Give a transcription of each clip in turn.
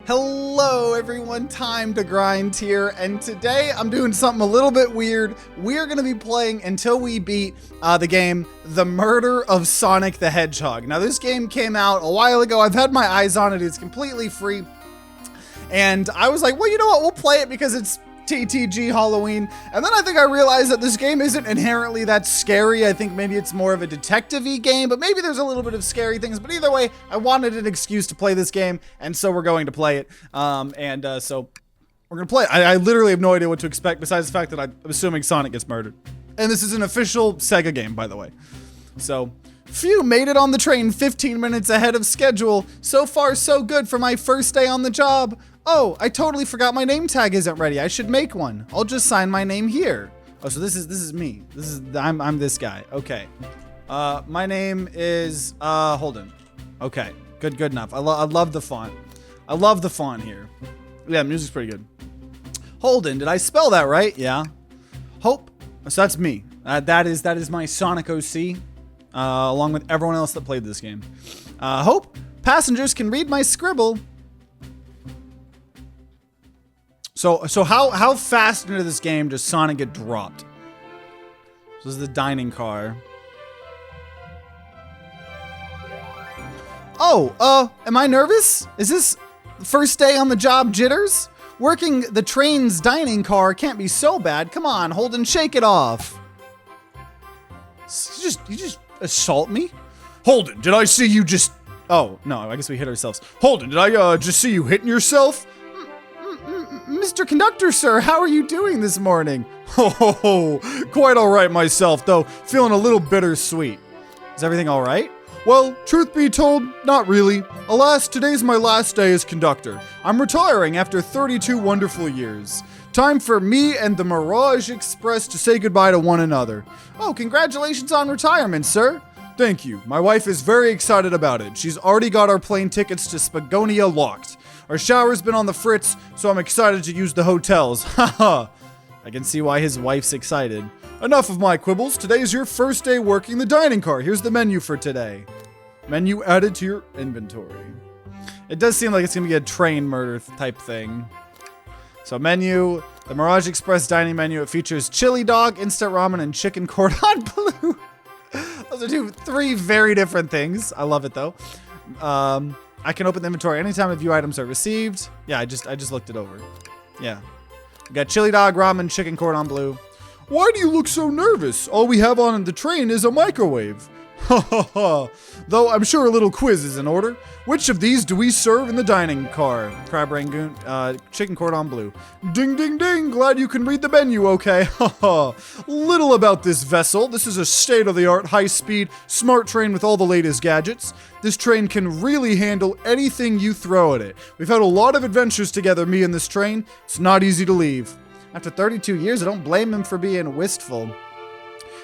Hello everyone, Time to Grind here, and today I'm doing something a little bit weird. We're gonna be playing until we beat the game, The Murder of Sonic the Hedgehog. Now this game came out a while ago. I've had my eyes on it. It's completely free. And I was like, well, you know what? We'll play it because it's TTG Halloween. And then I think I realized that this game isn't inherently that scary. I think maybe it's more of a detective-y game, but maybe there's a little bit of scary things. But either way, I wanted an excuse to play this game, and so we're going to play it. So we're going to play it. I literally have no idea what to expect besides the fact that I'm assuming Sonic gets murdered. And this is an official Sega game, by the way. So, phew, made it on the train 15 minutes ahead of schedule. So far, so good for my first day on the job. Oh, I totally forgot my name tag isn't ready. I should make one. I'll just sign my name here. Oh, so this is me. I'm this guy. Okay. My name is Holden. Okay. Good enough. I love the font. I love the font here. Yeah, music's pretty good. Holden, did I spell that right? Yeah. Hope. So that's me. That is my Sonic OC, along with everyone else that played this game. Hope passengers can read my scribble. So how fast into this game does Sonic get dropped? So this is the dining car. Oh, am I nervous? Is this first day on the job jitters? Working the train's dining car can't be so bad. Come on, Holden, shake it off. You just assault me? Holden, did I see you just... Oh, no, I guess we hit ourselves. Holden, did I just see you hitting yourself? Mr. Conductor, sir, how are you doing this morning? Oh, quite all right myself, though feeling a little bittersweet. Is everything all right? Well, truth be told, not really. Alas, today's my last day as conductor. I'm retiring after 32 wonderful years. Time for me and the Mirage Express to say goodbye to one another. Oh, congratulations on retirement, sir. Thank you. My wife is very excited about it. She's already got our plane tickets to Spagonia locked. Our shower's been on the fritz, so I'm excited to use the hotels. Haha. I can see why his wife's excited. Enough of my quibbles. Today's your first day working the dining car. Here's the menu for today. Menu added to your inventory. It does seem like it's going to be a train murder type thing. So menu, the Mirage Express dining menu. It features chili dog, instant ramen, and chicken cordon bleu. Those are three very different things. I love it though. I can open the inventory anytime a view items are received. Yeah, I just looked it over. Yeah. We got chili dog, ramen, chicken cordon bleu. Why do you look so nervous? All we have on the train is a microwave. Ha ha ha. Though I'm sure a little quiz is in order. Which of these do we serve in the dining car? Crab rangoon, chicken cordon bleu. Ding ding ding, glad you can read the menu, okay? Ha ha. Little about this vessel. This is a state-of-the-art, high-speed, smart train with all the latest gadgets. This train can really handle anything you throw at it. We've had a lot of adventures together, me and this train. It's not easy to leave. After 32 years, I don't blame him for being wistful.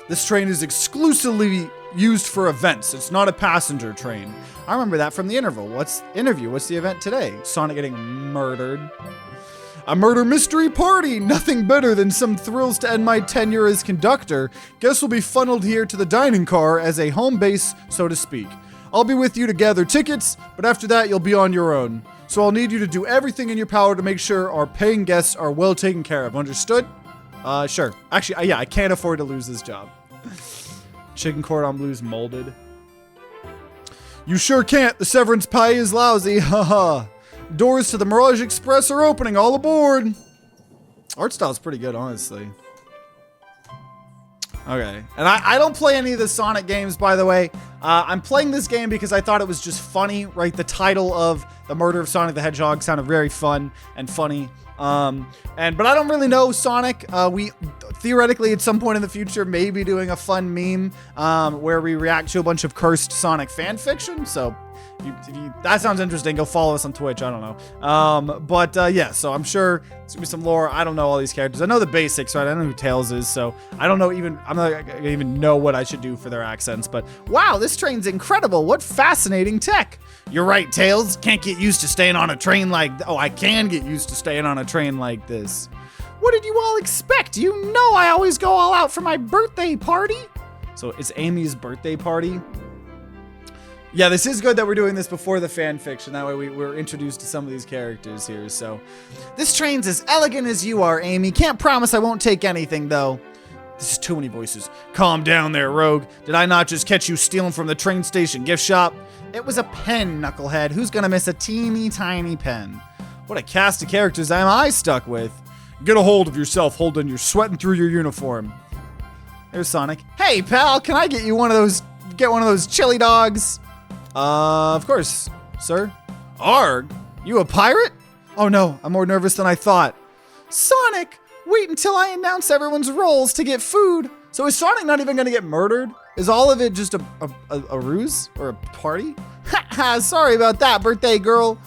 This train is exclusively used for events. It's not a passenger train. I remember that from the interview. What's the event today? Sonic getting murdered. A murder mystery party. Nothing better than some thrills to end my tenure as conductor. Guess we'll be funneled here to the dining car as a home base, so to speak. I'll be with you to gather tickets, but after that you'll be on your own. So I'll need you to do everything in your power to make sure our paying guests are well taken care of. Understood? Sure. Actually, yeah, I can't afford to lose this job. Chicken cordon bleu's molded. You sure can't. The severance pie is lousy. Haha. Doors to the Mirage Express are opening. All aboard. Art style's pretty good, honestly. Okay. And I don't play any of the Sonic games, by the way. I'm playing this game because I thought it was just funny, right? The title of The Murder of Sonic the Hedgehog sounded very fun and funny. But I don't really know Sonic. We theoretically at some point in the future may be doing a fun meme where we react to a bunch of cursed Sonic fan fiction. So if that sounds interesting, go follow us on Twitch. I don't know. Yeah, so I'm sure there's gonna be some lore. I don't know all these characters. I know the basics, right? I don't know who Tails is, so I don't know I'm not gonna even know what I should do for their accents. But wow, this train's incredible. What fascinating tech. You're right, Tails. Can't get used to staying on a train like... Oh, I can get used to staying on a train like this. What did you all expect? You know I always go all out for my birthday party. So it's Amy's birthday party. Yeah, this is good that we're doing this before the fan fiction. That way we're introduced to some of these characters here. So, this train's as elegant as you are, Amy. Can't promise I won't take anything, though. This is too many voices. Calm down there, Rogue. Did I not just catch you stealing from the train station gift shop? It was a pen, knucklehead. Who's gonna miss a teeny tiny pen? What a cast of characters am I stuck with? Get a hold of yourself, Holden. You're sweating through your uniform. There's Sonic. Hey, pal, can I get you one of those chili dogs? Of course, sir. Arg, you a pirate? Oh no, I'm more nervous than I thought. Sonic, wait until I announce everyone's roles to get food. So is Sonic not even gonna get murdered? Is all of it just a ruse or a party? Haha, sorry about that, birthday girl.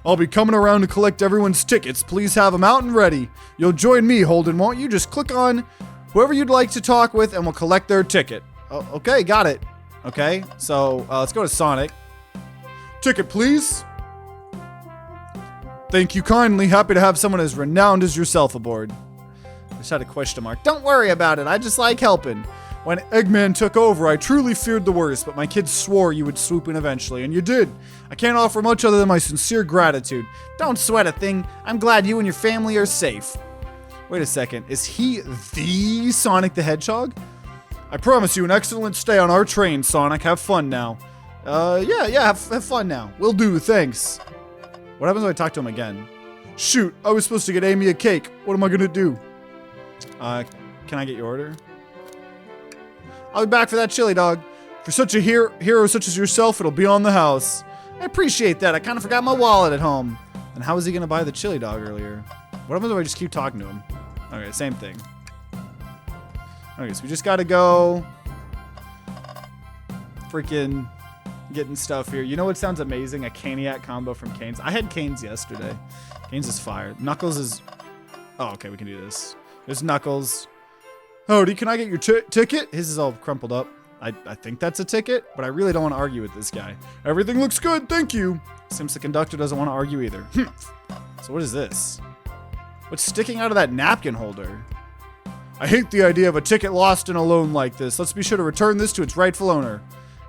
I'll be coming around to collect everyone's tickets. Please have them out and ready. You'll join me, Holden, won't you? Just click on whoever you'd like to talk with and we'll collect their ticket. Oh, okay, got it. Okay, so let's go to Sonic. Ticket, please. Thank you kindly. Happy to have someone as renowned as yourself aboard. I just had a question mark. Don't worry about it. I just like helping. When Eggman took over, I truly feared the worst, but my kids swore you would swoop in eventually, and you did. I can't offer much other than my sincere gratitude. Don't sweat a thing. I'm glad you and your family are safe. Wait a second. Is he the Sonic the Hedgehog? I promise you an excellent stay on our train, Sonic. Have fun now. Have fun now. Will do, thanks. What happens when I talk to him again? Shoot, I was supposed to get Amy a cake. What am I gonna do? Can I get your order? I'll be back for that chili dog. For such a hero such as yourself, it'll be on the house. I appreciate that. I kind of forgot my wallet at home. And how was he gonna buy the chili dog earlier? What happens if I just keep talking to him? Okay, same thing. Okay, so we just gotta go freaking getting stuff here. You know what sounds amazing? A Caniac combo from Canes. I had Canes yesterday. Canes is fire. Knuckles is... Oh, okay, we can do this. There's Knuckles. Howdy, can I get your ticket? His is all crumpled up. I think that's a ticket, but I really don't want to argue with this guy. Everything looks good, thank you. Seems the conductor doesn't want to argue either. So what is this? What's sticking out of that napkin holder? I hate the idea of a ticket lost and alone like this. Let's be sure to return this to its rightful owner.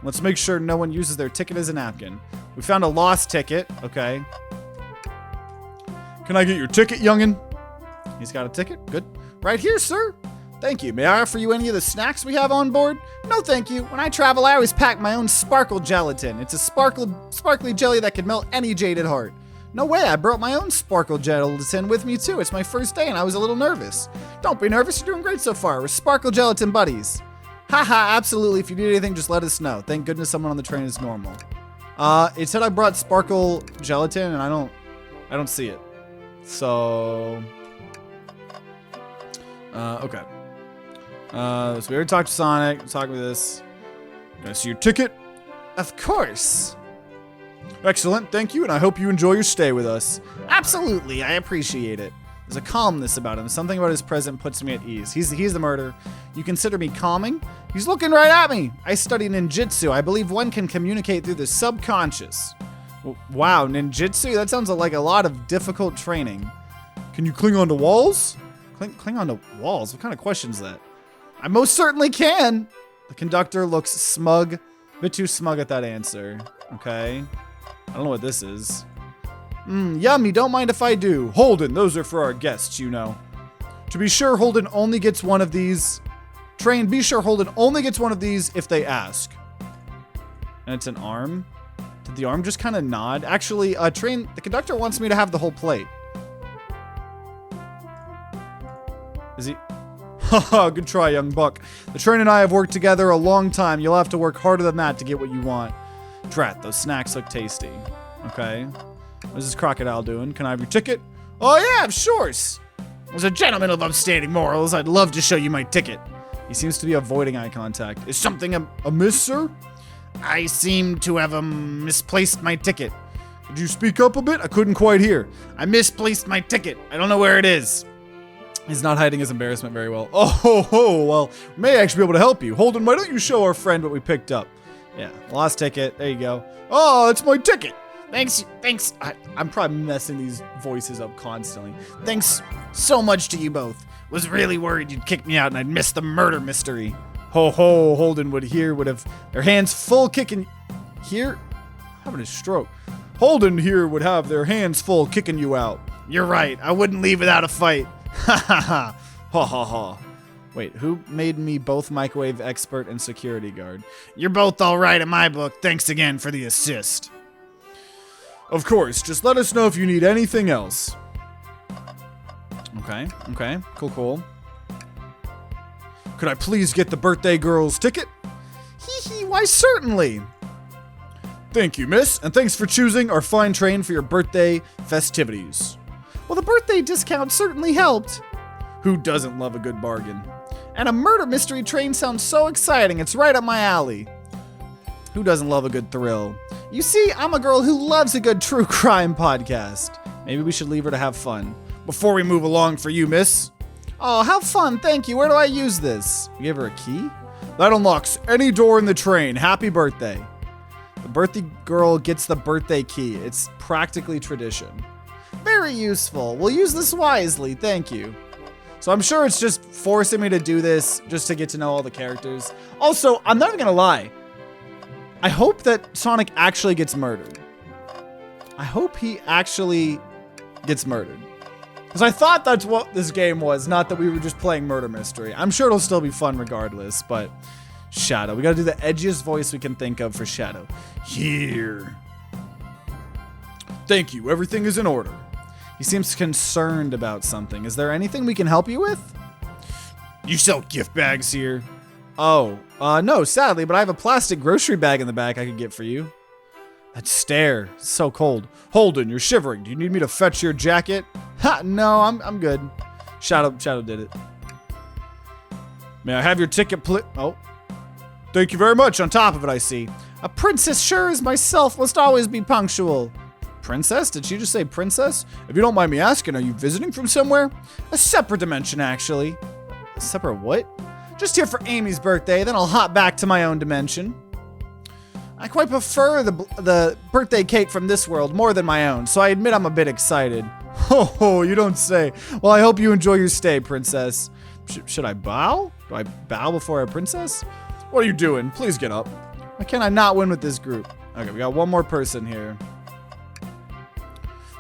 Let's make sure no one uses their ticket as a napkin. We found a lost ticket. Okay. Can I get your ticket, youngin? He's got a ticket. Good. Right here, sir. Thank you. May I offer you any of the snacks we have on board? No, thank you. When I travel, I always pack my own sparkle gelatin. It's a sparkly jelly that can melt any jaded heart. No way, I brought my own sparkle gelatin with me too. It's my first day and I was a little nervous. Don't be nervous, you're doing great so far. We're sparkle gelatin buddies. Haha, absolutely. If you need anything, just let us know. Thank goodness someone on the train is normal. It said I brought sparkle gelatin and I don't see it. So, okay. So we already talked to Sonic. We'll talk with this. Can I see your ticket? Of course. Excellent, thank you, and I hope you enjoy your stay with us. Absolutely, I appreciate it. There's a calmness about him. Something about his presence puts me at ease. He's the murderer. You consider me calming? He's looking right at me. I study ninjutsu. I believe one can communicate through the subconscious. Wow, ninjutsu? That sounds like a lot of difficult training. Can you cling onto walls? Cling onto walls? What kind of question is that? I most certainly can. The conductor looks smug. A bit too smug at that answer. Okay. I don't know what this is. Yummy, don't mind if I do. Holden, those are for our guests, you know. To be sure, Holden only gets one of these. Train, be sure Holden only gets one of these if they ask. And it's an arm. Did the arm just kind of nod? Actually, Train, the conductor wants me to have the whole plate. Is he? Haha, good try, young buck. The train and I have worked together a long time. You'll have to work harder than that to get what you want. Drat, those snacks look tasty. Okay. What's this crocodile doing? Can I have your ticket? Oh yeah, of course. As a gentleman of upstanding morals, I'd love to show you my ticket. He seems to be avoiding eye contact. Is something amiss, sir? I seem to have misplaced my ticket. Could you speak up a bit? I couldn't quite hear. I misplaced my ticket. I don't know where it is. He's not hiding his embarrassment very well. Oh, well, may actually be able to help you. Holden, why don't you show our friend what we picked up? Yeah, lost ticket. There you go. Oh, it's my ticket. Thanks. I'm probably messing these voices up constantly. Thanks so much to you both. Was really worried you'd kick me out and I'd miss the murder mystery. Ho, Holden would have their hands full kicking. Here? having a stroke. Holden here would have their hands full kicking you out. You're right. I wouldn't leave without a fight. Ha ha ha. Ha ha ha. Wait, who made me both microwave expert and security guard? You're both all right in my book. Thanks again for the assist. Of course, just let us know if you need anything else. Okay, cool. Could I please get the birthday girl's ticket? Hee hee, why certainly. Thank you, miss, and thanks for choosing our fine train for your birthday festivities. Well, the birthday discount certainly helped. Who doesn't love a good bargain? And a murder mystery train sounds so exciting, it's right up my alley. Who doesn't love a good thrill? You see, I'm a girl who loves a good true crime podcast. Maybe we should leave her to have fun. Before we move along for you, miss. Oh, how fun, thank you. Where do I use this? You give her a key? That unlocks any door in the train. Happy birthday. The birthday girl gets the birthday key. It's practically tradition. Very useful. We'll use this wisely, thank you. So I'm sure it's just forcing me to do this just to get to know all the characters. Also, I'm not even gonna lie. I hope that Sonic actually gets murdered. I hope he actually gets murdered. Because I thought that's what this game was, not that we were just playing murder mystery. I'm sure it'll still be fun regardless, but Shadow. We gotta do the edgiest voice we can think of for Shadow. Here. Thank you, everything is in order. He seems concerned about something. Is there anything we can help you with? You sell gift bags here? Oh, no, sadly, but I have a plastic grocery bag in the back I could get for you. That stare, it's so cold. Holden, you're shivering. Do you need me to fetch your jacket? Ha, no, I'm good. Shadow did it. May I have your ticket, please? Oh. Thank you very much. On top of it, I see. A princess sure as myself must always be punctual. Princess? Did she just say princess? If you don't mind me asking, are you visiting from somewhere? A separate dimension, actually. A separate what? Just here for Amy's birthday, then I'll hop back to my own dimension. I quite prefer the birthday cake from this world more than my own, so I admit I'm a bit excited. Oh, you don't say. Well, I hope you enjoy your stay, princess. Should I bow? Do I bow before a princess? What are you doing? Please get up. Why can't I not win with this group? Okay, we got one more person here.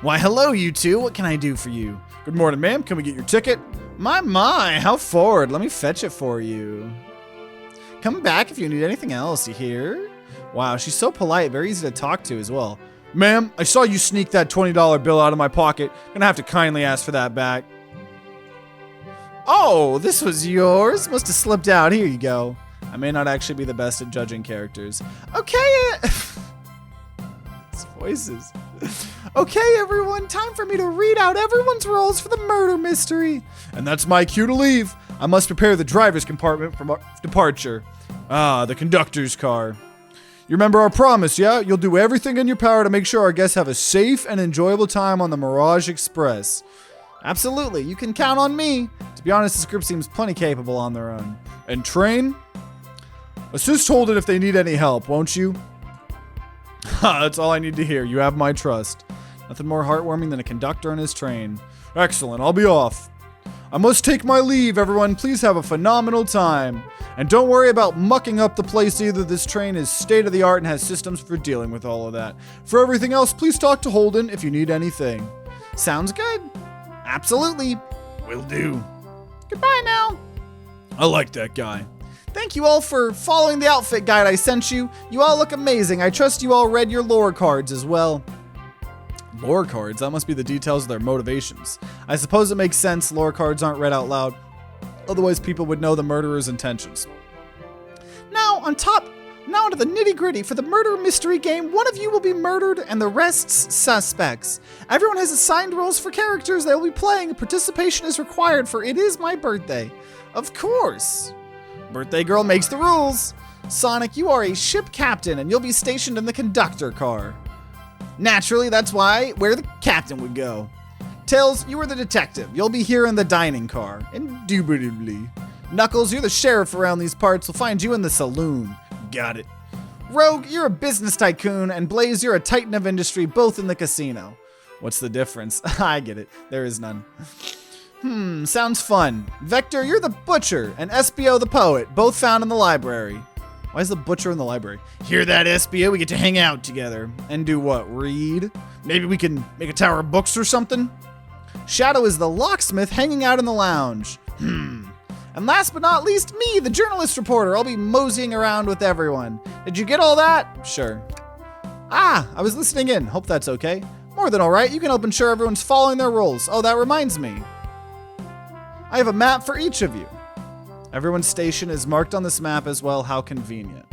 Why, hello, you two. What can I do for you? Good morning, ma'am. Can we get your ticket? My, how forward. Let me fetch it for you. Come back if you need anything else, you hear? Wow, she's so polite. Very easy to talk to as well. Ma'am, I saw you sneak that $20 bill out of my pocket. Gonna have to kindly ask for that back. Oh, this was yours? Must have slipped out. Here you go. I may not actually be the best at judging characters. Okay. These voices. Okay, everyone, time for me to read out everyone's roles for the murder mystery. And that's my cue to leave. I must prepare the driver's compartment for our departure. Ah, the conductor's car. You remember our promise, yeah? You'll do everything in your power to make sure our guests have a safe and enjoyable time on the Mirage Express. Absolutely, you can count on me. To be honest, this group seems plenty capable on their own. And train? Assist Holden if they need any help, won't you? Ha, that's all I need to hear. You have my trust. Nothing more heartwarming than a conductor and his train. Excellent, I'll be off. I must take my leave, everyone. Please have a phenomenal time. And don't worry about mucking up the place either. This train is state-of-the-art and has systems for dealing with all of that. For everything else, please talk to Holden if you need anything. Sounds good. Absolutely. Will do. Goodbye now. I like that guy. Thank you all for following the outfit guide I sent you. You all look amazing. I trust you all read your lore cards as well. Lore cards? That must be the details of their motivations. I suppose it makes sense lore cards aren't read out loud. Otherwise, people would know the murderer's intentions. Now, now to the nitty-gritty. For the murder mystery game, one of you will be murdered and the rest's suspects. Everyone has assigned roles for characters they will be playing. Participation is required for it is my birthday. Of course. Birthday girl makes the rules. Sonic, you are a ship captain and you'll be stationed in the conductor car. Naturally, that's where the captain would go. Tails, you are the detective. You'll be here in the dining car. Indubitably. Knuckles, you're the sheriff around these parts. We'll find you in the saloon. Got it. Rogue, you're a business tycoon. And Blaze, you're a titan of industry, both in the casino. What's the difference? I get it. There is none. Sounds fun. Vector, you're the butcher. And SBO the poet, both found in the library. Why is the butcher in the library? Hear that, Espia? We get to hang out together. And do what? Read? Maybe we can make a tower of books or something? Shadow is the locksmith hanging out in the lounge. And last but not least, me, the journalist reporter. I'll be moseying around with everyone. Did you get all that? Sure. Ah, I was listening in. Hope that's okay. More than all right. You can help ensure everyone's following their rules. Oh, that reminds me. I have a map for each of you. Everyone's station is marked on this map as well. How convenient.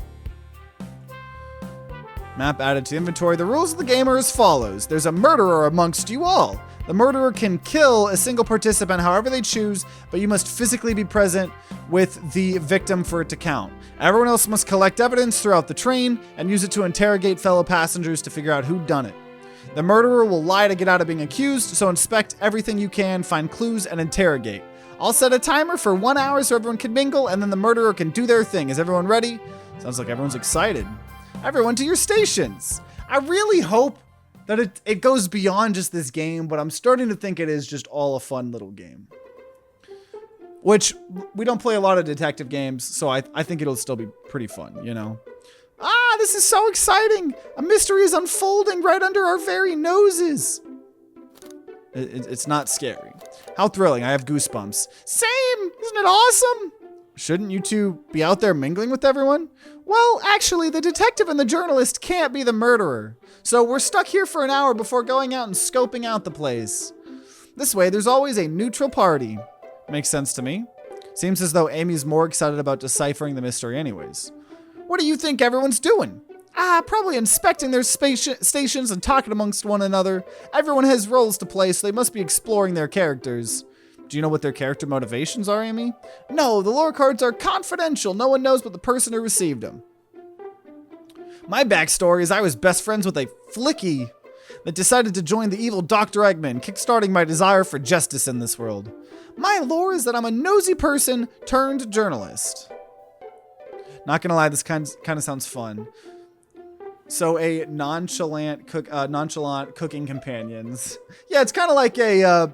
Map added to inventory. The rules of the game are as follows. There's a murderer amongst you all. The murderer can kill a single participant however they choose, but you must physically be present with the victim for it to count. Everyone else must collect evidence throughout the train and use it to interrogate fellow passengers to figure out who done it. The murderer will lie to get out of being accused, so inspect everything you can, find clues, and interrogate. I'll set a timer for 1 hour so everyone can mingle, and then the murderer can do their thing. Is everyone ready? Sounds like everyone's excited. Everyone to your stations. I really hope that it goes beyond just this game, but I'm starting to think it is just all a fun little game. Which, we don't play a lot of detective games, so I think it'll still be pretty fun, you know? Ah, this is so exciting! A mystery is unfolding right under our very noses! It's not scary. How thrilling, I have goosebumps. Same! Isn't it awesome? Shouldn't you two be out there mingling with everyone? Well, actually, the detective and the journalist can't be the murderer. So we're stuck here for an hour before going out and scoping out the place. This way, there's always a neutral party. Makes sense to me. Seems as though Amy's more excited about deciphering the mystery anyways. What do you think everyone's doing? Probably inspecting their stations and talking amongst one another. Everyone has roles to play, so they must be exploring their characters. Do you know what their character motivations are, Amy? No, the lore cards are confidential. No one knows but the person who received them. My backstory is I was best friends with a flicky that decided to join the evil Dr. Eggman, kickstarting my desire for justice in this world. My lore is that I'm a nosy person turned journalist. Not gonna lie, this kind of sounds fun. So a nonchalant cooking companions. Yeah, it's kind of like a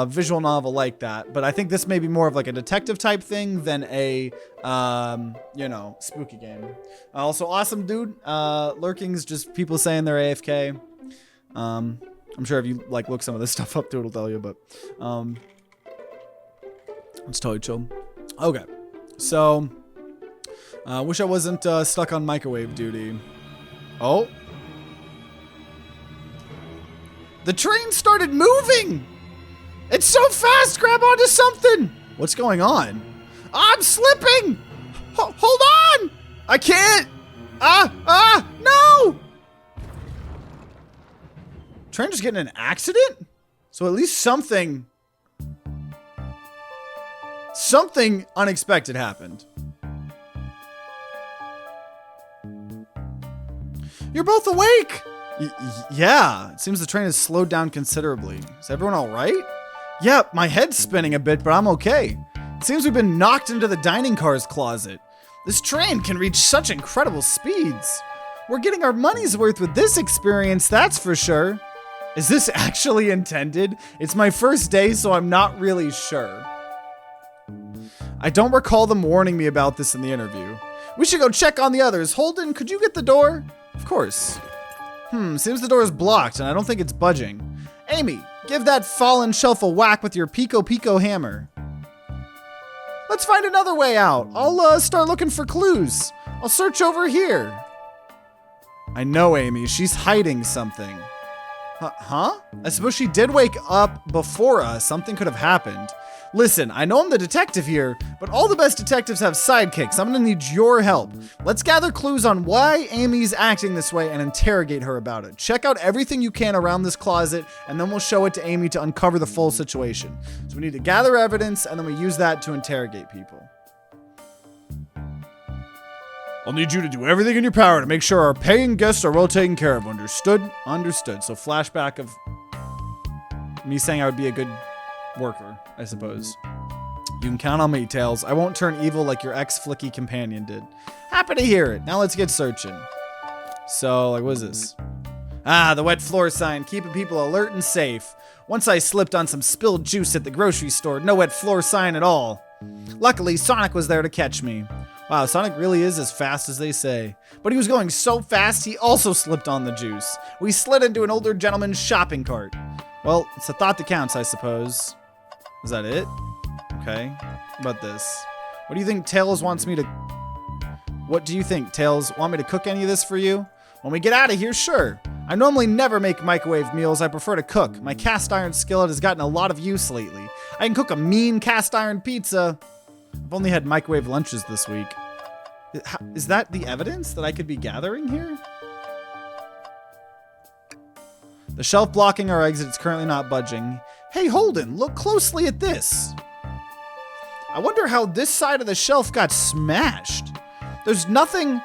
visual novel like that. But I think this may be more of like a detective type thing than a spooky game. Also awesome dude. Lurking's just people saying they're AFK. I'm sure if you like look some of this stuff up too, it'll tell you. But it's totally chill. Okay, so wish I wasn't stuck on microwave duty. Oh. The train started moving! It's so fast! Grab onto something! What's going on? I'm slipping! Hold on! I can't! No! Train just getting in an accident? So at least something unexpected happened. You're both awake! Yeah, it seems the train has slowed down considerably. Is everyone all right? Yeah, my head's spinning a bit, but I'm okay. It seems we've been knocked into the dining car's closet. This train can reach such incredible speeds. We're getting our money's worth with this experience, that's for sure. Is this actually intended? It's my first day, so I'm not really sure. I don't recall them warning me about this in the interview. We should go check on the others. Holden, could you get the door? Of course. Seems the door is blocked and I don't think it's budging. Amy, give that fallen shelf a whack with your Pico hammer. Let's find another way out. I'll start looking for clues. I'll search over here. I know Amy, she's hiding something. Huh? I suppose she did wake up before us. Something could have happened. Listen, I know I'm the detective here, but all the best detectives have sidekicks. I'm gonna need your help. Let's gather clues on why Amy's acting this way and interrogate her about it. Check out everything you can around this closet, and then we'll show it to Amy to uncover the full situation. So we need to gather evidence, and then we use that to interrogate people. I'll need you to do everything in your power to make sure our paying guests are well taken care of. Understood? Understood. So flashback of me saying I would be a good worker, I suppose. You can count on me, Tails. I won't turn evil like your ex-flicky companion did. Happy to hear it. Now let's get searching. So, like, what is this? The wet floor sign, keeping people alert and safe. Once I slipped on some spilled juice at the grocery store. No wet floor sign at all. Luckily, Sonic was there to catch me. Wow, Sonic really is as fast as they say. But he was going so fast, he also slipped on the juice. We slid into an older gentleman's shopping cart. Well, it's a thought that counts, I suppose. Is that it? Okay. How about this? What do you think Tails wants me to... What do you think, Tails? Want me to cook any of this for you? When we get out of here, sure. I normally never make microwave meals. I prefer to cook. My cast iron skillet has gotten a lot of use lately. I can cook a mean cast iron pizza. I've only had microwave lunches this week. Is that the evidence that I could be gathering here? The shelf blocking our exit is currently not budging. Hey, Holden, look closely at this. I wonder how this side of the shelf got smashed. There's nothing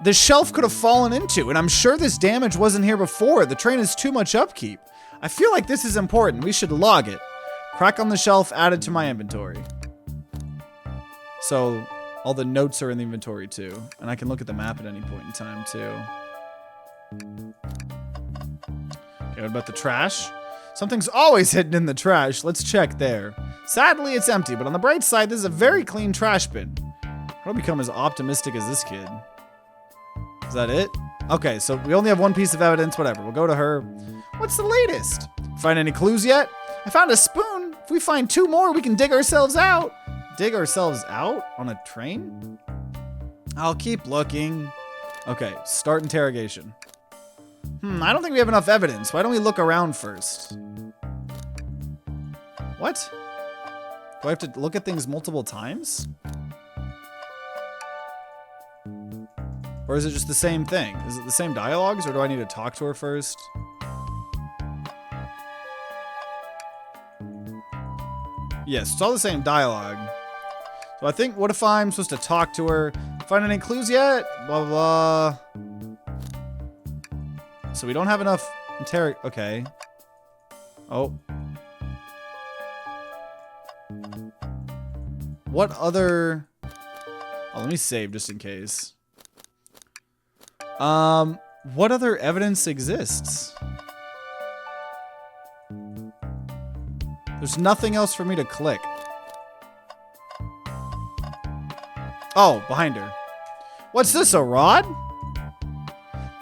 the shelf could have fallen into, and I'm sure this damage wasn't here before. The train is too much upkeep. I feel like this is important. We should log it. Crack on the shelf added to my inventory. So all the notes are in the inventory too, and I can look at the map at any point in time too. Okay, what about the trash? Something's always hidden in the trash. Let's check there. Sadly, it's empty, but on the bright side, this is a very clean trash bin. How do I become as optimistic as this kid? Is that it? Okay, so we only have one piece of evidence, whatever. We'll go to her. What's the latest? Find any clues yet? I found a spoon. If we find 2 more, we can dig ourselves out. Dig ourselves out on a train? I'll keep looking. Okay, start interrogation. I don't think we have enough evidence. Why don't we look around first? What? Do I have to look at things multiple times? Or is it just the same thing? Is it the same dialogues, or do I need to talk to her first? Yes, it's all the same dialogue. So I think, what if I'm supposed to talk to her? Find any clues yet? Blah, blah. So we don't have enough okay. Oh. What other... Oh, let me save just in case. What other evidence exists? There's nothing else for me to click. Oh, behind her. What's this, a rod?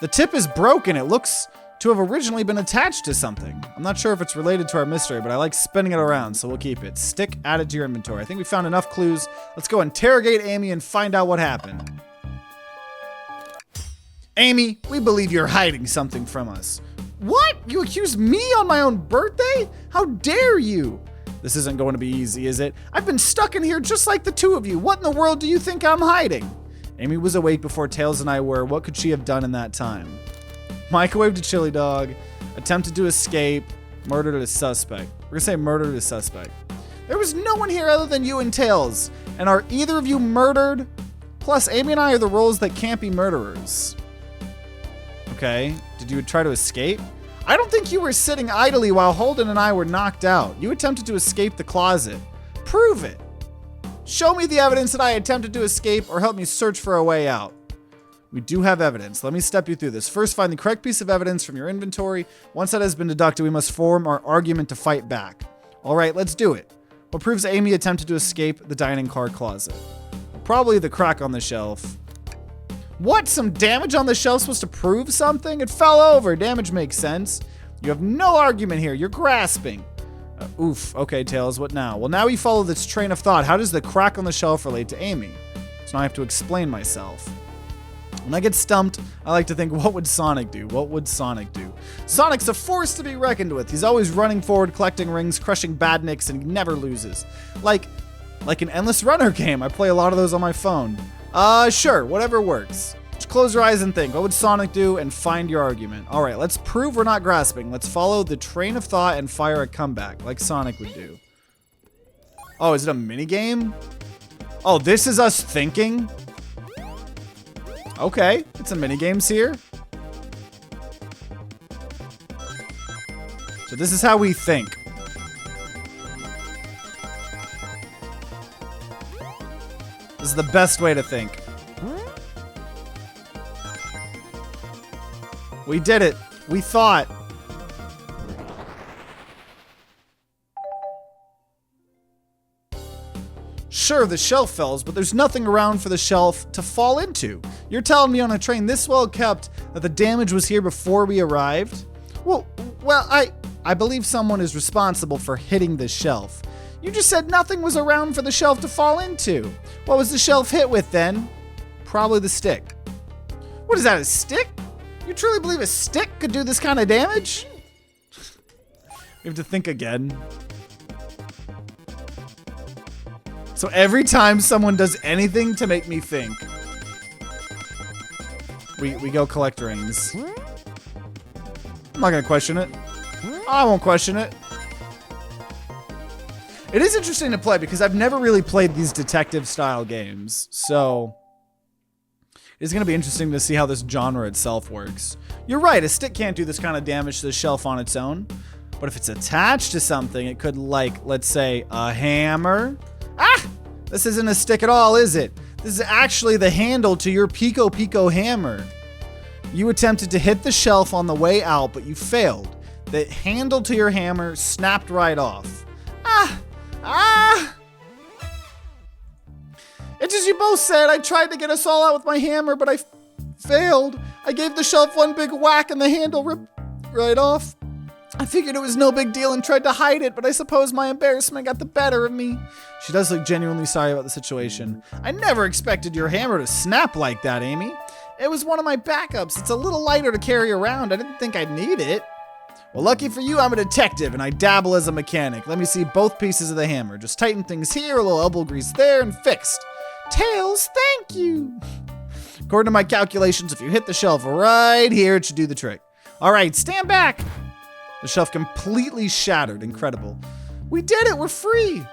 The tip is broken. It looks to have originally been attached to something. I'm not sure if it's related to our mystery, but I like spinning it around, so we'll keep it. Stick added to your inventory. I think we found enough clues. Let's go interrogate Amy and find out what happened. Amy, we believe you're hiding something from us. What? You accuse me on my own birthday? How dare you? This isn't going to be easy, is it? I've been stuck in here just like the 2 of you. What in the world do you think I'm hiding? Amy was awake before Tails and I were. What could she have done in that time? Microwaved a chili dog, attempted to escape, murdered a suspect. We're gonna say murdered a suspect. There was no one here other than you and Tails. And are either of you murdered? Plus, Amy and I are the roles that can't be murderers. Okay, did you try to escape? I don't think you were sitting idly while Holden and I were knocked out. You attempted to escape the closet. Prove it. Show me the evidence that I attempted to escape, or help me search for a way out. We do have evidence. Let me step you through this. First, find the correct piece of evidence from your inventory. Once that has been deducted, we must form our argument to fight back. All right, let's do it. What proves Amy attempted to escape the dining car closet? Probably the crack on the shelf. What? Some damage on the shelf supposed to prove something? It fell over. Damage makes sense. You have no argument here. You're grasping. Oof. Okay, Tails, what now? Well, now we follow this train of thought. How does the crack on the shelf relate to Amy? So now I have to explain myself. When I get stumped, I like to think, what would Sonic do? What would Sonic do? Sonic's a force to be reckoned with. He's always running forward, collecting rings, crushing badniks, and he never loses. Like an endless runner game. I play a lot of those on my phone. Sure, whatever works. Just close your eyes and think. What would Sonic do? And find your argument. All right, let's prove we're not grasping. Let's follow the train of thought and fire a comeback, like Sonic would do. Oh, is it a mini game? Oh, this is us thinking? Okay, it's some mini games here. So this is how we think. This is the best way to think. We did it. We thought. Sure, the shelf falls, but there's nothing around for the shelf to fall into. You're telling me on a train this well kept that the damage was here before we arrived? Well, I believe someone is responsible for hitting the shelf. You just said nothing was around for the shelf to fall into. What was the shelf hit with then? Probably the stick. What is that, a stick? You truly believe a stick could do this kind of damage? We have to think again. So every time someone does anything to make me think, we go collect rings. I'm not gonna question it. I won't question it. It is interesting to play because I've never really played these detective style games. So it's gonna be interesting to see how this genre itself works. You're right, a stick can't do this kind of damage to the shelf on its own. But if it's attached to something, it could, like, let's say, a hammer. Ah! This isn't a stick at all, is it? This is actually the handle to your Pico Pico hammer. You attempted to hit the shelf on the way out, but you failed. The handle to your hammer snapped right off. It's as you both said, I tried to get us all out with my hammer, but I failed. I gave the shelf one big whack and the handle ripped right off. I figured it was no big deal and tried to hide it, but I suppose my embarrassment got the better of me. She does look genuinely sorry about the situation. I never expected your hammer to snap like that, Amy. It was one of my backups. It's a little lighter to carry around. I didn't think I'd need it. Well, lucky for you, I'm a detective and I dabble as a mechanic. Let me see both pieces of the hammer. Just tighten things here, a little elbow grease there, and fixed. Tails, thank you. According to my calculations, if you hit the shelf right here, it should do the trick. All right, stand back. The shelf completely shattered. Incredible. We did it. We're free.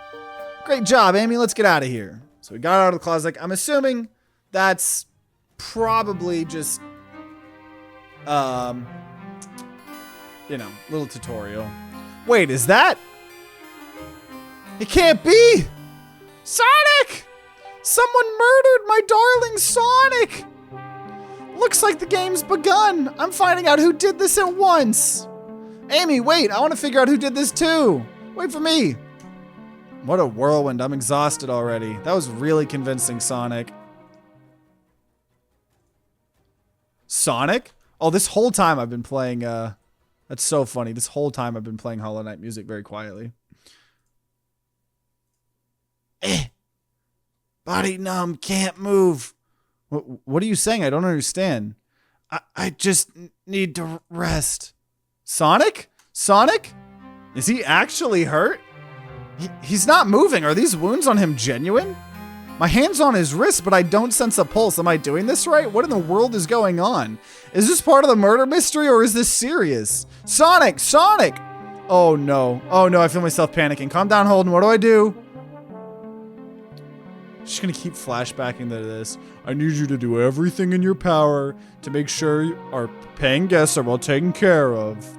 Great job, Amy. Let's get out of here. So we got out of the closet. I'm assuming that's probably just, little tutorial. Wait, is that? It can't be. Sonic! Someone murdered my darling Sonic. Looks like the game's begun. I'm finding out who did this at once. Amy, wait, I want to figure out who did this too. Wait for me. What a whirlwind, I'm exhausted already. That was really convincing, Sonic. Sonic? Oh, this whole time I've been playing, that's so funny. This whole time I've been playing Hollow Knight music very quietly. Body numb, can't move. What are you saying? I don't understand. I just need to rest. Sonic? Sonic? Is he actually hurt? He's not moving. Are these wounds on him genuine? My hand's on his wrist, but I don't sense a pulse. Am I doing this right? What in the world is going on? Is this part of the murder mystery or is this serious? Sonic! Sonic! Oh no. Oh no, I feel myself panicking. Calm down, Holden. What do I do? She's gonna keep flashbacking to this. I need you to do everything in your power to make sure our paying guests are well taken care of.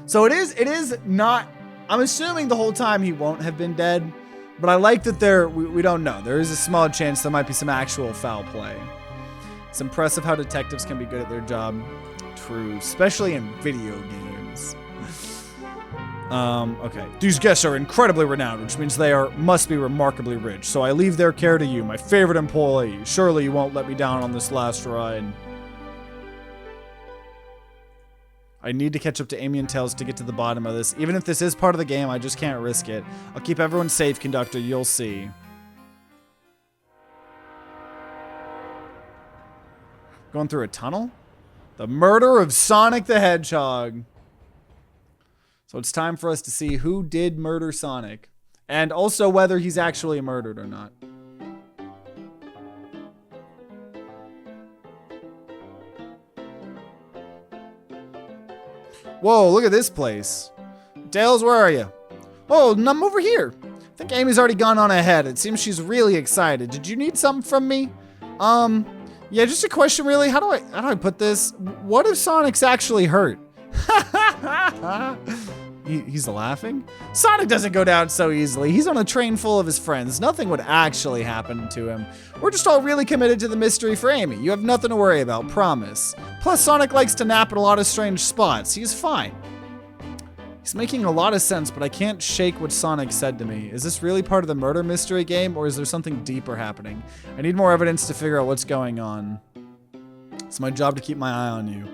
So it is not, I'm assuming the whole time he won't have been dead, but I like that we don't know. There is a small chance there might be some actual foul play. It's impressive how detectives can be good at their job. True, especially in video games. Okay. These guests are incredibly renowned, which means they must be remarkably rich. So I leave their care to you, my favorite employee. Surely you won't let me down on this last ride. I need to catch up to Amy and Tails to get to the bottom of this. Even if this is part of the game, I just can't risk it. I'll keep everyone safe, conductor. You'll see. Going through a tunnel? The murder of Sonic the Hedgehog. So it's time for us to see who did murder Sonic. And also whether he's actually murdered or not. Whoa, look at this place. Tails, where are you? Oh, I'm over here. I think Amy's already gone on ahead. It seems she's really excited. Did you need something from me? Yeah, just a question really. How do I put this? What if Sonic's actually hurt? He's laughing? Sonic doesn't go down so easily. He's on a train full of his friends. Nothing would actually happen to him. We're just all really committed to the mystery for Amy. You have nothing to worry about, promise. Plus, Sonic likes to nap in a lot of strange spots. He's fine. He He's making a lot of sense, but I can't shake what Sonic said to me. Is this really part of the murder mystery game, or is there something deeper happening? I need more evidence to figure out what's going on. It's my job to keep my eye on you.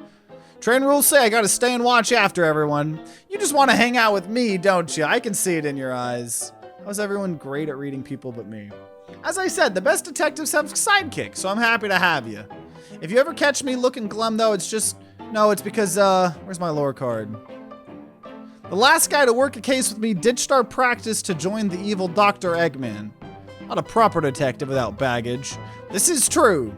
Train rules say I gotta stay and watch after everyone. You just want to hang out with me, don't you? I can see it in your eyes. How's everyone great at reading people but me? As I said, the best detectives have sidekicks, so I'm happy to have you. If you ever catch me looking glum, though, it's just... No, it's because, where's my lore card? The last guy to work a case with me ditched our practice to join the evil Dr. Eggman. Not a proper detective without baggage. This is true.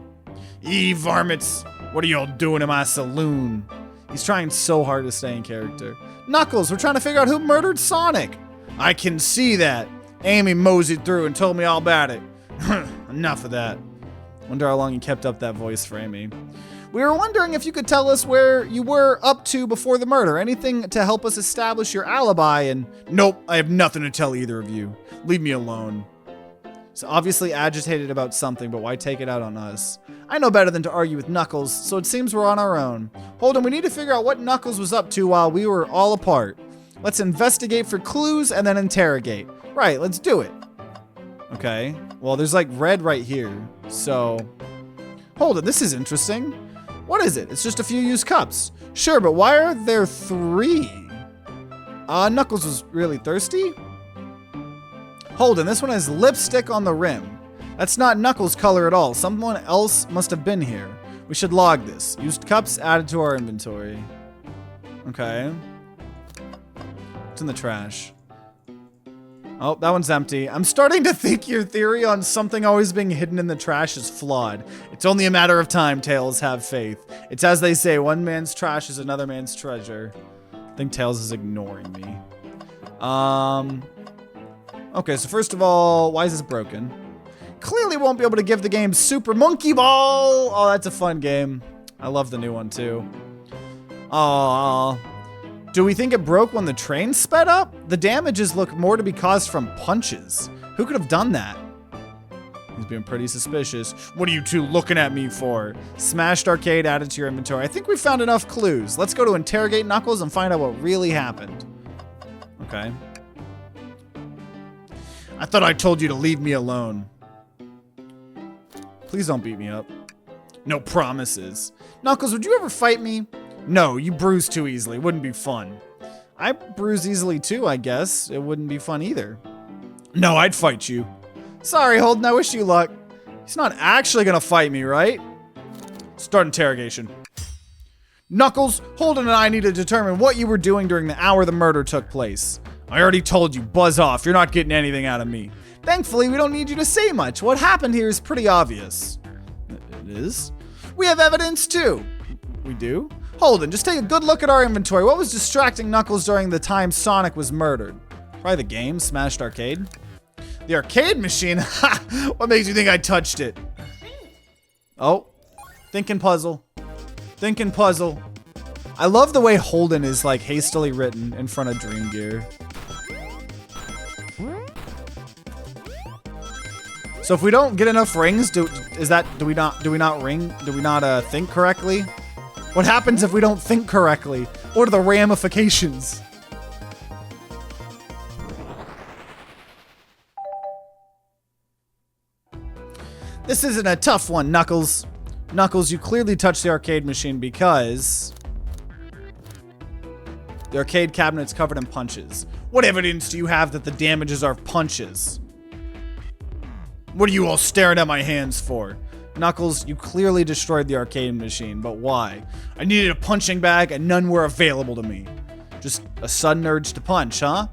Varmints, what are y'all doing in my saloon? He's trying so hard to stay in character. Knuckles, we're trying to figure out who murdered Sonic. I can see that. Amy moseyed through and told me all about it. Enough of that. Wonder how long you kept up that voice for Amy. We were wondering if you could tell us where you were up to before the murder. Anything to help us establish your alibi and... Nope, I have nothing to tell either of you. Leave me alone. He's obviously agitated about something, but why take it out on us? I know better than to argue with Knuckles, so it seems we're on our own. Holden, we need to figure out what Knuckles was up to while we were all apart. Let's investigate for clues and then interrogate. Right, let's do it. Okay, well, there's like red right here, so... Hold it, this is interesting. What is it? It's just a few used cups. Sure, but why are there 3? Knuckles was really thirsty? Hold on, this one has lipstick on the rim. That's not Knuckles' color at all. Someone else must have been here. We should log this. Used cups added to our inventory. Okay. It's in the trash. Oh, that one's empty. I'm starting to think your theory on something always being hidden in the trash is flawed. It's only a matter of time, Tails. Have faith. It's as they say, one man's trash is another man's treasure. I think Tails is ignoring me. Okay, so first of all, why is this broken? Clearly won't be able to give the game Super Monkey Ball. Oh, that's a fun game. I love the new one, too. Aww. Do we think it broke when the train sped up? The damages look more to be caused from punches. Who could have done that? He's being pretty suspicious. What are you two looking at me for? Smashed arcade added to your inventory. I think we found enough clues. Let's go to interrogate Knuckles and find out what really happened. Okay. I thought I told you to leave me alone. Please don't beat me up. No promises. Knuckles, would you ever fight me? No, you bruise too easily. Wouldn't be fun. I bruise easily too, I guess. It wouldn't be fun either. No, I'd fight you. Sorry, Holden, I wish you luck. He's not actually gonna fight me, right? Start interrogation. Knuckles, Holden and I need to determine what you were doing during the hour the murder took place. I already told you, buzz off. You're not getting anything out of me. Thankfully, we don't need you to say much. What happened here is pretty obvious. It is? We have evidence too. We do? Holden, just take a good look at our inventory. What was distracting Knuckles during the time Sonic was murdered? Probably the game, Smashed Arcade. The arcade machine? Ha! What makes you think I touched it? Oh, thinking puzzle. Thinking puzzle. I love the way Holden is like hastily written in front of Dream Gear. So if we don't get enough rings, do we not think correctly? What happens if we don't think correctly? What are the ramifications? This isn't a tough one, Knuckles. Knuckles, you clearly touched the arcade machine because the arcade cabinet's covered in punches. What evidence do you have that the damages are punches? What are you all staring at my hands for? Knuckles, you clearly destroyed the arcade machine, but why? I needed a punching bag and none were available to me. Just a sudden urge to punch, huh?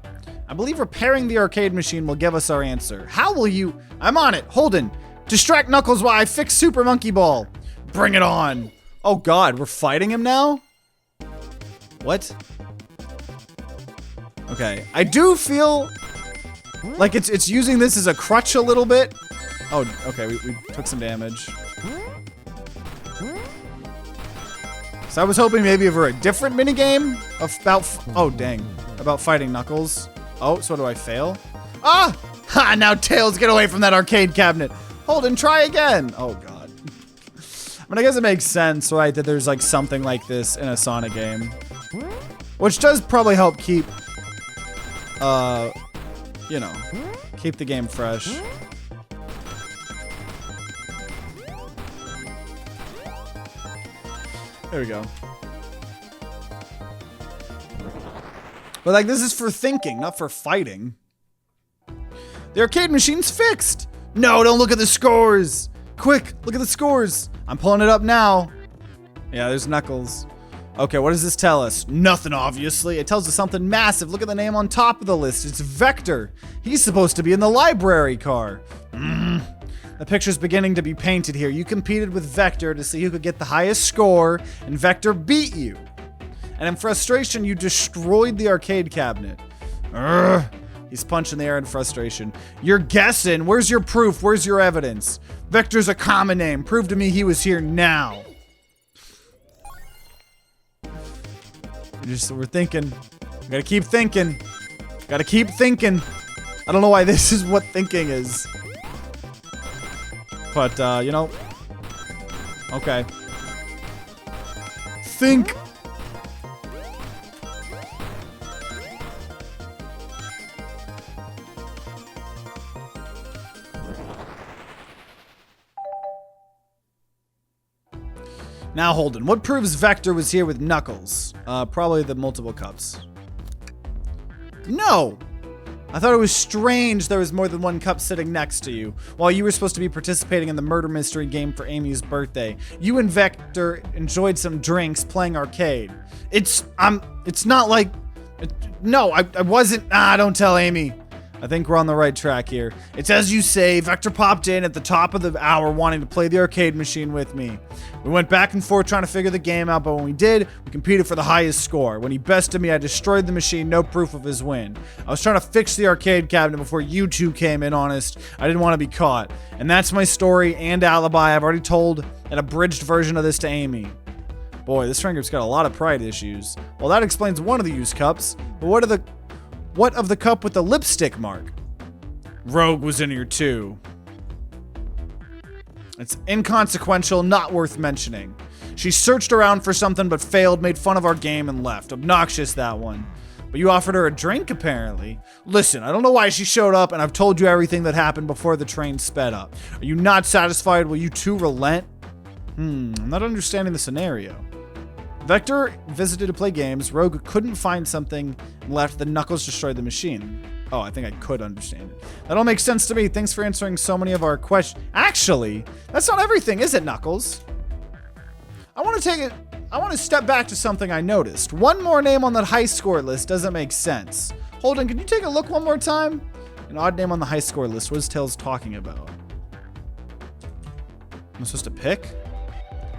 I believe repairing the arcade machine will give us our answer. How will you? I'm on it. Holden, distract Knuckles while I fix Super Monkey Ball. Bring it on. Oh God, we're fighting him now? What? Okay, I do feel like it's using this as a crutch a little bit. Oh, okay, we took some damage. So I was hoping maybe for a different minigame about fighting Knuckles. Oh, so do I fail? Ah! Ha! Now Tails, get away from that arcade cabinet. Holden, try again. Oh God. I mean, I guess it makes sense, right, that there's like something like this in a Sonic game. Which does probably help keep you know, keep the game fresh. There we go. But like, this is for thinking, not for fighting. The arcade machine's fixed. No, don't look at the scores. Quick, look at the scores. I'm pulling it up now. Yeah, there's Knuckles. Okay, what does this tell us? Nothing, obviously. It tells us something massive. Look at the name on top of the list. It's Vector. He's supposed to be in the library car. The picture's beginning to be painted here. You competed with Vector to see who could get the highest score, and Vector beat you. And in frustration, you destroyed the arcade cabinet. Urgh. He's punching the air in frustration. You're guessing. Where's your proof? Where's your evidence? Vector's a common name. Prove to me he was here now. We're thinking. We gotta keep thinking. Gotta keep thinking. I don't know why this is what thinking is. But, you know. Okay. Think. Now, Holden, what proves Vector was here with Knuckles? Probably the multiple cups. No! I thought it was strange there was more than one cup sitting next to you, while you were supposed to be participating in the murder mystery game for Amy's birthday. You and Vector enjoyed some drinks playing arcade. It's not like... No, I wasn't... don't tell Amy. I think we're on the right track here. It's as you say, Vector popped in at the top of the hour wanting to play the arcade machine with me. We went back and forth trying to figure the game out, but when we did, we competed for the highest score. When he bested me, I destroyed the machine, no proof of his win. I was trying to fix the arcade cabinet before you two came in, honest. I didn't want to be caught. And that's my story and alibi. I've already told an abridged version of this to Amy. Boy, this Ringer's got a lot of pride issues. Well, that explains one of the used cups, but what of the cup with the lipstick mark? Rogue was in here too. It's inconsequential, not worth mentioning. She searched around for something but failed, made fun of our game, and left. Obnoxious, that one. But you offered her a drink, apparently. Listen, I don't know why she showed up, and I've told you everything that happened before the train sped up. Are you not satisfied? Will you two relent? I'm not understanding the scenario. Vector visited to play games. Rogue couldn't find something and left. Then Knuckles destroyed the machine. Oh, I think I could understand it. That all makes sense to me. Thanks for answering so many of our questions. Actually, that's not everything, is it, Knuckles? I want to step back to something I noticed. One more name on that high score list doesn't make sense. Holden, can you take a look one more time? An odd name on the high score list. What is Tails talking about? I'm supposed to pick?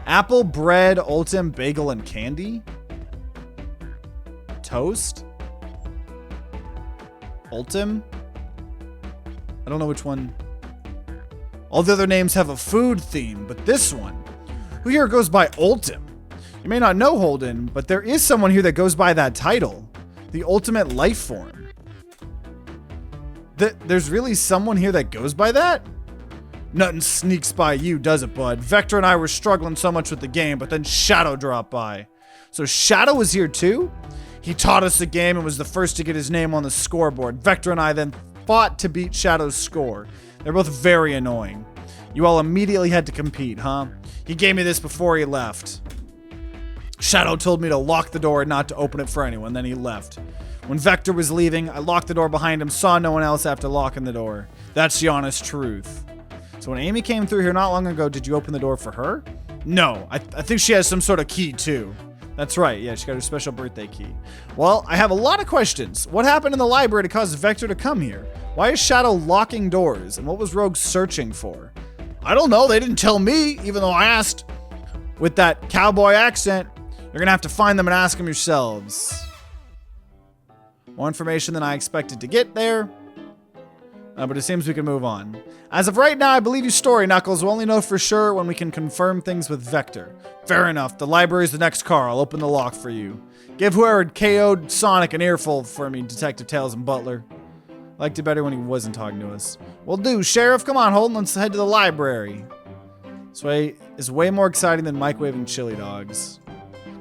Apple, bread, Ultim, bagel, and candy? Toast? Ultim? I don't know which one. All the other names have a food theme, but this one, who here goes by Ultim? You may not know Holden, but there is someone here that goes by that title. The ultimate life form. There's really someone here that goes by that? Nothing sneaks by you, does it, bud? Vector and I were struggling so much with the game, but then Shadow dropped by. So Shadow was here too? He taught us the game and was the first to get his name on the scoreboard. Vector and I then fought to beat Shadow's score. They're both very annoying. You all immediately had to compete, huh? He gave me this before he left. Shadow told me to lock the door and not to open it for anyone, then he left. When Vector was leaving, I locked the door behind him, saw no one else after locking the door. That's the honest truth. So when Amy came through here not long ago, did you open the door for her? No, I think she has some sort of key too. That's right, yeah, she got her special birthday key. Well, I have a lot of questions. What happened in the library to cause Vector to come here? Why is Shadow locking doors? And what was Rogue searching for? I don't know, they didn't tell me, even though I asked. With that cowboy accent, you're gonna have to find them and ask them yourselves. More information than I expected to get there. But it seems we can move on. As of right now, I believe your story, Knuckles. We'll only know for sure when we can confirm things with Vector. Fair enough. The library's the next car. I'll open the lock for you. Give whoever KO'd Sonic an earful for me, Detective Tails and Butler. Liked it better when he wasn't talking to us. Will do. Sheriff, come on, Holden. Let's head to the library. This way is way more exciting than microwaving chili dogs.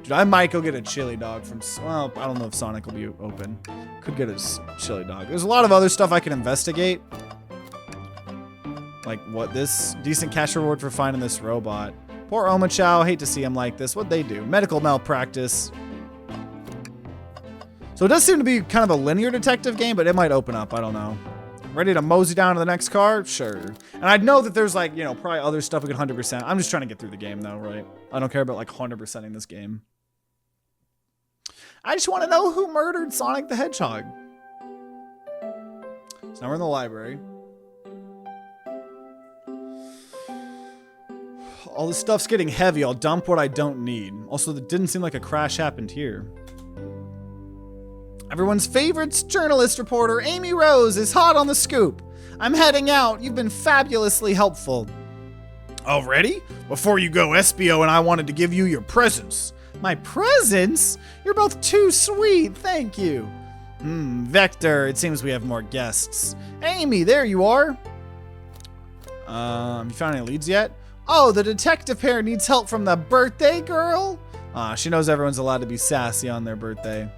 Dude, I might go get a chili dog from, well, I don't know if Sonic will be open. Could get a chili dog. There's a lot of other stuff I can investigate. Like what this? Decent cash reward for finding this robot. Poor Oma Chow, hate to see him like this. What'd they do? Medical malpractice. So it does seem to be kind of a linear detective game, but it might open up, I don't know. Ready to mosey down to the next car? Sure. And I know that there's like, you know, probably other stuff we could 100%. I'm just trying to get through the game though, right? I don't care about like 100%ing this game. I just want to know who murdered Sonic the Hedgehog. So now we're in the library. All this stuff's getting heavy. I'll dump what I don't need. Also, it didn't seem like a crash happened here. Everyone's favorite journalist reporter, Amy Rose, is hot on the scoop. I'm heading out. You've been fabulously helpful. Already? Before you go, SBO and I wanted to give you your presents. My presents? You're both too sweet. Thank you. Vector, it seems we have more guests. Amy, there you are. You found any leads yet? Oh, the detective pair needs help from the birthday girl? She knows everyone's allowed to be sassy on their birthday.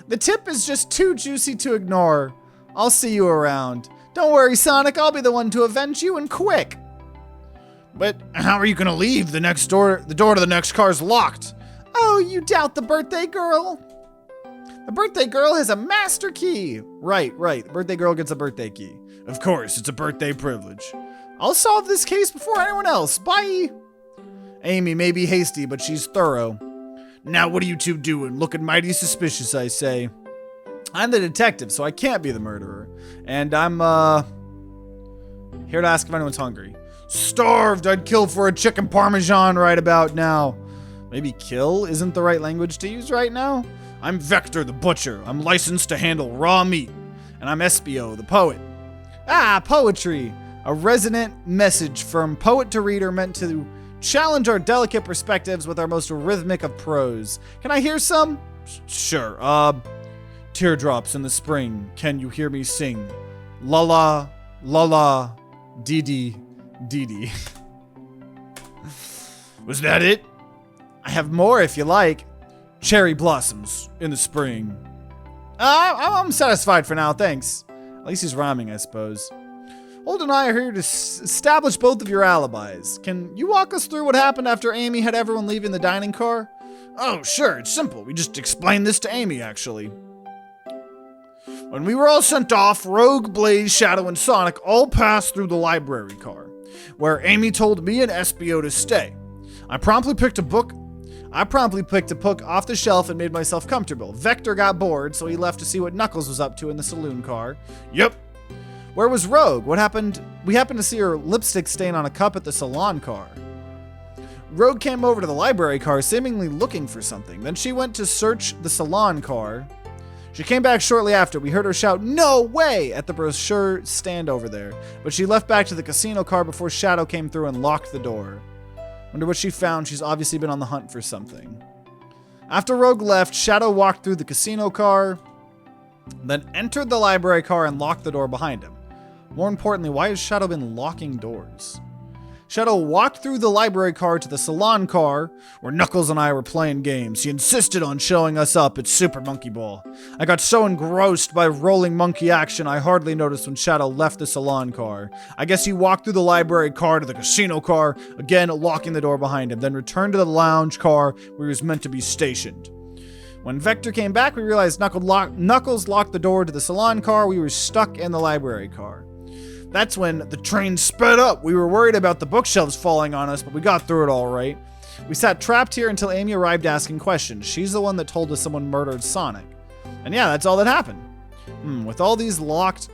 The tip is just too juicy to ignore. I'll see you around. Don't worry, Sonic, I'll be the one to avenge you and quick. But how are you gonna leave? The door to the next car's locked. Oh, you doubt the birthday girl? The birthday girl has a master key. Right. The birthday girl gets a birthday key. Of course, it's a birthday privilege. I'll solve this case before anyone else. Bye. Amy may be hasty, but she's thorough. Now what are you two doing? Looking mighty suspicious, I say. I'm the detective, so I can't be the murderer. And I'm, here to ask if anyone's hungry. Starved! I'd kill for a chicken parmesan right about now. Maybe kill isn't the right language to use right now? I'm Vector the Butcher. I'm licensed to handle raw meat. And I'm SBO the Poet. Ah, poetry. A resonant message from poet to reader meant to challenge our delicate perspectives with our most rhythmic of prose. Can I hear some? Sure. Teardrops in the spring. Can you hear me sing? La la, la la, dee dee, dee dee. Was that it? I have more if you like. Cherry blossoms in the spring. I'm satisfied for now, thanks. At least he's rhyming, I suppose. Holt and I are here to establish both of your alibis. Can you walk us through what happened after Amy had everyone leaving the dining car? Oh, sure, it's simple. We just explained this to Amy, actually. When we were all sent off, Rogue, Blaze, Shadow, and Sonic all passed through the library car, where Amy told me and SBO to stay. I promptly picked a book off the shelf and made myself comfortable. Vector got bored, so he left to see what Knuckles was up to in the saloon car. Yep. Where was Rogue? What happened? We happened to see her lipstick stain on a cup at the salon car. Rogue came over to the library car, seemingly looking for something. Then she went to search the salon car. She came back shortly after. We heard her shout, "No way!" at the brochure stand over there. But she left back to the casino car before Shadow came through and locked the door. Wonder what she found. She's obviously been on the hunt for something. After Rogue left, Shadow walked through the casino car, then entered the library car and locked the door behind him. More importantly, why has Shadow been locking doors? Shadow walked through the library car to the salon car, where Knuckles and I were playing games. He insisted on showing us up at Super Monkey Ball. I got so engrossed by rolling monkey action, I hardly noticed when Shadow left the salon car. I guess he walked through the library car to the casino car, again locking the door behind him, then returned to the lounge car where he was meant to be stationed. When Vector came back, we realized Knuckles locked the door to the salon car. We were stuck in the library car. That's when the train sped up. We were worried about the bookshelves falling on us, but we got through it all right. We sat trapped here until Amy arrived asking questions. She's the one that told us someone murdered Sonic. And yeah, that's all that happened. With all these locked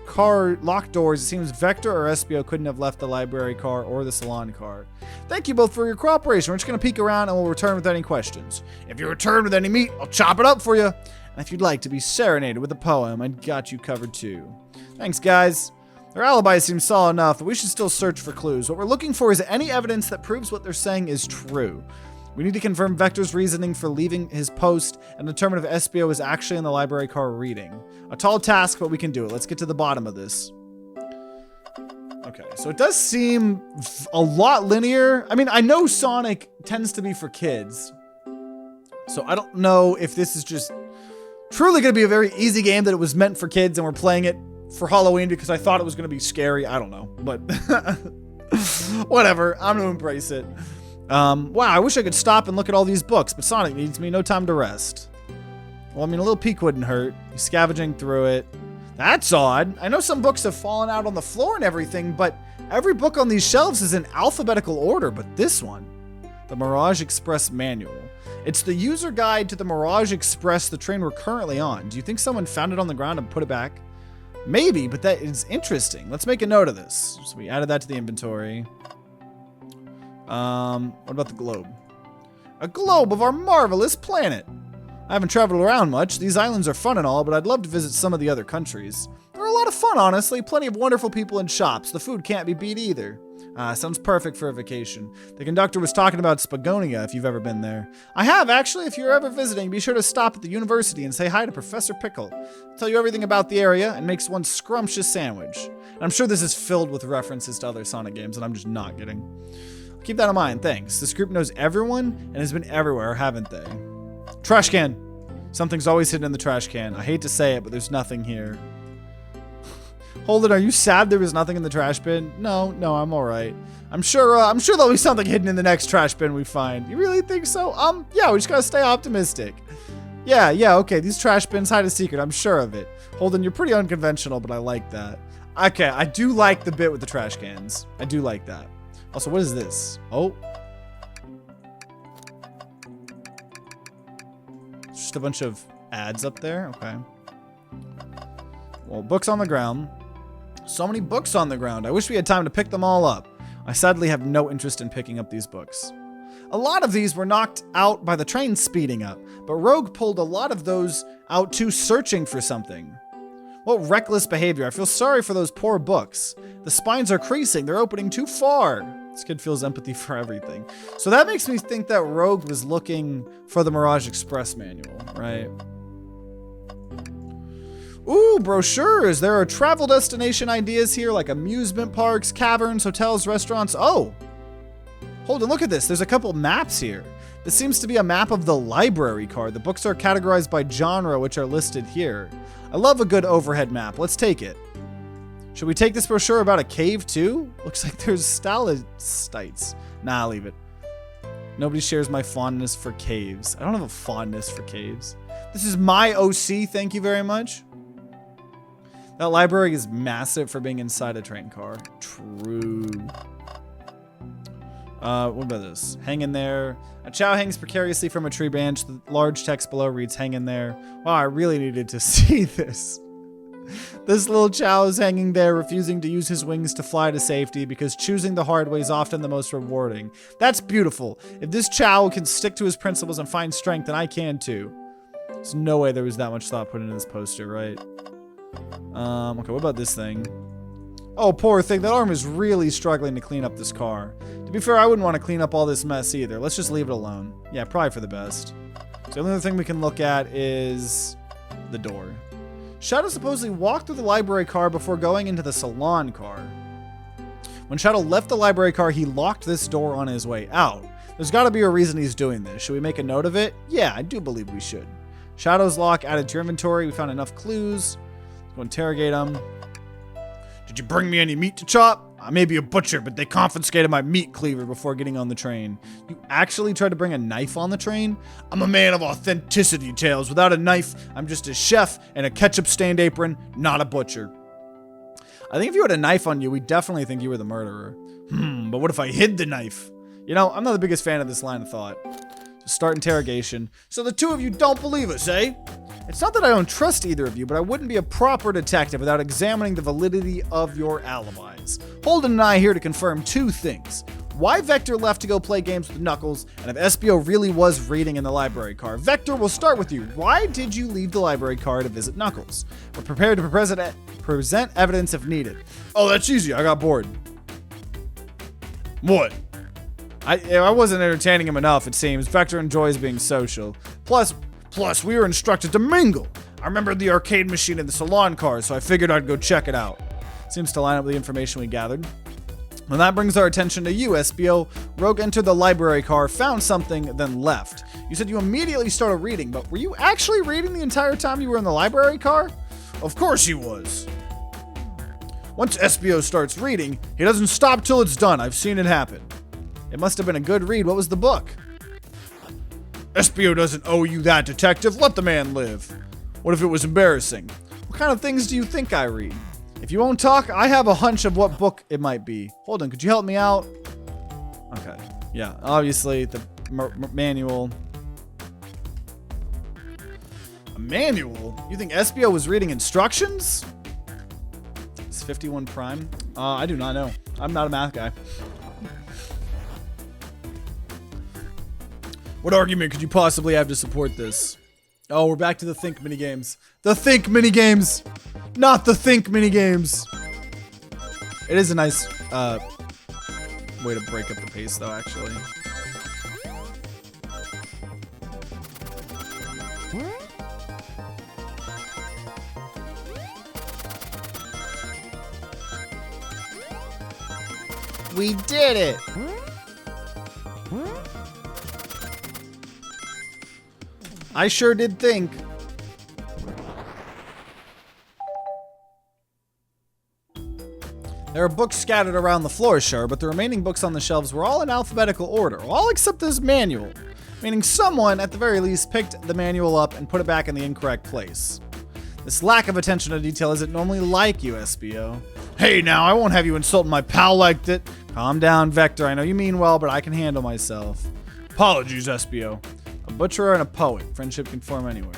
doors, it seems Vector or SBO couldn't have left the library car or the salon car. Thank you both for your cooperation. We're just going to peek around and we'll return with any questions. If you return with any meat, I'll chop it up for you. And if you'd like to be serenaded with a poem, I got you covered too. Thanks, guys. Their alibi seems solid enough, but we should still search for clues. What we're looking for is any evidence that proves what they're saying is true. We need to confirm Vector's reasoning for leaving his post and determine if SBO is actually in the library car reading. A tall task, but we can do it. Let's get to the bottom of this. Okay, so it does seem a lot linear. I mean, I know Sonic tends to be for kids. So I don't know if this is just truly going to be a very easy game that it was meant for kids and we're playing it for Halloween because I thought it was going to be scary. I don't know, but whatever. I'm going to embrace it. Wow, I wish I could stop and look at all these books, but Sonic needs me. No time to rest. Well, I mean, a little peek wouldn't hurt. He's scavenging through it. That's odd. I know some books have fallen out on the floor and everything, but every book on these shelves is in alphabetical order, but this one, the Mirage Express Manual. It's the user guide to the Mirage Express, the train we're currently on. Do you think someone found it on the ground and put it back? Maybe, but that is interesting. Let's make a note of this. So we added that to the inventory. What about the globe? A globe of our marvelous planet. I haven't traveled around much. These islands are fun and all, but I'd love to visit some of the other countries. They're a lot of fun, honestly. Plenty of wonderful people and shops. The food can't be beat either. Sounds perfect for a vacation. The conductor was talking about Spagonia, if you've ever been there. I have, actually. If you're ever visiting, be sure to stop at the university and say hi to Professor Pickle. He'll tell you everything about the area and makes one scrumptious sandwich. And I'm sure this is filled with references to other Sonic games, and I'm just not getting. Keep that in mind, thanks. This group knows everyone and has been everywhere, haven't they? Trash can. Something's always hidden in the trash can. I hate to say it, but there's nothing here. Hold it, are you sad there was nothing in the trash bin? No, I'm alright. I'm sure there'll be something hidden in the next trash bin we find. You really think so? Yeah, we just gotta stay optimistic. Yeah, okay, these trash bins hide a secret, I'm sure of it. Holden, you're pretty unconventional, but I like that. Okay, I do like the bit with the trash cans. I do like that. Also, what is this? Oh. Just a bunch of ads up there? Okay. Well, books on the ground. So many books on the ground. I wish we had time to pick them all up. I sadly have no interest in picking up these books. A lot of these were knocked out by the train speeding up, but Rogue pulled a lot of those out too, searching for something. What reckless behavior. I feel sorry for those poor books. The spines are creasing. They're opening too far. This kid feels empathy for everything. So that makes me think that Rogue was looking for the Mirage Express manual, right? Ooh, brochures. There are travel destination ideas here like amusement parks, caverns, hotels, restaurants. Oh, hold on, look at this. There's a couple maps here. This seems to be a map of the library card. The books are categorized by genre, which are listed here. I love a good overhead map. Let's take it. Should we take this brochure about a cave too? Looks like there's stalactites. Nah, I'll leave it. Nobody shares my fondness for caves. I don't have a fondness for caves. This is my OC, thank you very much. That library is massive for being inside a train car. True. What about this? Hang in there. A chow hangs precariously from a tree branch. The large text below reads, hang in there. Wow, I really needed to see this. This little chow is hanging there, refusing to use his wings to fly to safety because choosing the hard way is often the most rewarding. That's beautiful. If this chow can stick to his principles and find strength, then I can too. There's no way there was that much thought put into this poster, right? Okay, what about this thing? Oh, poor thing. That arm is really struggling to clean up this car. To be fair, I wouldn't want to clean up all this mess either. Let's just leave it alone. Yeah, probably for the best. So the only other thing we can look at is the door. Shadow supposedly walked through the library car before going into the salon car. When Shadow left the library car, he locked this door on his way out. There's got to be a reason he's doing this. Should we make a note of it? Yeah, I do believe we should. Shadow's lock added to your inventory. We found enough clues. Let's go interrogate him. Did you bring me any meat to chop? I may be a butcher, but they confiscated my meat cleaver before getting on the train. You actually tried to bring a knife on the train? I'm a man of authenticity, Tails. Without a knife, I'm just a chef in a ketchup-stained apron, not a butcher. I think if you had a knife on you, we'd definitely think you were the murderer. But what if I hid the knife? You know, I'm not the biggest fan of this line of thought. Just start interrogation. So the two of you don't believe us, eh? It's not that I don't trust either of you, but I wouldn't be a proper detective without examining the validity of your alibis. Holden and I are here to confirm two things. Why Vector left to go play games with Knuckles, and if SBO really was reading in the library car. Vector, we'll start with you. Why did you leave the library car to visit Knuckles? We're prepared to present evidence if needed. Oh, that's easy. I got bored. What? I wasn't entertaining him enough, it seems. Vector enjoys being social. Plus, we were instructed to mingle. I remembered the arcade machine in the salon car, so I figured I'd go check it out. Seems to line up with the information we gathered. Well, that brings our attention to you, SBO. Rogue entered the library car, found something, then left. You said you immediately started reading, but were you actually reading the entire time you were in the library car? Of course he was. Once SBO starts reading, he doesn't stop till it's done. I've seen it happen. It must have been a good read. What was the book? SBO doesn't owe you that, detective. Let the man live. What if it was embarrassing? What kind of things do you think I read? If you won't talk, I have a hunch of what book it might be. Hold on, could you help me out? Okay, yeah, obviously the manual. A manual? You think SBO was reading instructions? It's 51 prime? I do not know. I'm not a math guy. What argument could you possibly have to support this? Oh, we're back to the think minigames. The think minigames! Not the think minigames! It is a nice way to break up the pace, though, actually. We did it! I sure did think. There are books scattered around the floor, sure, but the remaining books on the shelves were all in alphabetical order, all except this manual, meaning someone, at the very least, picked the manual up and put it back in the incorrect place. This lack of attention to detail isn't normally like you, SBO. Hey now, I won't have you insulting my pal like that. Calm down, Vector. I know you mean well, but I can handle myself. Apologies, SBO. A butcher and a poet. Friendship can form anywhere.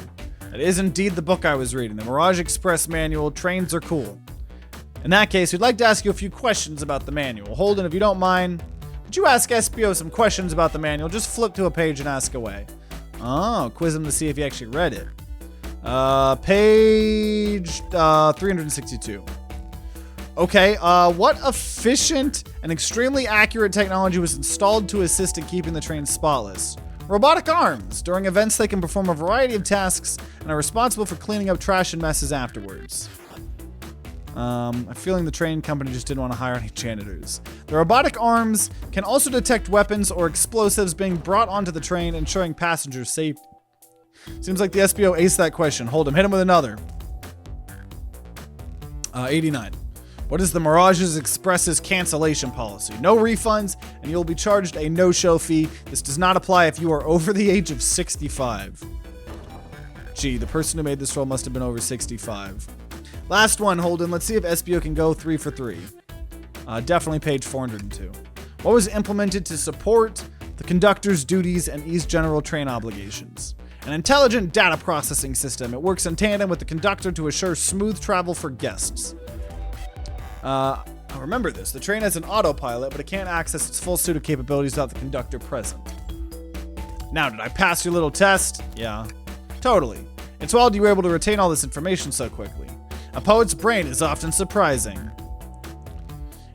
That is indeed the book I was reading. The Mirage Express manual. Trains are cool. In that case, we'd like to ask you a few questions about the manual. Holden, if you don't mind, could you ask SBO some questions about the manual? Just flip to a page and ask away. Oh, quiz him to see if he actually read it. Page 362. Okay, what efficient and extremely accurate technology was installed to assist in keeping the train spotless? Robotic arms. During events, they can perform a variety of tasks and are responsible for cleaning up trash and messes afterwards. I'm feeling the train company just didn't want to hire any janitors. The robotic arms can also detect weapons or explosives being brought onto the train, ensuring passengers' safety. Seems like the SBO aced that question. Hold him. Hit him with another. 89. What is the Mirage Express's cancellation policy? No refunds, and you'll be charged a no-show fee. This does not apply if you are over the age of 65. Gee, the person who made this roll must have been over 65. Last one, Holden. Let's see if SBO can go 3 for 3. Definitely page 402. What was implemented to support the conductor's duties and ease general train obligations? An intelligent data processing system. It works in tandem with the conductor to assure smooth travel for guests. Remember this. The train has an autopilot, but it can't access its full suite of capabilities without the conductor present. Now, did I pass your little test? Yeah. Totally. It's wild you were able to retain all this information so quickly. A poet's brain is often surprising.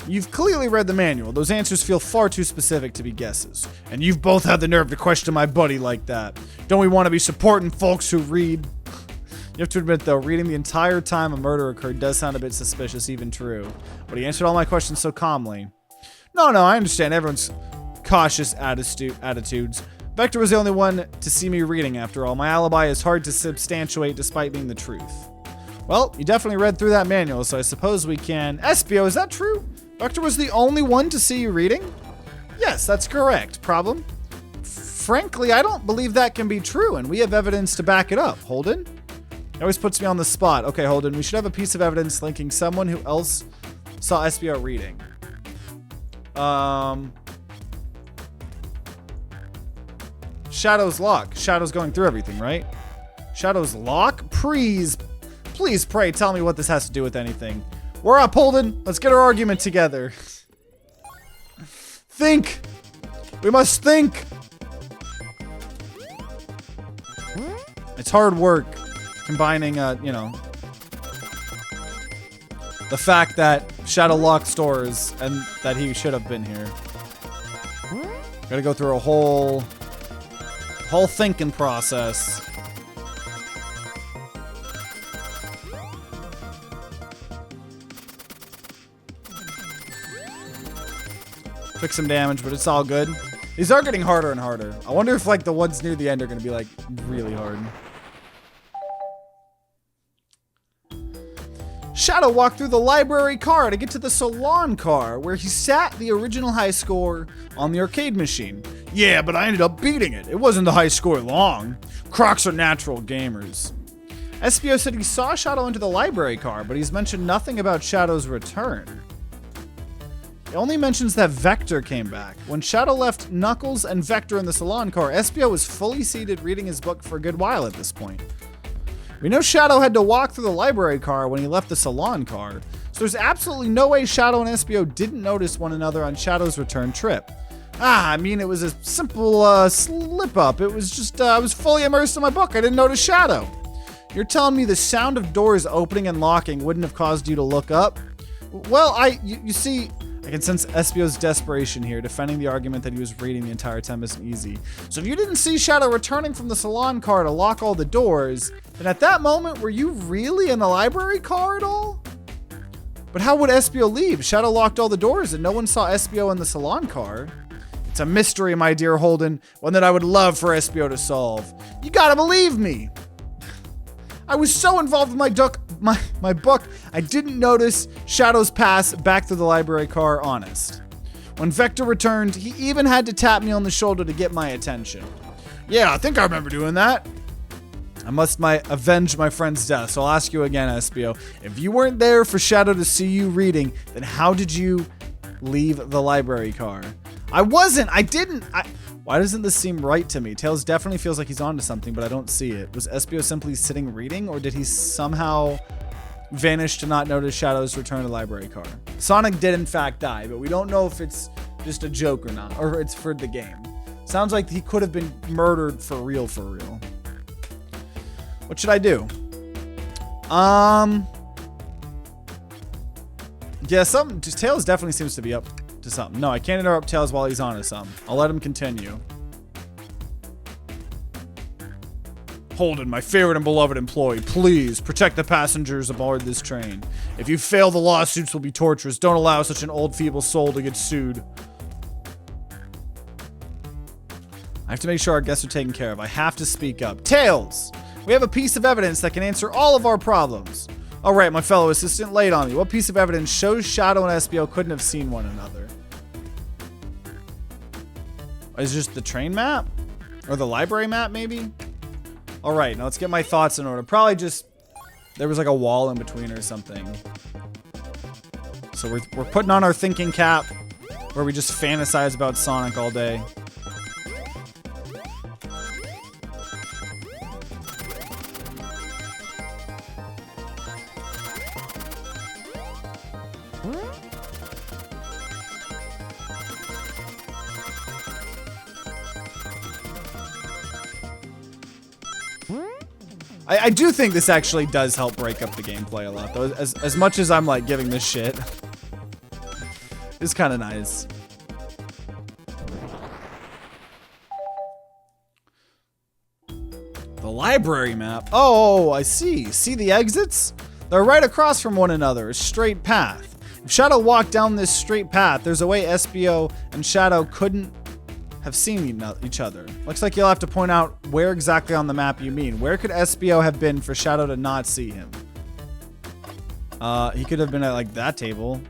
You've clearly read the manual. Those answers feel far too specific to be guesses. And you've both had the nerve to question my buddy like that. Don't we want to be supporting folks who read? You have to admit, though, reading the entire time a murder occurred does sound a bit suspicious, even true. But he answered all my questions so calmly. No, I understand everyone's cautious attitudes. Vector was the only one to see me reading, after all. My alibi is hard to substantiate despite being the truth. Well, you definitely read through that manual, so I suppose we can... SBO, is that true? Vector was the only one to see you reading? Yes, that's correct. Problem? Frankly, I don't believe that can be true, and we have evidence to back it up. Holden? It always puts me on the spot. Okay, Holden, we should have a piece of evidence linking someone who else saw SBO reading. Shadow's lock. Shadow's going through everything, right? Shadow's lock? Please, pray, tell me what this has to do with anything. We're up, Holden. Let's get our argument together. Think. We must think. It's hard work. Combining, the fact that Shadow locked stores and that he should have been here. Gotta go through a whole thinking process. Took some damage, but it's all good. These are getting harder and harder. I wonder if like the ones near the end are gonna be like really hard. Shadow walked through the library car to get to the salon car, where he sat the original high score on the arcade machine. Yeah, but I ended up beating it. It wasn't the high score long. Crocs are natural gamers. SBO said he saw Shadow into the library car, but he's mentioned nothing about Shadow's return. He only mentions that Vector came back. When Shadow left Knuckles and Vector in the salon car, SBO was fully seated reading his book for a good while at this point. We know Shadow had to walk through the library car when he left the salon car, so there's absolutely no way Shadow and SBO didn't notice one another on Shadow's return trip. I mean, it was a simple slip-up. It was just, I was fully immersed in my book. I didn't notice Shadow. You're telling me the sound of doors opening and locking wouldn't have caused you to look up? Well, you see, I can sense SBO's desperation here, defending the argument that he was reading the entire time isn't easy. So if you didn't see Shadow returning from the salon car to lock all the doors, then at that moment, were you really in the library car at all? But how would SBO leave? Shadow locked all the doors and no one saw SBO in the salon car. It's a mystery, my dear Holden, one that I would love for SBO to solve. You gotta believe me. I was so involved with my book, I didn't notice Shadow's pass back through the library car, honest. When Vector returned, he even had to tap me on the shoulder to get my attention. Yeah, I think I remember doing that. I must avenge my friend's death, so I'll ask you again, SBO. If you weren't there for Shadow to see you reading, then how did you leave the library car? I wasn't. I didn't. Why doesn't this seem right to me? Tails definitely feels like he's onto something, but I don't see it. Was SBO simply sitting reading, or did he somehow vanish to not notice Shadow's return to the library car? Sonic did in fact die, but we don't know if it's just a joke or not, or it's for the game. Sounds like he could have been murdered for real, for real. What should I do? Yeah, Tails definitely seems to be up to something. No, I can't interrupt Tails while he's on to something. I'll let him continue. Holden, my favorite and beloved employee, please protect the passengers aboard this train. If you fail, the lawsuits will be torturous. Don't allow such an old, feeble soul to get sued. I have to make sure our guests are taken care of. I have to speak up. Tails! We have a piece of evidence that can answer all of our problems. All right, my fellow assistant, lay it on me. What piece of evidence shows Shadow and SBO couldn't have seen one another? Is it just the train map? Or the library map, maybe? All right, now let's get my thoughts in order. Probably just, there was like a wall in between or something. So we're putting on our thinking cap, where we just fantasize about Sonic all day. I do think this actually does help break up the gameplay a lot, though. As much as I'm like giving this shit, it's kind of nice. The library map. Oh, I see. See the exits? They're right across from one another, a straight path. If Shadow walked down this straight path, there's a way SBO and Shadow couldn't have seen each other. Looks like you'll have to point out where exactly on the map you mean. Where could SBO have been for Shadow to not see him? He could have been at like that table.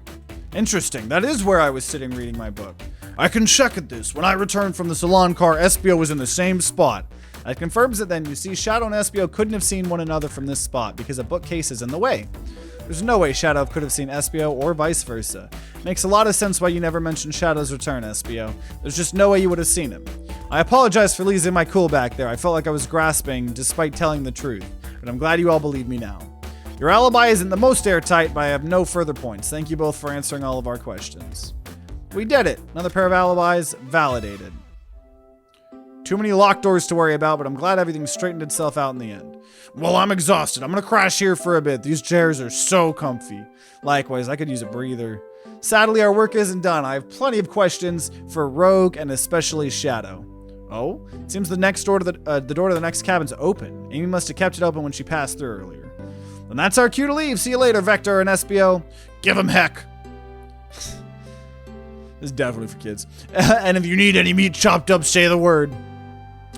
Interesting. That is where I was sitting reading my book. I can check at this. When I returned from the salon car, SBO was in the same spot. That confirms it then. You see, Shadow and SBO couldn't have seen one another from this spot because a bookcase is in the way. There's no way Shadow could have seen SBO or vice versa. Makes a lot of sense why you never mentioned Shadow's return, SBO. There's just no way you would have seen him. I apologize for losing my cool back there. I felt like I was grasping despite telling the truth, but I'm glad you all believe me now. Your alibi isn't the most airtight, but I have no further points. Thank you both for answering all of our questions. We did it. Another pair of alibis validated. Too many locked doors to worry about, but I'm glad everything straightened itself out in the end. Well, I'm exhausted. I'm gonna crash here for a bit. These chairs are so comfy. Likewise, I could use a breather. Sadly, our work isn't done. I have plenty of questions for Rogue and especially Shadow. Oh? It seems the door to the next cabin's open. Amy must have kept it open when she passed through earlier. Then that's our cue to leave. See you later, Vector and SBO. Give him heck. This is definitely for kids. And if you need any meat chopped up, say the word.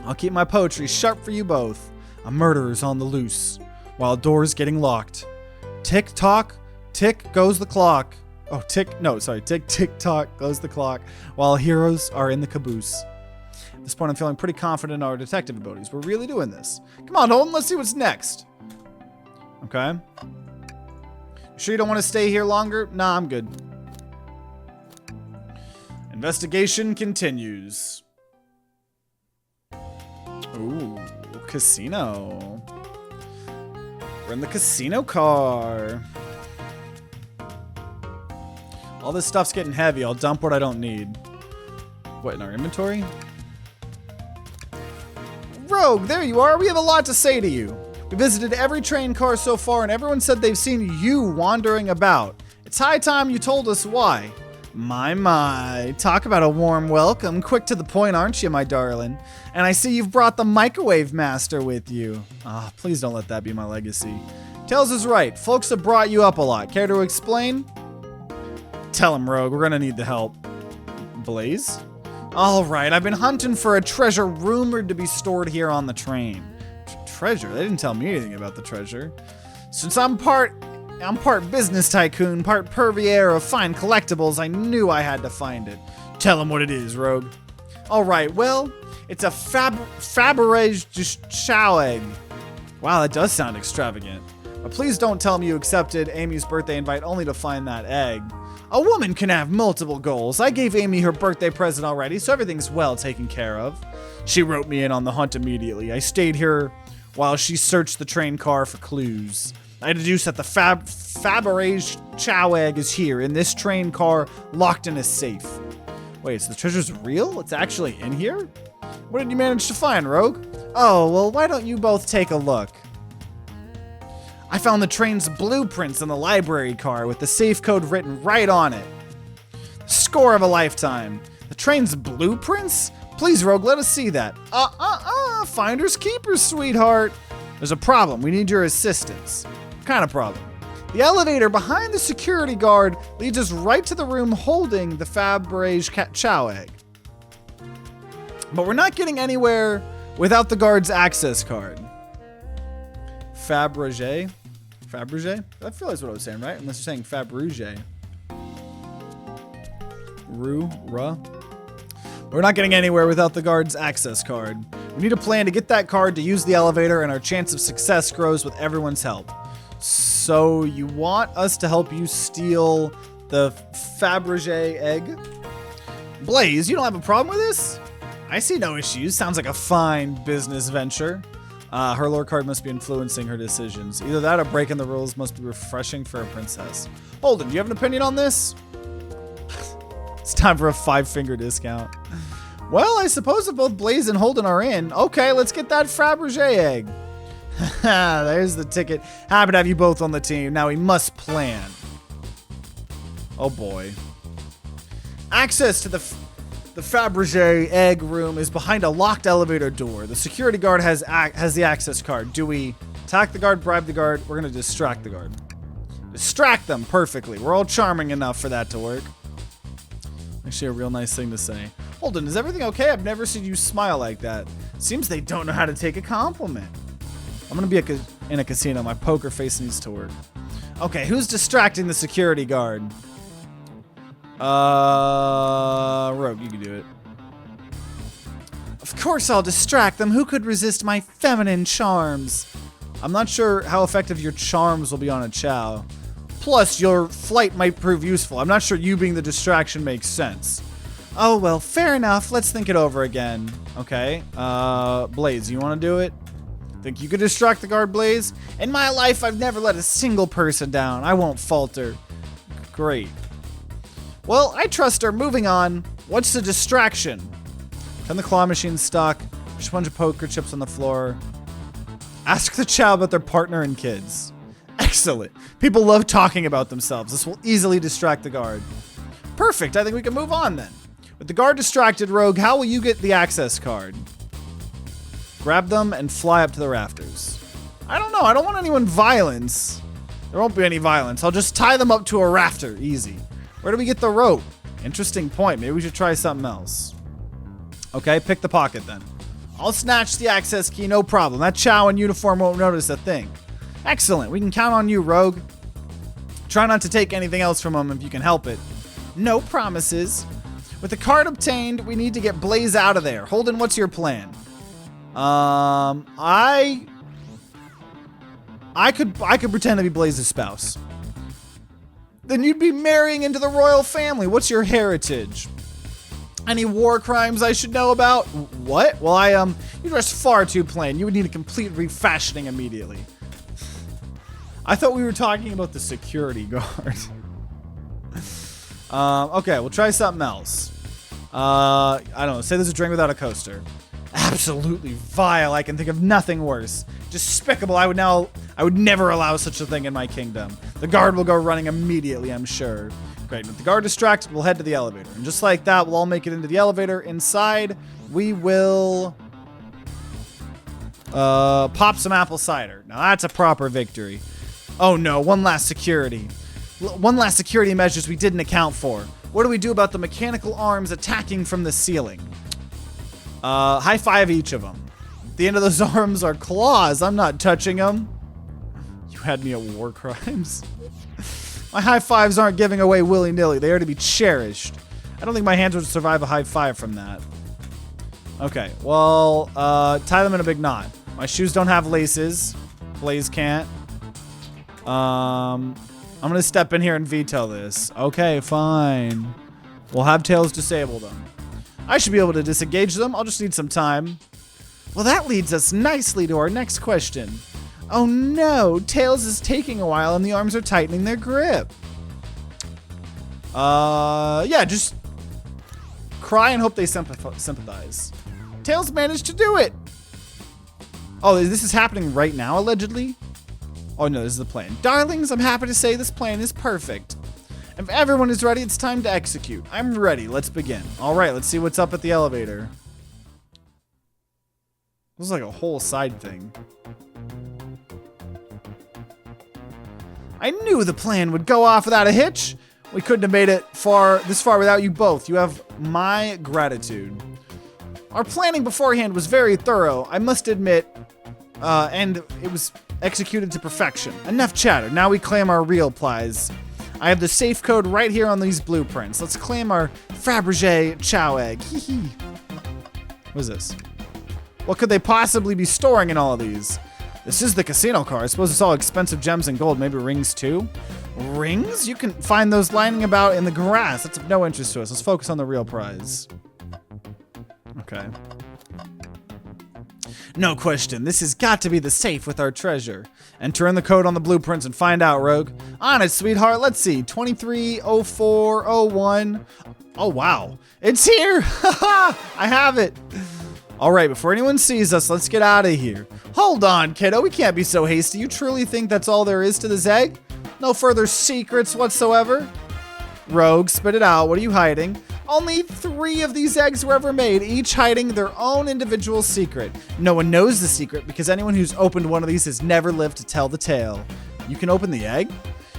I'll keep my poetry sharp for you both. A murderer's on the loose, while doors getting locked. Tick tock, tick goes the clock. Oh, tick tick tock goes the clock, while heroes are in the caboose. At this point, I'm feeling pretty confident in our detective abilities. We're really doing this. Come on, Holden, let's see what's next. Okay. Sure you don't want to stay here longer? Nah, I'm good. Investigation continues. Ooh, casino. We're in the casino car. All this stuff's getting heavy. I'll dump what I don't need. What, in our inventory? Rogue, there you are. We have a lot to say to you. We visited every train car so far, and everyone said they've seen you wandering about. It's high time you told us why. My. Talk about a warm welcome. Quick to the point, aren't you, my darling? And I see you've brought the microwave master with you. Ah, please don't let that be my legacy. Tails is right. Folks have brought you up a lot. Care to explain? Tell him, Rogue. We're gonna need the help. Blaze? All right, I've been hunting for a treasure rumored to be stored here on the train. Treasure? They didn't tell me anything about the treasure. Since I'm part business tycoon, part purveyor of fine collectibles, I knew I had to find it. Tell him what it is, Rogue. All right, well, it's a Faberge chow egg. Wow, that does sound extravagant. But please don't tell me you accepted Amy's birthday invite only to find that egg. A woman can have multiple goals. I gave Amy her birthday present already, so everything's well taken care of. She wrote me in on the hunt immediately. I stayed here while she searched the train car for clues. I deduced that the Faberge chow egg is here in this train car, locked in a safe. Wait, so the treasure's real? It's actually in here? What did you manage to find, Rogue? Oh, well, why don't you both take a look? I found the train's blueprints in the library car with the safe code written right on it. Score of a lifetime. The train's blueprints? Please, Rogue, let us see that. Finders keepers, sweetheart. There's a problem. We need your assistance. What kind of problem? The elevator behind the security guard leads us right to the room holding the Faberge chow egg. But we're not getting anywhere without the guard's access card. Faberge? Faberge? I feel that's what I was saying, right? Unless you're saying Faberge. We're not getting anywhere without the guard's access card. We need a plan to get that card to use the elevator, and our chance of success grows with everyone's help. So you want us to help you steal the Faberge egg? Blaze, you don't have a problem with this? I see no issues. Sounds like a fine business venture. Her lore card must be influencing her decisions. Either that or breaking the rules must be refreshing for a princess. Holden, do you have an opinion on this? It's time for a 5-finger discount. Well, I suppose if both Blaze and Holden are in, okay, let's get that Faberge egg. There's the ticket. Happy to have you both on the team. Now we must plan. Oh boy. Access to the Faberge egg room is behind a locked elevator door. The security guard has the access card. Do we attack the guard, bribe the guard? We're gonna distract the guard. Distract them perfectly. We're all charming enough for that to work. Actually, a real nice thing to say. Holden, is everything okay? I've never seen you smile like that. Seems they don't know how to take a compliment. I'm gonna be in a casino. My poker face needs to work. Okay, who's distracting the security guard? Rogue, you can do it. Of course I'll distract them. Who could resist my feminine charms? I'm not sure how effective your charms will be on a chow. Plus, your flight might prove useful. I'm not sure you being the distraction makes sense. Oh, well, fair enough. Let's think it over again. Okay. Blaze, you want to do it? Think you could distract the guard, Blaze? In my life, I've never let a single person down. I won't falter. Great. Well, I trust her. Moving on. What's the distraction? Turn the claw machine stock. Push a bunch of poker chips on the floor. Ask the chow about their partner and kids. Excellent. People love talking about themselves. This will easily distract the guard. Perfect. I think we can move on then. With the guard distracted, Rogue, how will you get the access card? Grab them and fly up to the rafters. I don't know. I don't want anyone violence. There won't be any violence. I'll just tie them up to a rafter. Easy. Where do we get the rope? Interesting point. Maybe we should try something else. Okay, pick the pocket then. I'll snatch the access key, no problem. That Chow in uniform won't notice a thing. Excellent. We can count on you, Rogue. Try not to take anything else from him if you can help it. No promises. With the card obtained, we need to get Blaze out of there. Holden, what's your plan? I could pretend to be Blaze's spouse. Then you'd be marrying into the royal family. What's your heritage? Any war crimes I should know about? What? Well, you're just far too plain. You would need a complete refashioning immediately. I thought we were talking about the security guard. Okay, we'll try something else. I don't know. Say there's a drink without a coaster. Absolutely vile. I can think of nothing worse. Despicable. I would never allow such a thing in my kingdom. The guard will go running immediately, I'm sure. Great. With the guard distracted, we'll head to the elevator. And just like that, we'll all make it into the elevator. Inside, we will pop some apple cider. Now that's a proper victory. Oh no, one last security measures we didn't account for. What do we do about the mechanical arms attacking from the ceiling? High five each of them. The end of those arms are claws. I'm not touching them. You had me at war crimes. My high fives aren't giving away willy-nilly. They are to be cherished. I don't think my hands would survive a high five from that. Okay, well, tie them in a big knot. My shoes don't have laces. Blaze can't. I'm gonna step in here and veto this. Okay, fine. We'll have Tails disable them. I should be able to disengage them. I'll just need some time. Well, that leads us nicely to our next question. Oh no, Tails is taking a while and the arms are tightening their grip. Yeah, just cry and hope they sympathize. Tails managed to do it. Oh, this is happening right now, allegedly? Oh no, this is the plan. Darlings, I'm happy to say this plan is perfect. If everyone is ready, it's time to execute. I'm ready, let's begin. All right, let's see what's up at the elevator. This is like a whole side thing. I knew the plan would go off without a hitch. We couldn't have made it this far without you both. You have my gratitude. Our planning beforehand was very thorough, I must admit, and it was executed to perfection. Enough chatter. Now we claim our real prize. I have the safe code right here on these blueprints. Let's claim our Fabergé Chow egg. Hee hee. What is this? What could they possibly be storing in all of these? This is the casino car. I suppose it's all expensive gems and gold. Maybe rings too? Rings? You can find those lining about in the grass. That's of no interest to us. Let's focus on the real prize. Okay. No question. This has got to be the safe with our treasure. Enter in the code on the blueprints and find out, Rogue. On it, sweetheart. Let's see. 230401. Oh, wow. It's here. I have it. All right, before anyone sees us, let's get out of here. Hold on, kiddo. We can't be so hasty. You truly think that's all there is to this egg? No further secrets whatsoever? Rogue, spit it out. What are you hiding? Only 3 of these eggs were ever made, each hiding their own individual secret. No one knows the secret because anyone who's opened one of these has never lived to tell the tale. You can open the egg?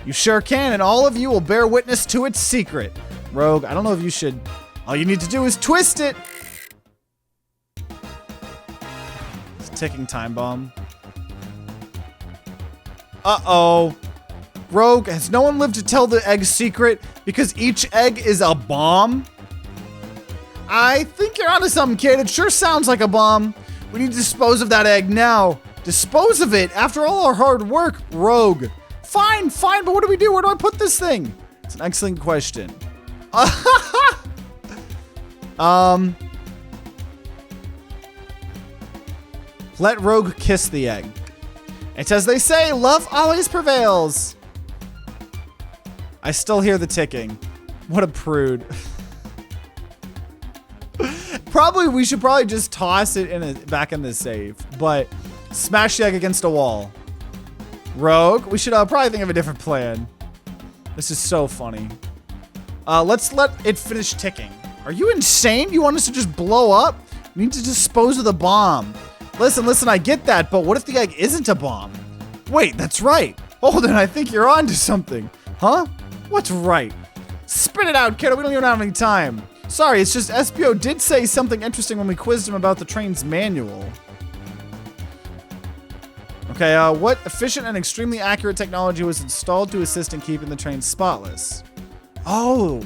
You sure can, and all of you will bear witness to its secret. Rogue, I don't know if you should... All you need to do is twist it! It's a ticking time bomb. Uh-oh. Rogue, has no one lived to tell the egg's secret because each egg is a bomb? I think you're onto something, kid. It sure sounds like a bomb. We need to dispose of that egg now. Dispose of it after all our hard work, Rogue. Fine, but what do we do? Where do I put this thing? It's an excellent question. Let Rogue kiss the egg. It's as they say, love always prevails. I still hear the ticking. What a prude. We should probably just toss it back in the safe, but smash the egg against a wall. Rogue, we should probably think of a different plan. This is so funny. Let's let it finish ticking. Are you insane? You want us to just blow up? We need to dispose of the bomb. Listen, I get that, but what if the egg isn't a bomb? Wait, that's right. Hold on, I think you're onto something. Huh? What's right? Spit it out, kiddo. We don't even have any time. Sorry, it's just SPO did say something interesting when we quizzed him about the train's manual. Okay, what efficient and extremely accurate technology was installed to assist in keeping the train spotless? Oh.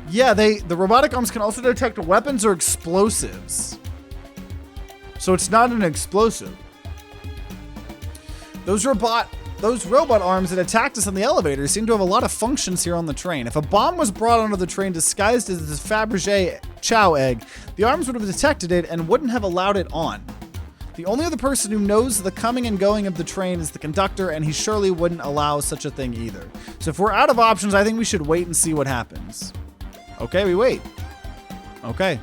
Yeah, the robotic arms can also detect weapons or explosives. So it's not an explosive. Those robot arms that attacked us on the elevator seem to have a lot of functions here on the train. If a bomb was brought onto the train disguised as the Fabergé Chow egg, the arms would have detected it and wouldn't have allowed it on. The only other person who knows the coming and going of the train is the conductor, and he surely wouldn't allow such a thing either. So if we're out of options, I think we should wait and see what happens. Okay, we wait. Okay.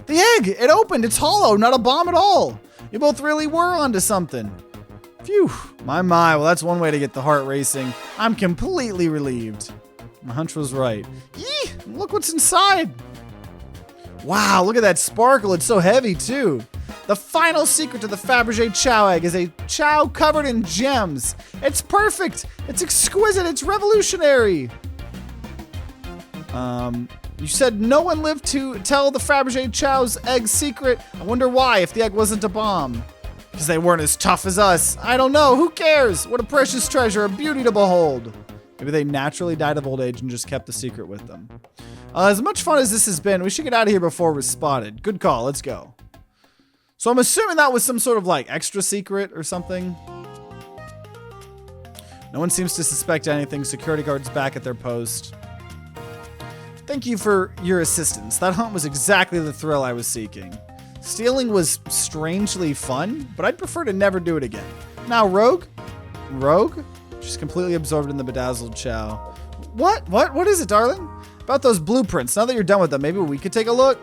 The egg! It opened! It's hollow, not a bomb at all! You both really were onto something. Phew. My. Well, that's one way to get the heart racing. I'm completely relieved. My hunch was right. Yee! Look what's inside! Wow, look at that sparkle. It's so heavy, too. The final secret to the Fabergé Chow egg is a chow covered in gems. It's perfect! It's exquisite! It's revolutionary! You said no one lived to tell the Fabergé Chow's egg secret. I wonder why, if the egg wasn't a bomb. Because they weren't as tough as us. I don't know. Who cares? What a precious treasure, a beauty to behold. Maybe they naturally died of old age and just kept the secret with them. As much fun as this has been, we should get out of here before we're spotted. Good call. Let's go. So I'm assuming that was some sort of like extra secret or something. No one seems to suspect anything. Security guards back at their post. Thank you for your assistance. That hunt was exactly the thrill I was seeking. Stealing was strangely fun, but I'd prefer to never do it again. Now, Rogue? Rogue? She's completely absorbed in the bedazzled chow. What is it, darling? About those blueprints. Now that you're done with them, maybe we could take a look?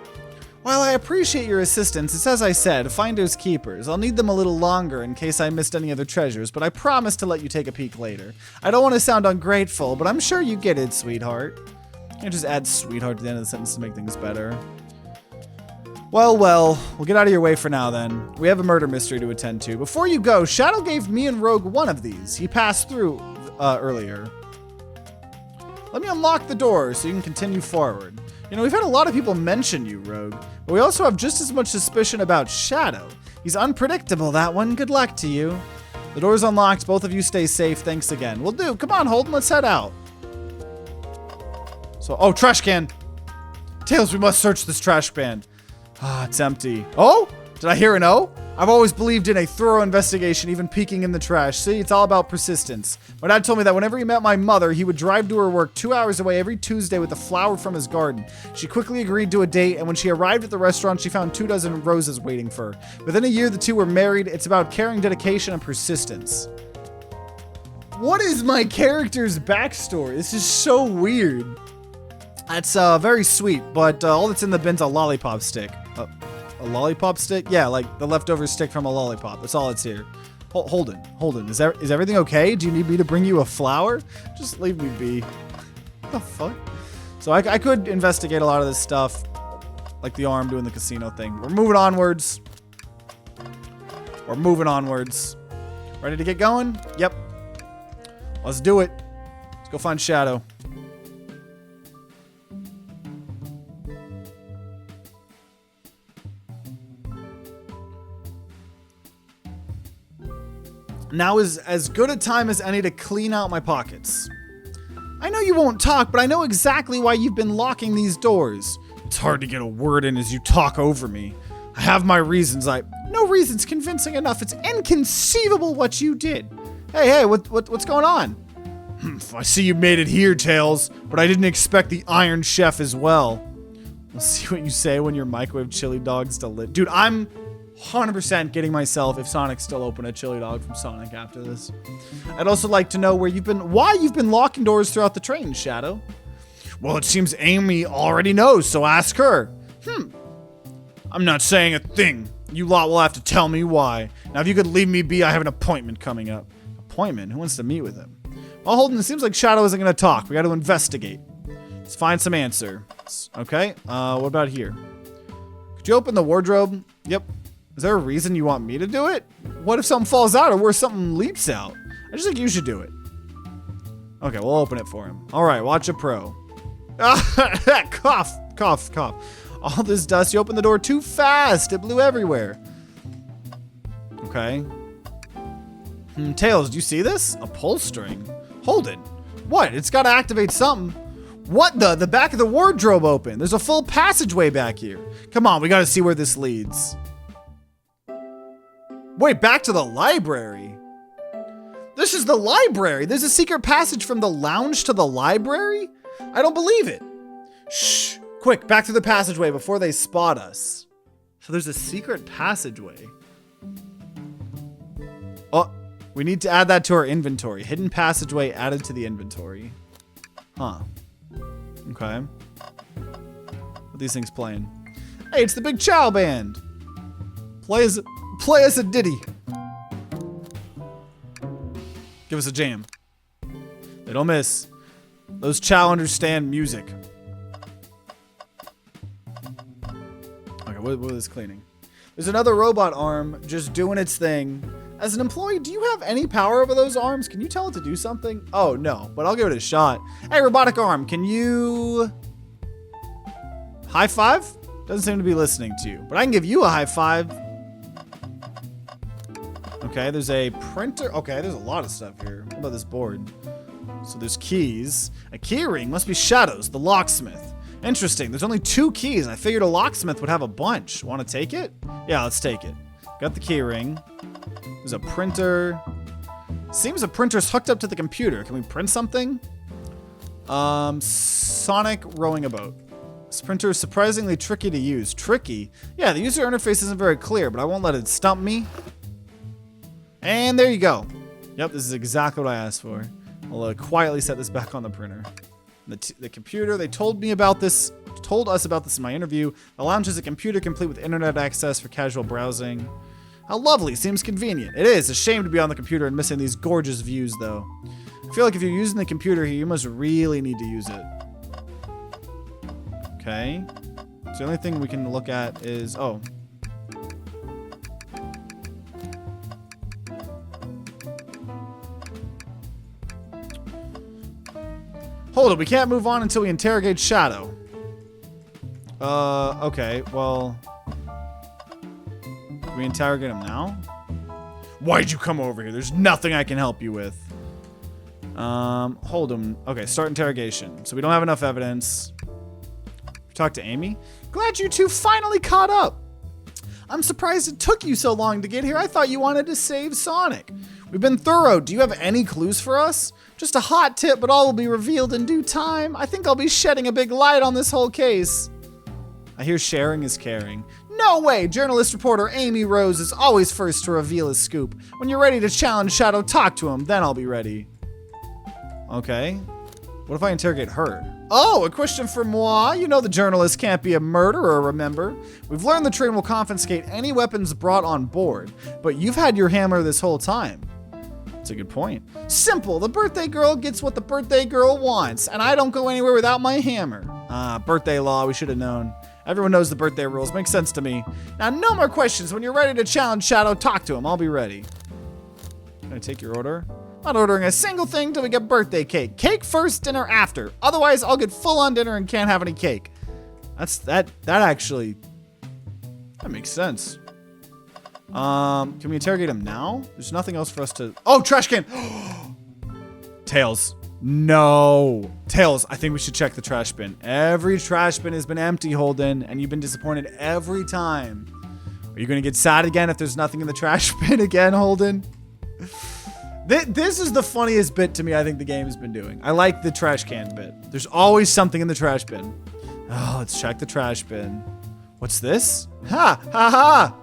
While I appreciate your assistance, it's as I said, finders keepers. I'll need them a little longer in case I missed any other treasures, but I promise to let you take a peek later. I don't want to sound ungrateful, but I'm sure you get it, sweetheart. Can't just add sweetheart to the end of the sentence to make things better. Well, we'll get out of your way for now then. We have a murder mystery to attend to. Before you go, Shadow gave me and Rogue one of these. He passed through earlier. Let me unlock the door so you can continue forward. You know, we've had a lot of people mention you, Rogue, but we also have just as much suspicion about Shadow. He's unpredictable, that one. Good luck to you. The door's unlocked. Both of you stay safe. Thanks again. Will do. Come on, Holden. Let's head out. So, oh, trash can. Tails, we must search this trash can. Ah, it's empty. Oh, did I hear an O? I've always believed in a thorough investigation, even peeking in the trash. See, it's all about persistence. My dad told me that whenever he met my mother, he would drive to her work 2 hours away every Tuesday with a flower from his garden. She quickly agreed to a date, and when she arrived at the restaurant, she found 24 roses waiting for her. Within a year, the two were married. It's about caring, dedication, and persistence. What is my character's backstory? This is so weird. That's very sweet, but all that's in the bin's a lollipop stick. A lollipop stick? Yeah, like the leftover stick from a lollipop. That's all that's here. Holden, is everything okay? Do you need me to bring you a flower? Just leave me be. What the fuck? So I could investigate a lot of this stuff, like the arm doing the casino thing. We're moving onwards. Ready to get going? Yep. Let's do it. Let's go find Shadow. Now is as good a time as any to clean out my pockets. I know you won't talk, but I know exactly why you've been locking these doors. It's hard to get a word in as you talk over me. I have my reasons. No reasons convincing enough. It's inconceivable what you did. Hey, what's going on? I see you made it here, Tails, but I didn't expect the Iron Chef as well. We'll see what you say when your microwave chili dog's delivered. Dude, I'm 100% getting myself, if Sonic's still open, a chili dog from Sonic after this. I'd also like to know why you've been locking doors throughout the train, Shadow. Well, it seems Amy already knows, so ask her. I'm not saying a thing. You lot will have to tell me why. Now, if you could leave me be, I have an appointment coming up. Appointment? Who wants to meet with him? Well, Holden, it seems like Shadow isn't going to talk. We got to investigate. Let's find some answer. Okay, what about here? Could you open the wardrobe? Yep. Is there a reason you want me to do it? What if something falls out or where something leaps out? I just think you should do it. Okay, we'll open it for him. All right, watch a pro. Cough, cough, cough. All this dust, you opened the door too fast. It blew everywhere. Okay. Tails, do you see this? A pull string. Hold it. What? It's got to activate something. What the? The back of the wardrobe open. There's a full passageway back here. Come on, we got to see where this leads. Wait, back to the library. This is the library. There's a secret passage from the lounge to the library? I don't believe it. Shh. Quick, back to the passageway before they spot us. So there's a secret passageway. Oh, we need to add that to our inventory. Hidden passageway added to the inventory. Huh. Okay. What are these things playing? Hey, it's the Big Chow Band. Play us a ditty. Give us a jam. They don't miss. Those Chow understand music. Okay, what is cleaning? There's another robot arm just doing its thing. As an employee, do you have any power over those arms? Can you tell it to do something? Oh, no, but I'll give it a shot. Hey, robotic arm, can you... high five? Doesn't seem to be listening to you, but I can give you a high five. Okay, there's a printer. Okay, there's a lot of stuff here. What about this board? So there's keys. A key ring must be Shadows, the locksmith. Interesting, there's only 2 keys. I figured a locksmith would have a bunch. Want to take it? Yeah, let's take it. Got the key ring. There's a printer. Seems a printer's hooked up to the computer. Can we print something? Sonic rowing a boat. This printer is surprisingly tricky to use. Tricky? Yeah, the user interface isn't very clear, but I won't let it stump me. And there you go. Yep, this is exactly what I asked for. I'll quietly set this back on the printer. The computer, they told us about this in my interview. The lounge has a computer complete with internet access for casual browsing. How lovely, seems convenient. It is a shame to be on the computer and missing these gorgeous views though. I feel like if you're using the computer here, you must really need to use it. Okay. So the only thing we can look at is, oh. Hold it, we can't move on until we interrogate Shadow. Okay, well... Can we interrogate him now? Why'd you come over here? There's nothing I can help you with. Hold him. Okay, start interrogation. So we don't have enough evidence. Talk to Amy. Glad you two finally caught up. I'm surprised it took you so long to get here. I thought you wanted to save Sonic. We've been thorough. Do you have any clues for us? Just a hot tip, but all will be revealed in due time. I think I'll be shedding a big light on this whole case. I hear sharing is caring. No way! Journalist reporter Amy Rose is always first to reveal his scoop. When you're ready to challenge Shadow, talk to him, then I'll be ready. Okay. What if I interrogate her? Oh, a question for moi. You know the journalist can't be a murderer, remember? We've learned the train will confiscate any weapons brought on board, but you've had your hammer this whole time. That's a good point. Simple. The birthday girl gets what the birthday girl wants, and I don't go anywhere without my hammer. Birthday law. We should have known. Everyone knows the birthday rules. Makes sense to me. Now, no more questions. When you're ready to challenge Shadow, talk to him. I'll be ready. Can I take your order? Not ordering a single thing till we get birthday cake. Cake first, dinner after. Otherwise, I'll get full on dinner and can't have any cake. That actually makes sense. Can we interrogate him now? There's nothing else for us to... Oh, trash can! Tails. No. Tails, I think we should check the trash bin. Every trash bin has been empty, Holden, and you've been disappointed every time. Are you going to get sad again if there's nothing in the trash bin again, Holden? This is the funniest bit to me I think the game has been doing. I like the trash can bit. There's always something in the trash bin. Oh, let's check the trash bin. What's this? Ha! Ha ha!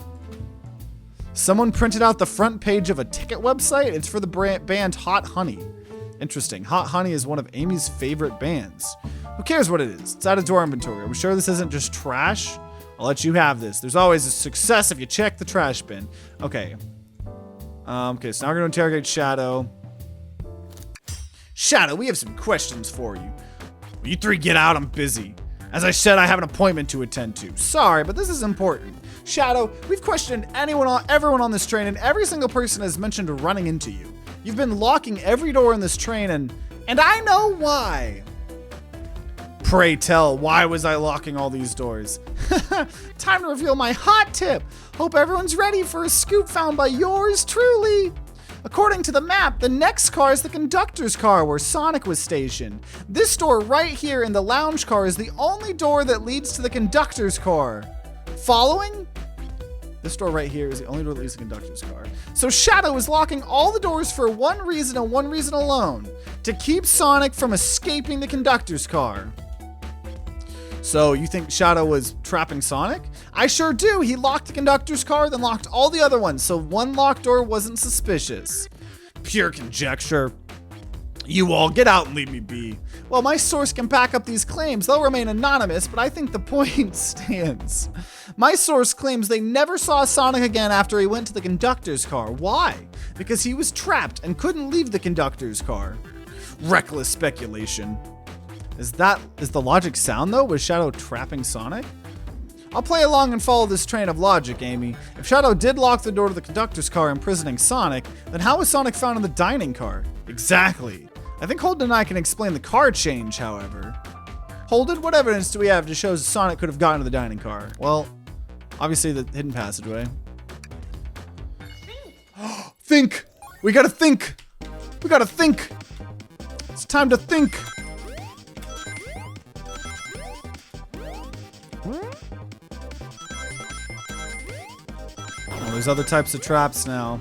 Someone printed out the front page of a ticket website. It's for the band Hot Honey. Interesting. Hot Honey is one of Amy's favorite bands. Who cares what it is? It's added to our inventory. Are we sure this isn't just trash? I'll let you have this. There's always a success if you check the trash bin. Okay. Okay, so now we're going to interrogate Shadow. Shadow, we have some questions for you. You three get out, I'm busy. As I said, I have an appointment to attend to. Sorry, but this is important. Shadow, we've questioned everyone on this train, and every single person has mentioned running into you. You've been locking every door in this train, and I know why. Pray tell, why was I locking all these doors? Time to reveal my hot tip. Hope everyone's ready for a scoop found by yours truly. According to the map, the next car is the conductor's car where Sonic was stationed. This door right here in the lounge car is the only door that leads to the conductor's car. Following? This door right here is the only door that leads to the conductor's car. So Shadow is locking all the doors for one reason and one reason alone. To keep Sonic from escaping the conductor's car. So you think Shadow was trapping Sonic? I sure do. He locked the conductor's car, then locked all the other ones, so one locked door wasn't suspicious. Pure conjecture. You all get out and leave me be. Well, my source can back up these claims. They'll remain anonymous, but I think the point stands. My source claims they never saw Sonic again after he went to the conductor's car. Why? Because he was trapped and couldn't leave the conductor's car. Reckless speculation. Is the logic sound though? Was Shadow trapping Sonic? I'll play along and follow this train of logic, Amy. If Shadow did lock the door to the conductor's car, imprisoning Sonic, then how was Sonic found in the dining car? Exactly. I think Holden and I can explain the car change, however. Holden, what evidence do we have to show Sonic could have gotten to the dining car? Well, obviously the hidden passageway. Think! We gotta think! We gotta think! It's time to think! Oh, there's other types of traps now.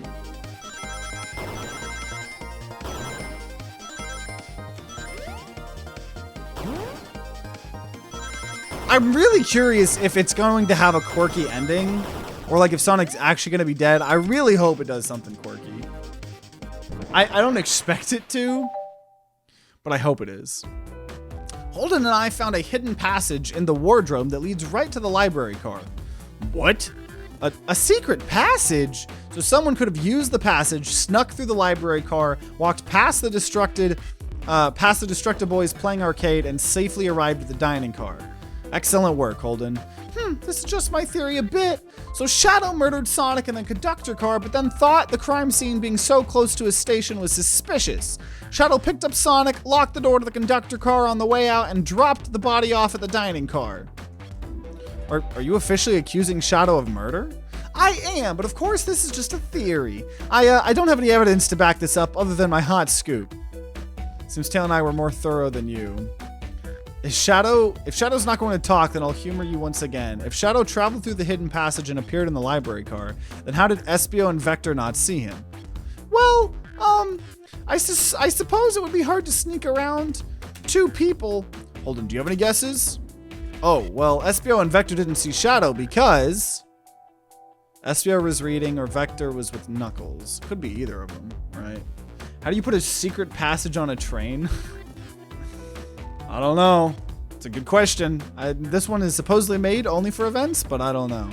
I'm really curious if it's going to have a quirky ending, or like if Sonic's actually going to be dead. I really hope it does something quirky. I don't expect it to, but I hope it is. Holden and I found a hidden passage in the wardrobe that leads right to the library car. What? A secret passage? So someone could have used the passage, snuck through the library car, walked past the destructed boys playing arcade, and safely arrived at the dining car. Excellent work, Holden. This is just my theory a bit. So Shadow murdered Sonic in the conductor car, but then thought the crime scene being so close to his station was suspicious. Shadow picked up Sonic, locked the door to the conductor car on the way out, and dropped the body off at the dining car. Are you officially accusing Shadow of murder? I am, but of course this is just a theory. I don't have any evidence to back this up other than my hot scoop. Seems Tail and I were more thorough than you. If Shadow's not going to talk, then I'll humor you once again. If Shadow traveled through the hidden passage and appeared in the library car, then how did Espio and Vector not see him? Well, I suppose it would be hard to sneak around two people. Holden, do you have any guesses? Oh, well, Espio and Vector didn't see Shadow because Espio was reading or Vector was with Knuckles. Could be either of them, right? How do you put a secret passage on a train? I don't know. It's a good question. This one is supposedly made only for events, but I don't know.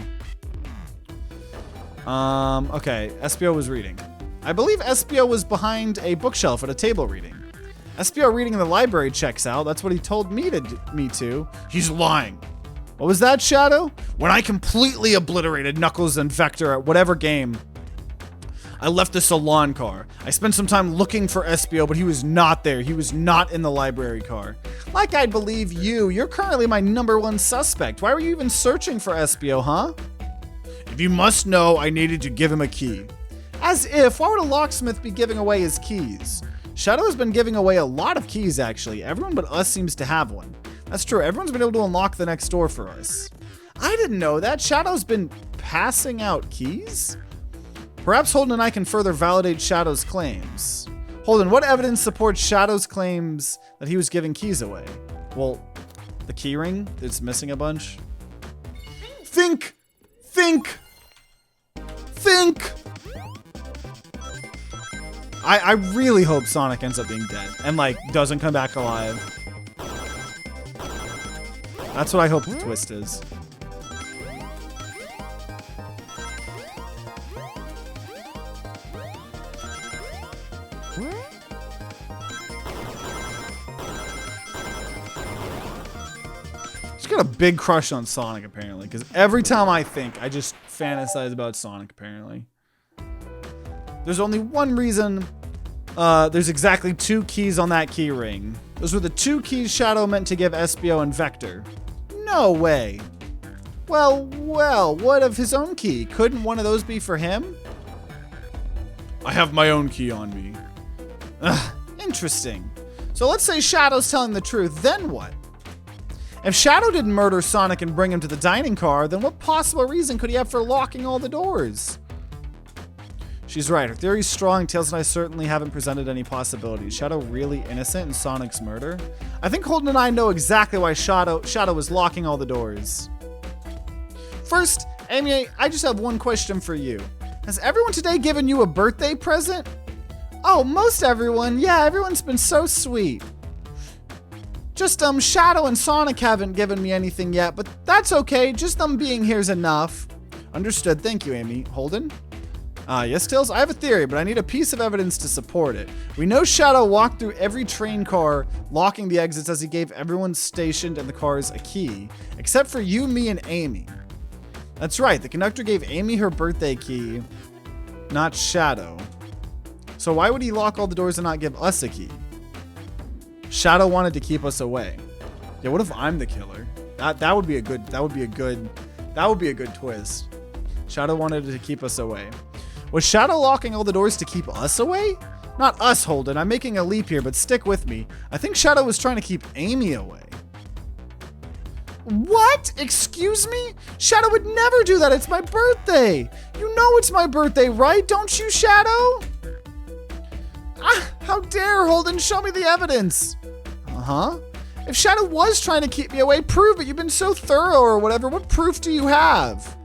Okay, Espio was reading. I believe Espio was behind a bookshelf at a table reading. Espio reading in the library checks out. That's what he told me to. He's lying. What was that, Shadow? When I completely obliterated Knuckles and Vector at whatever game, I left the salon car. I spent some time looking for Espio, but he was not there. He was not in the library car. Like I'd believe you. You're currently my #1 suspect. Why were you even searching for Espio, huh? If you must know, I needed to give him a key. As if, why would a locksmith be giving away his keys? Shadow has been giving away a lot of keys, actually. Everyone but us seems to have one. That's true. Everyone's been able to unlock the next door for us. I didn't know that. Shadow's been passing out keys? Perhaps Holden and I can further validate Shadow's claims. Holden, what evidence supports Shadow's claims that he was giving keys away? Well, the key ring, it's missing a bunch. Think! Think! Think! I really hope Sonic ends up being dead and, like, doesn't come back alive. That's what I hope the twist is. got a big crush on Sonic, apparently, because every time I think, I just fantasize about Sonic, apparently. There's only one reason. There's exactly 2 keys on that key ring. Those were the 2 keys Shadow meant to give Espio and Vector. No way. Well, what of his own key? Couldn't one of those be for him? I have my own key on me. Ugh, interesting. So let's say Shadow's telling the truth, then what? If Shadow didn't murder Sonic and bring him to the dining car, then what possible reason could he have for locking all the doors? She's right, her theory's strong. Tails and I certainly haven't presented any possibilities. Shadow really innocent in Sonic's murder? I think Holden and I know exactly why Shadow was locking all the doors. First, Amy, I just have one question for you. Has everyone today given you a birthday present? Oh, most everyone. Yeah, everyone's been so sweet. Just, Shadow and Sonic haven't given me anything yet, but that's okay. Just them being here's enough. Understood. Thank you, Amy. Holden? Yes, Tails, I have a theory, but I need a piece of evidence to support it. We know Shadow walked through every train car, locking the exits as he gave everyone stationed in the cars a key, except for you, me, and Amy. That's right, the conductor gave Amy her birthday key, not Shadow. So why would he lock all the doors and not give us a key? Shadow wanted to keep us away. Yeah, what if I'm the killer? That would be a good twist. Shadow wanted to keep us away. Was Shadow locking all the doors to keep us away? Not us, Holden. I'm making a leap here, but stick with me. I think Shadow was trying to keep Amy away. What? Excuse me? Shadow would never do that. It's my birthday. You know it's my birthday, right? Don't you, Shadow? Ah, how dare, Holden. Show me the evidence. Uh-huh. If Shadow was trying to keep me away, prove it. You've been so thorough or whatever. What proof do you have?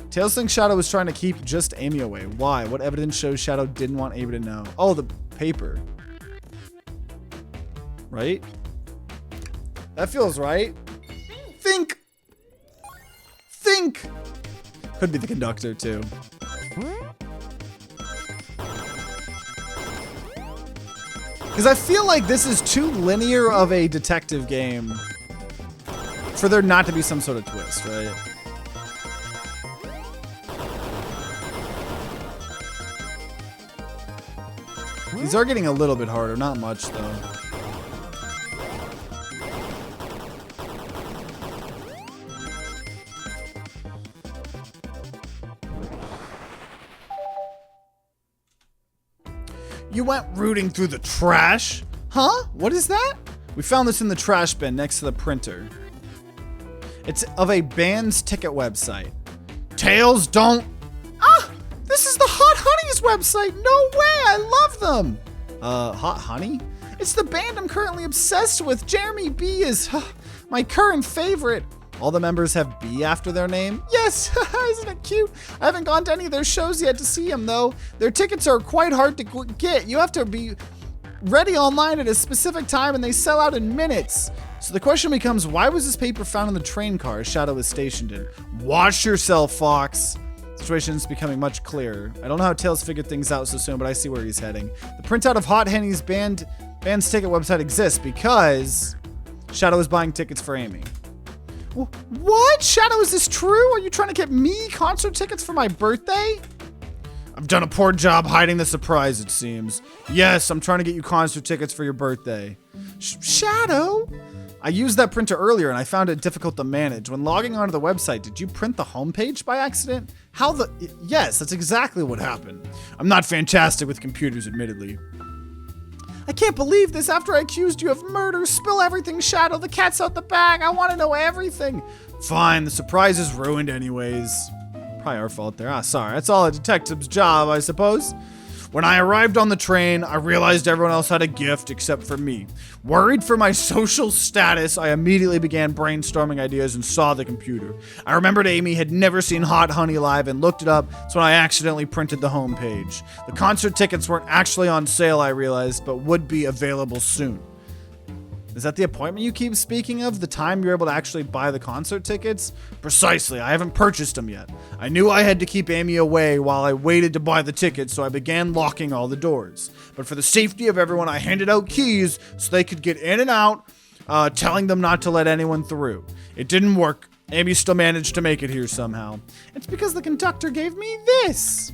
Tails thinks Shadow was trying to keep just Amy away. Why? What evidence shows Shadow didn't want Amy to know? Oh, the paper. Right? That feels right. Think. Could be the conductor, too. Because I feel like this is too linear of a detective game for there not to be some sort of twist, right? These are getting a little bit harder, not much though. You went rooting through the trash? Huh? What is that? We found this in the trash bin next to the printer. It's of a band's ticket website. Tails, don't... Ah! This is the Hot Honey's website! No way! I love them! Hot Honey? It's the band I'm currently obsessed with. Jeremy B is my current favorite. All the members have B after their name? Yes! Isn't it cute? I haven't gone to any of their shows yet to see them, though. Their tickets are quite hard to get. You have to be ready online at a specific time, and they sell out in minutes. So the question becomes, why was this paper found in the train car Shadow was stationed in? Watch yourself, Fox. Situation's becoming much clearer. I don't know how Tails figured things out so soon, but I see where he's heading. The printout of Hot Henny's band's ticket website exists because Shadow is buying tickets for Amy. What? Shadow, is this true? Are you trying to get me concert tickets for my birthday? I've done a poor job hiding the surprise, it seems. Yes, I'm trying to get you concert tickets for your birthday. Shadow? I used that printer earlier and I found it difficult to manage. When logging onto the website, did you print the homepage by accident? Yes, that's exactly what happened. I'm not fantastic with computers, admittedly. I can't believe this. After I accused you of murder, spill everything, Shadow. The cat's out the bag. I want to know everything. Fine, the surprise is ruined anyways. Probably our fault there. Sorry. That's all a detective's job, I suppose. When I arrived on the train, I realized everyone else had a gift except for me. Worried for my social status, I immediately began brainstorming ideas and saw the computer. I remembered Amy had never seen Hot Honey live and looked it up, so I accidentally printed the homepage. The concert tickets weren't actually on sale, I realized, but would be available soon. Is that the appointment you keep speaking of? The time you're able to actually buy the concert tickets? Precisely, I haven't purchased them yet. I knew I had to keep Amy away while I waited to buy the tickets, so I began locking all the doors. But for the safety of everyone, I handed out keys so they could get in and out telling them not to let anyone through. It didn't work. Amy still managed to make it here somehow. It's because the conductor gave me this.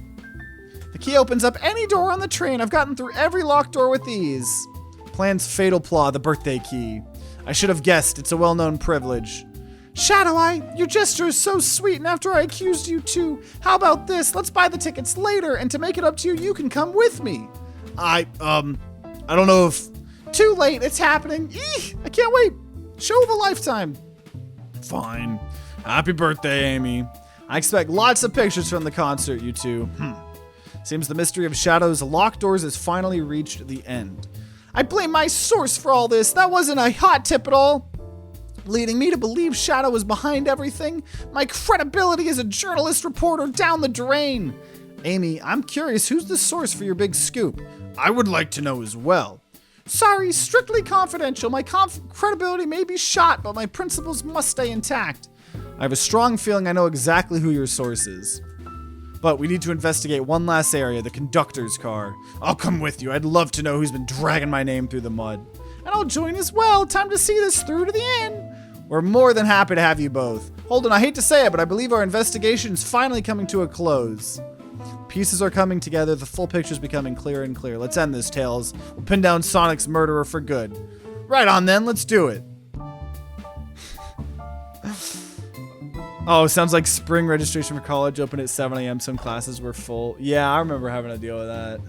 The key opens up any door on the train. I've gotten through every locked door with ease. Plan's fatal flaw, the birthday key. I should have guessed. It's a well-known privilege. Shadow Eye, your gesture is so sweet, and after I accused you too, how about this? Let's buy the tickets later, and to make it up to you, you can come with me. I don't know if... Too late, it's happening. Eek, I can't wait. Show of a lifetime. Fine. Happy birthday, Amy. I expect lots of pictures from the concert, you two. Seems the mystery of Shadow's locked doors has finally reached the end. I blame my source for all this. That wasn't a hot tip at all. Leading me to believe Shadow was behind everything. My credibility as a journalist reporter down the drain. Amy, I'm curious, who's the source for your big scoop? I would like to know as well. Sorry, strictly confidential. My credibility may be shot, but my principles must stay intact. I have a strong feeling I know exactly who your source is. But we need to investigate one last area, the conductor's car. I'll come with you. I'd love to know who's been dragging my name through the mud. And I'll join as well. Time to see this through to the end. We're more than happy to have you both. Holden, I hate to say it, but I believe our investigation is finally coming to a close. Pieces are coming together. The full picture's becoming clearer and clearer. Let's end this, Tails. We'll pin down Sonic's murderer for good. Right on then, let's do it. Oh, sounds like spring registration for college opened at 7 a.m. Some classes were full. Yeah, I remember having to deal with that.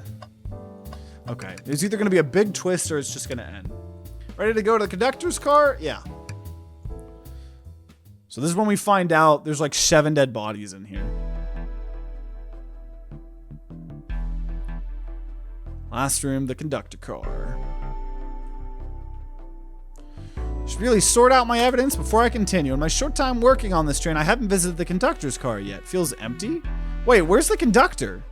Okay, there's either going to be a big twist or it's just going to end. Ready to go to the conductor's car? Yeah. So this is when we find out there's like 7 dead bodies in here. Last room, the conductor car. Should really sort out my evidence before I continue. In my short time working on this train, I haven't visited the conductor's car yet. Feels empty? Wait, where's the conductor?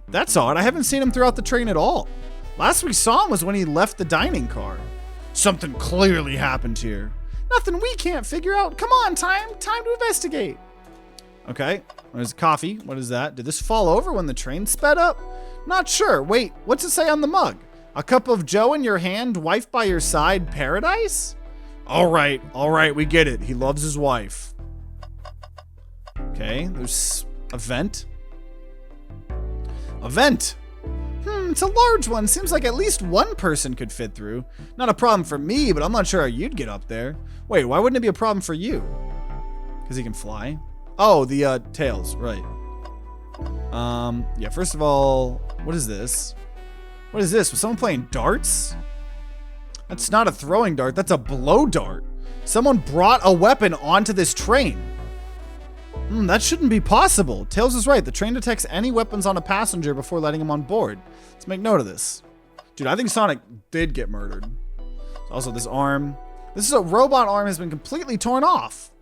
That's odd. I haven't seen him throughout the train at all. Last we saw him was when he left the dining car. Something clearly happened here. Nothing we can't figure out. Come on, time to investigate. Okay, there's coffee. What is that? Did this fall over when the train sped up? Not sure. Wait, what's it say on the mug? A cup of joe in your hand, wife by your side, paradise? All right, we get it. He loves his wife. Okay, there's a vent. A vent. It's a large one. Seems like at least one person could fit through. Not a problem for me, but I'm not sure how you'd get up there. Wait, why wouldn't it be a problem for you? Because he can fly? Oh, the tails, right. Yeah, first of all, what is this? What is this? Was someone playing darts? That's not a throwing dart, that's a blow dart. Someone brought a weapon onto this train. That shouldn't be possible. Tails is right. The train detects any weapons on a passenger before letting him on board. Let's make note of this. Dude, I think Sonic did get murdered. Also, this arm. This is a robot arm has been completely torn off.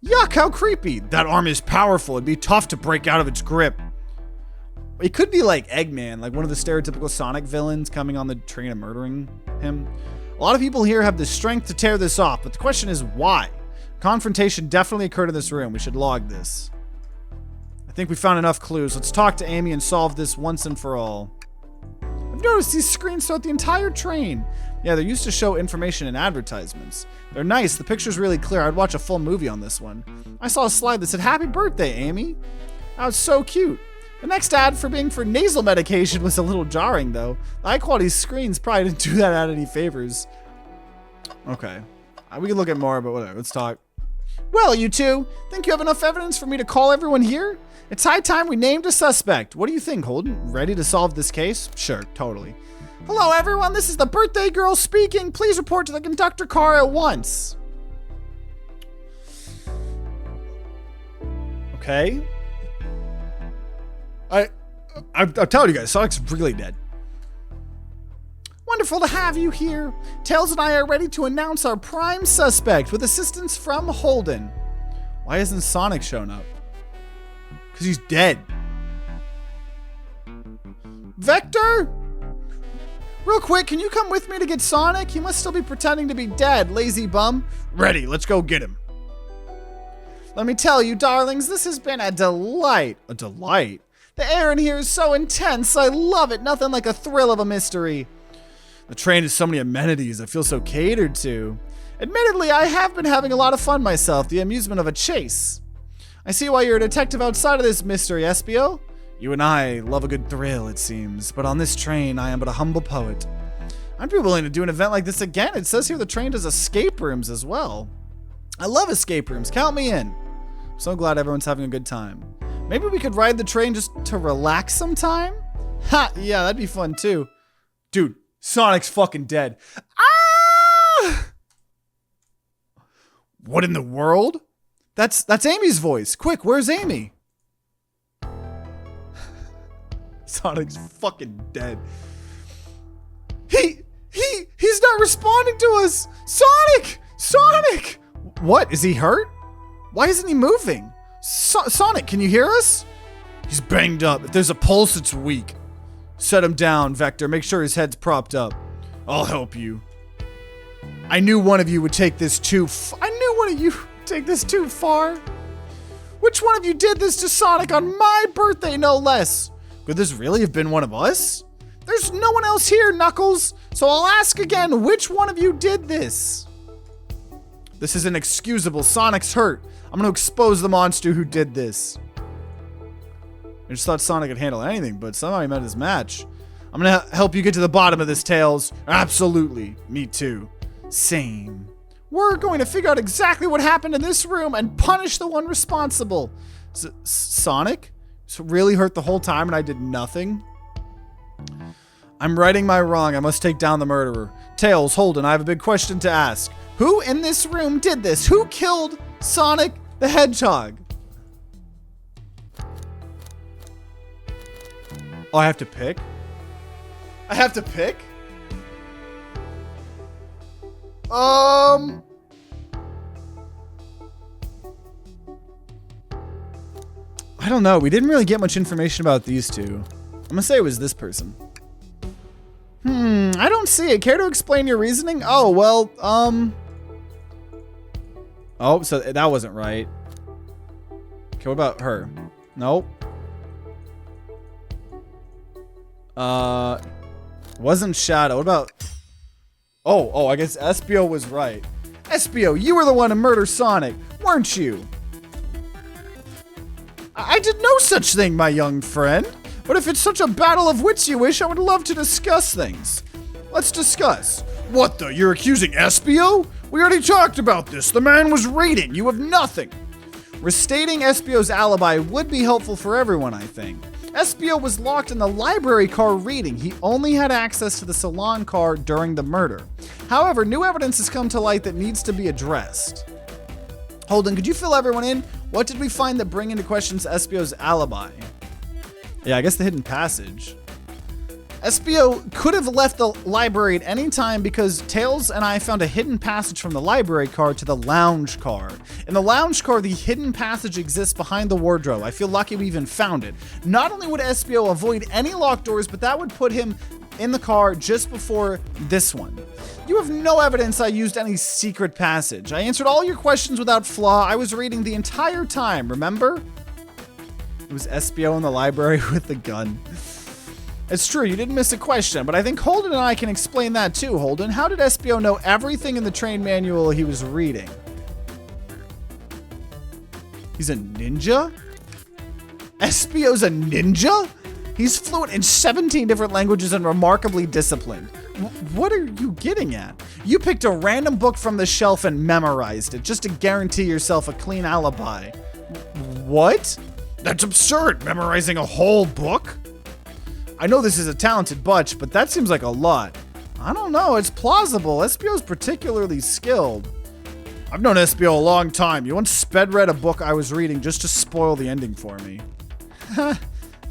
Yuck, how creepy. That arm is powerful. It'd be tough to break out of its grip. It could be like Eggman, like one of the stereotypical Sonic villains coming on the train and murdering him. A lot of people here have the strength to tear this off, but the question is why? Confrontation definitely occurred in this room. We should log this. I think we found enough clues. Let's talk to Amy and solve this once and for all. I've noticed these screens throughout the entire train. Yeah, they're used to show information in advertisements. They're nice. The picture's really clear. I'd watch a full movie on this one. I saw a slide that said, "Happy birthday, Amy." That was so cute. The next ad for being for nasal medication was a little jarring, though. The high-quality screens probably didn't do that ad any favors. Okay. We can look at more, but whatever. Let's talk. Well, you two, think you have enough evidence for me to call everyone here? It's high time we named a suspect. What do you think, Holden? Ready to solve this case? Sure, totally. Hello, everyone. This is the birthday girl speaking. Please report to the conductor car at once. Okay. I'm telling you guys, Sonic's really dead. Wonderful to have you here. Tails and I are ready to announce our prime suspect with assistance from Holden. Why hasn't Sonic shown up? Because he's dead. Vector? Real quick, can you come with me to get Sonic? He must still be pretending to be dead, lazy bum. Ready, let's go get him. Let me tell you, darlings, this has been a delight. A delight? The air in here is so intense. I love it. Nothing like a thrill of a mystery. The train has so many amenities. I feel so catered to. Admittedly, I have been having a lot of fun myself, the amusement of a chase. I see why you're a detective outside of this mystery, Espio. You and I love a good thrill, it seems, but on this train, I am but a humble poet. I'd be willing to do an event like this again. It says here the train does escape rooms as well. I love escape rooms. Count me in. I'm so glad everyone's having a good time. Maybe we could ride the train just to relax sometime? Ha, yeah, that'd be fun too. Dude, Sonic's fucking dead. Ah! What in the world? That's Amy's voice. Quick, where's Amy? Sonic's fucking dead. He's not responding to us. Sonic! What? Is he hurt? Why isn't he moving? Sonic, can you hear us? He's banged up. If there's a pulse, it's weak. Set him down, Vector. Make sure his head's propped up. I'll help you. I knew one of you would take this too far. Which one of you did this to Sonic on my birthday, no less? Could this really have been one of us? There's no one else here, Knuckles. So I'll ask again, which one of you did this? This is inexcusable. Sonic's hurt. I'm gonna expose the monster who did this. I just thought Sonic could handle anything, but somehow he met his match. I'm gonna help you get to the bottom of this, Tails. Absolutely. Me too. Same. We're going to figure out exactly what happened in this room and punish the one responsible. Sonic? So really hurt the whole time and I did nothing? I'm righting my wrong. I must take down the murderer. Tails, Holden, I have a big question to ask. Who in this room did this? Who killed Sonic the Hedgehog? Oh, I have to pick? I have to pick? I don't know. We didn't really get much information about these two. I'm gonna say it was this person. I don't see it. Care to explain your reasoning? Oh, well, oh, so that wasn't right. Okay, what about her? Nope. Wasn't Shadow. What about... Oh, I guess Espio was right. Espio, you were the one to murder Sonic, weren't you? I did no such thing, my young friend. But if it's such a battle of wits you wish, I would love to discuss things. Let's discuss. What the? You're accusing Espio? We already talked about this. The man was reading. You have nothing. Restating Espio's alibi would be helpful for everyone, I think. Espio was locked in the library car reading. He only had access to the salon car during the murder. However, new evidence has come to light that needs to be addressed. Holden, could you fill everyone in? What did we find that bring into questions Espio's alibi? Yeah, I guess the hidden passage. Espio could have left the library at any time because Tails and I found a hidden passage from the library car to the lounge car. In the lounge car, the hidden passage exists behind the wardrobe. I feel lucky we even found it. Not only would Espio avoid any locked doors, but that would put him in the car just before this one. You have no evidence I used any secret passage. I answered all your questions without flaw. I was reading the entire time, remember? It was Espio in the library with the gun. It's true, you didn't miss a question, but I think Holden and I can explain that too, Holden. How did Espio know everything in the train manual he was reading? He's a ninja? Espio's a ninja? He's fluent in 17 different languages and remarkably disciplined. What are you getting at? You picked a random book from the shelf and memorized it just to guarantee yourself a clean alibi. What? That's absurd, memorizing a whole book? I know this is a talented bunch, but that seems like a lot. I don't know, it's plausible. Espio's particularly skilled. I've known Espio a long time. You once sped read a book I was reading just to spoil the ending for me.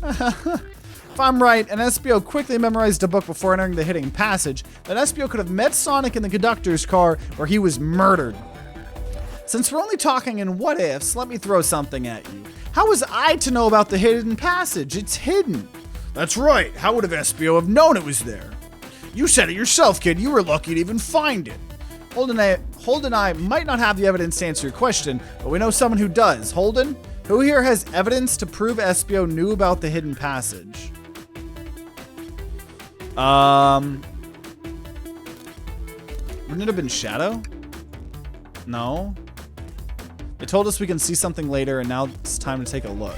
If I'm right, and Espio quickly memorized a book before entering the hidden passage, then Espio could have met Sonic in the conductor's car where he was murdered. Since we're only talking in what ifs, let me throw something at you. How was I to know about the hidden passage? It's hidden. That's right. How would have Espio have known it was there? You said it yourself, kid. You were lucky to even find it. Holden and I might not have the evidence to answer your question, but we know someone who does. Holden, who here has evidence to prove Espio knew about the hidden passage? Wouldn't it have been Shadow? No. They told us we can see something later, and now it's time to take a look.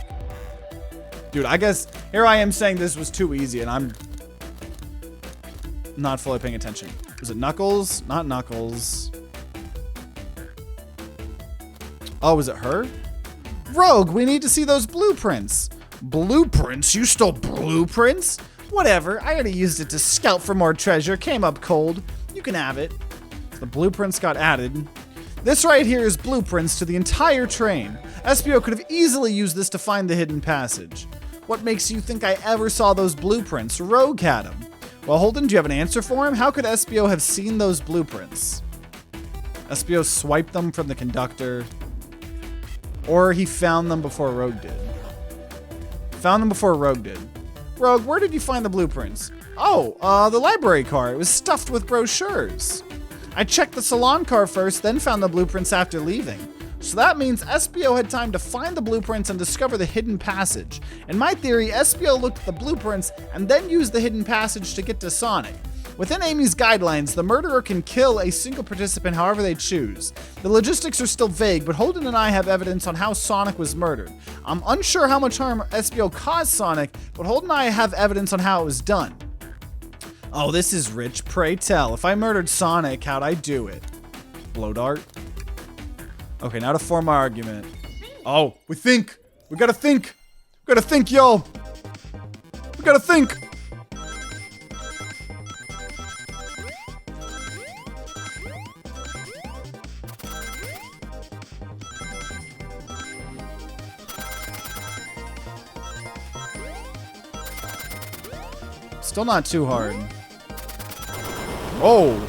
Dude, I guess here I am saying this was too easy, and I'm not fully paying attention. Was it Knuckles? Not Knuckles. Oh, was it her? Rogue, we need to see those blueprints. Blueprints? You stole blueprints? Whatever, I already used it to scout for more treasure. Came up cold. You can have it. The blueprints got added. This right here is blueprints to the entire train. SBO could have easily used this to find the hidden passage. What makes you think I ever saw those blueprints? Rogue had them. Well, Holden, do you have an answer for him? How could SBO have seen those blueprints? SBO swiped them from the conductor. Or he found them before Rogue did. Found them before Rogue did. Rogue, where did you find the blueprints? Oh, the library car. It was stuffed with brochures. I checked the salon car first, then found the blueprints after leaving. So that means SBO had time to find the blueprints and discover the hidden passage. In my theory, SBO looked at the blueprints and then used the hidden passage to get to Sonic. Within Amy's guidelines, the murderer can kill a single participant however they choose. The logistics are still vague, but Holden and I have evidence on how Sonic was murdered. I'm unsure how much harm SBO caused Sonic, but Holden and I have evidence on how it was done. Oh, this is rich. Pray tell. If I murdered Sonic, how'd I do it? Blow dart. Okay, now to form my argument. Oh, we think. We gotta think. We gotta think, yo. We gotta think. Still not too hard. Oh.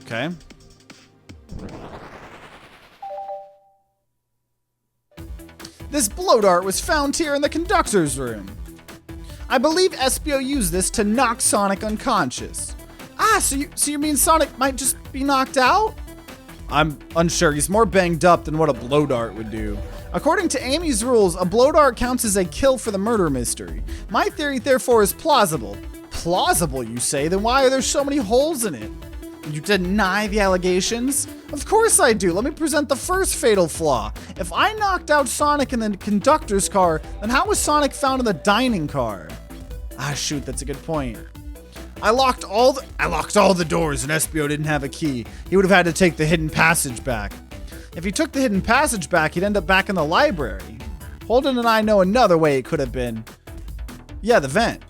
Okay. This blow dart was found here in the conductor's room. I believe SBO used this to knock Sonic unconscious. Ah, so you mean Sonic might just be knocked out? I'm unsure. He's more banged up than what a blow dart would do. According to Amy's rules, a blow dart counts as a kill for the murder mystery. My theory, therefore, is plausible. Plausible, you say? Then why are there so many holes in it? You deny the allegations? Of course I do. Let me present the first fatal flaw. If I knocked out Sonic in the conductor's car, then how was Sonic found in the dining car? Ah, shoot, that's a good point. I locked all the doors and SBO didn't have a key. He would have had to take the hidden passage back. If he took the hidden passage back, he'd end up back in the library. Holden and I know another way it could have been. Yeah, the vent.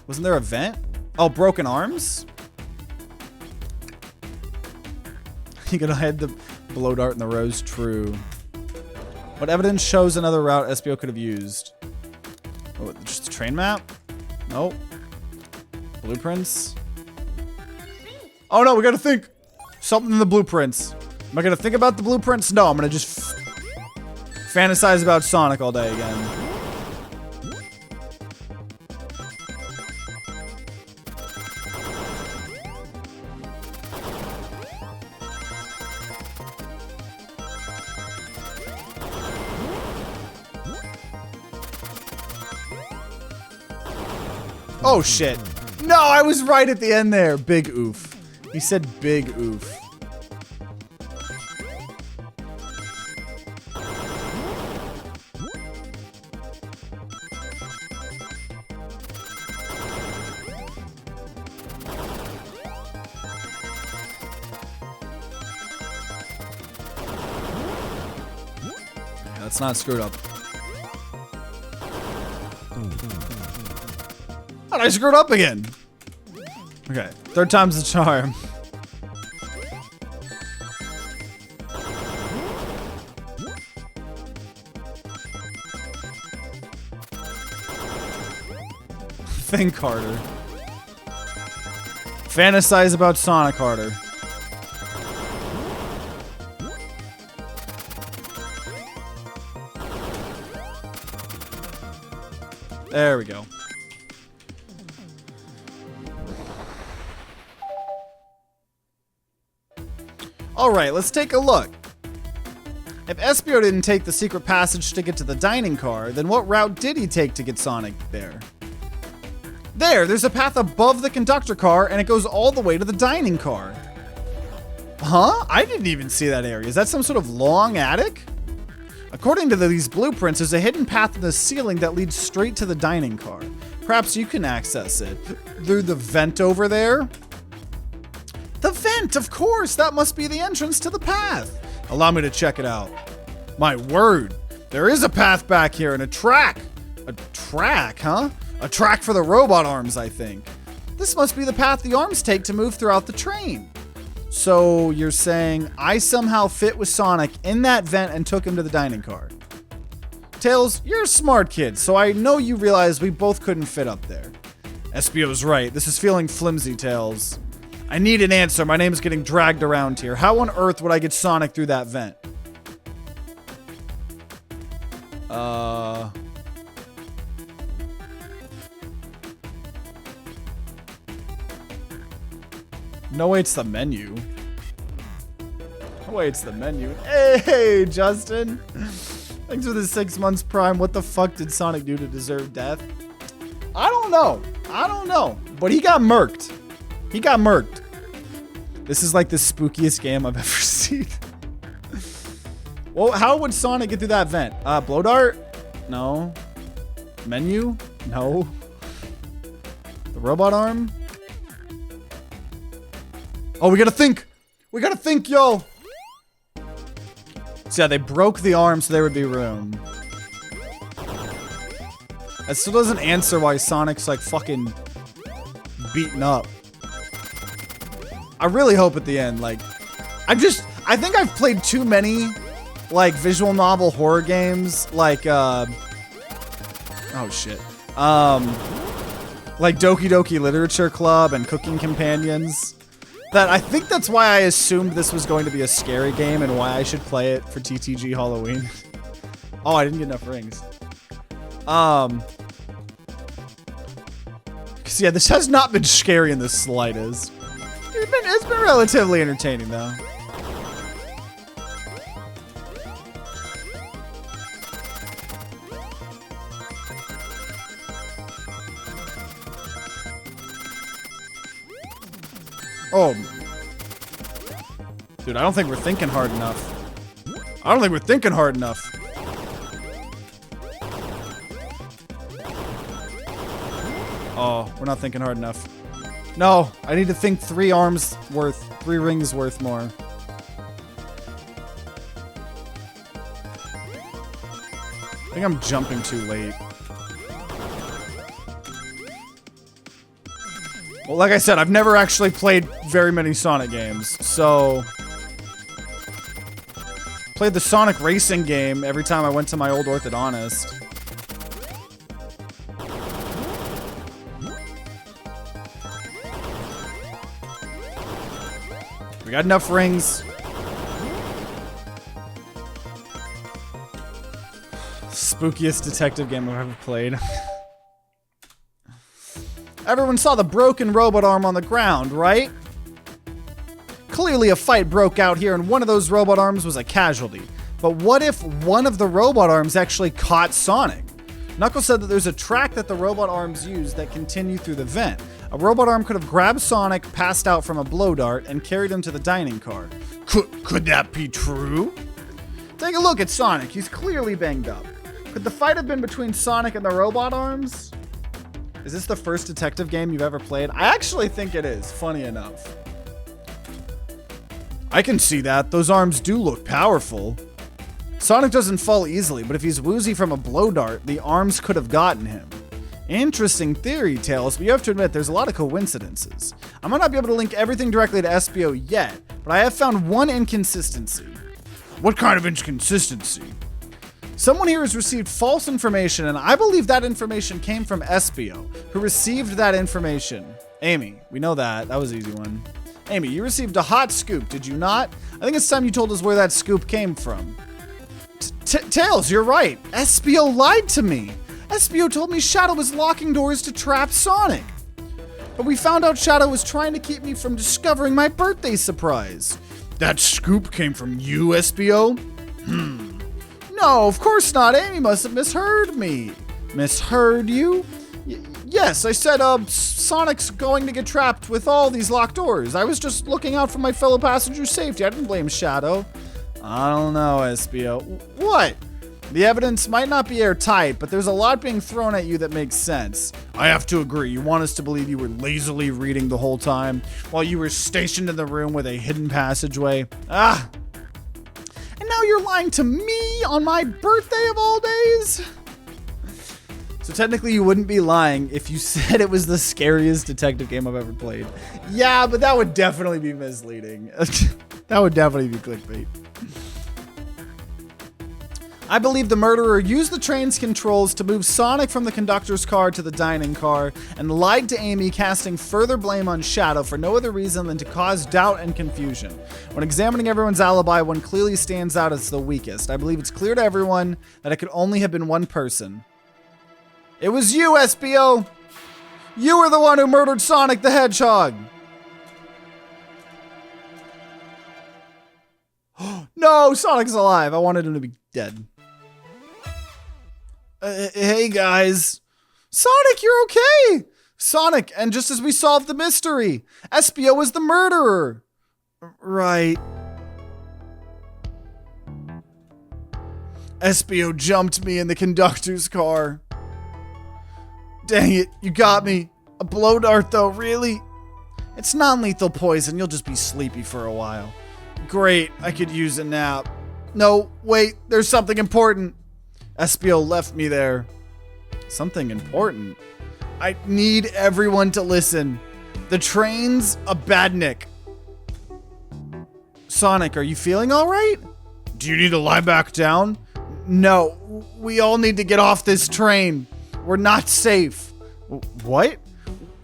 Wasn't there a vent? Oh, broken arms? You could have had the blow dart in the rose. True. What evidence shows another route SBO could have used? Oh, just a train map? Nope. Blueprints? Oh no, we gotta think. Something in the blueprints. Am I gonna think about the blueprints? No, I'm gonna just fantasize about Sonic all day again. Oh shit. No, I was right at the end there. Big oof. He said big oof. Yeah, that's not screwed up. Oh, I screwed up again. Okay, third time's the charm. Think harder. Fantasize about Sonic harder. There we go. Alright, let's take a look. If SBO didn't take the secret passage to get to the dining car, then what route did he take to get Sonic there? There's a path above the conductor car, and it goes all the way to the dining car. Huh? I didn't even see that area. Is that some sort of long attic? According to these blueprints, there's a hidden path in the ceiling that leads straight to the dining car. Perhaps you can access it through the vent over there? The vent, of course! That must be the entrance to the path. Allow me to check it out. My word, there is a path back here and a track. A track, huh? A track for the robot arms, I think. This must be the path the arms take to move throughout the train. So you're saying I somehow fit with Sonic in that vent and took him to the dining car. Tails, you're a smart kid, so I know you realize we both couldn't fit up there. Espio's right. This is feeling flimsy, Tails. I need an answer. My name is getting dragged around here. How on earth would I get Sonic through that vent? No way, it's the menu. No way, it's the menu. Hey, Justin. Thanks for the 6 months Prime. What the fuck did Sonic do to deserve death? I don't know. But he got murked. This is like the spookiest game I've ever seen. Well, how would Sonic get through that vent? Blow dart? No. Menu? No. The robot arm? Oh, we gotta think, yo. So yeah, they broke the arm so there would be room. That still doesn't answer why Sonic's like fucking beaten up. I really hope at the end, like, I think I've played too many, like, visual novel horror games, like, oh shit. Like Doki Doki Literature Club and Cooking Companions. That I think that's why I assumed this was going to be a scary game and why I should play it for TTG Halloween. Oh, I didn't get enough rings. Cause yeah, this has not been scary in the slightest. It's been relatively entertaining though. Oh. Dude, I don't think we're thinking hard enough. Oh, we're not thinking hard enough. No, I need to think 3 rings worth more. I think I'm jumping too late. Well, like I said, I've never actually played very many Sonic games, so... Played the Sonic racing game every time I went to my old orthodontist. We got enough rings. Spookiest detective game I've ever played. Everyone saw the broken robot arm on the ground, right? Clearly a fight broke out here and one of those robot arms was a casualty. But what if one of the robot arms actually caught Sonic? Knuckles said that there's a track that the robot arms use that continue through the vent. A robot arm could have grabbed Sonic, passed out from a blow dart, and carried him to the dining car. Could that be true? Take a look at Sonic. He's clearly banged up. Could the fight have been between Sonic and the robot arms? Is this the first detective game you've ever played? I actually think it is, funny enough. I can see that. Those arms do look powerful. Sonic doesn't fall easily, but if he's woozy from a blow dart, the arms could have gotten him. Interesting theory, Tails, but you have to admit there's a lot of coincidences. I might not be able to link everything directly to Espio yet, but I have found one inconsistency. What kind of inconsistency? Someone here has received false information, and I believe that information came from Espio, who received that information. Amy, we know that. That was an easy one. Amy, you received a hot scoop, did you not? I think it's time you told us where that scoop came from. Tails, you're right. Espio lied to me. Espio told me Shadow was locking doors to trap Sonic. But we found out Shadow was trying to keep me from discovering my birthday surprise. That scoop came from you, Espio? No, of course not. Amy must have misheard me. Misheard you? Yes, I said, Sonic's going to get trapped with all these locked doors. I was just looking out for my fellow passengers' safety. I didn't blame Shadow. I don't know, SBO. What? The evidence might not be airtight, but there's a lot being thrown at you that makes sense. I have to agree. You want us to believe you were lazily reading the whole time while you were stationed in the room with a hidden passageway? Ah! And now you're lying to me on my birthday of all days? So technically you wouldn't be lying if you said it was the scariest detective game I've ever played. Yeah, but that would definitely be misleading. That would definitely be clickbait. I believe the murderer used the train's controls to move Sonic from the conductor's car to the dining car and lied to Amy, casting further blame on Shadow for no other reason than to cause doubt and confusion. When examining everyone's alibi, one clearly stands out as the weakest. I believe it's clear to everyone that it could only have been one person. It was you, SBO! You were the one who murdered Sonic the Hedgehog! No, Sonic's alive. I wanted him to be dead. Hey guys. Sonic, you're okay. Sonic, and just as we solved the mystery, SBO was the murderer. Right. SBO jumped me in the conductor's car. Dang it, you got me. A blow dart though, really? It's non-lethal poison, you'll just be sleepy for a while. Great, I could use a nap. No, wait, there's something important. SBO left me there. Something important? I need everyone to listen. The train's a badnik. Sonic, are you feeling all right? Do you need to lie back down? No, we all need to get off this train. We're not safe. What?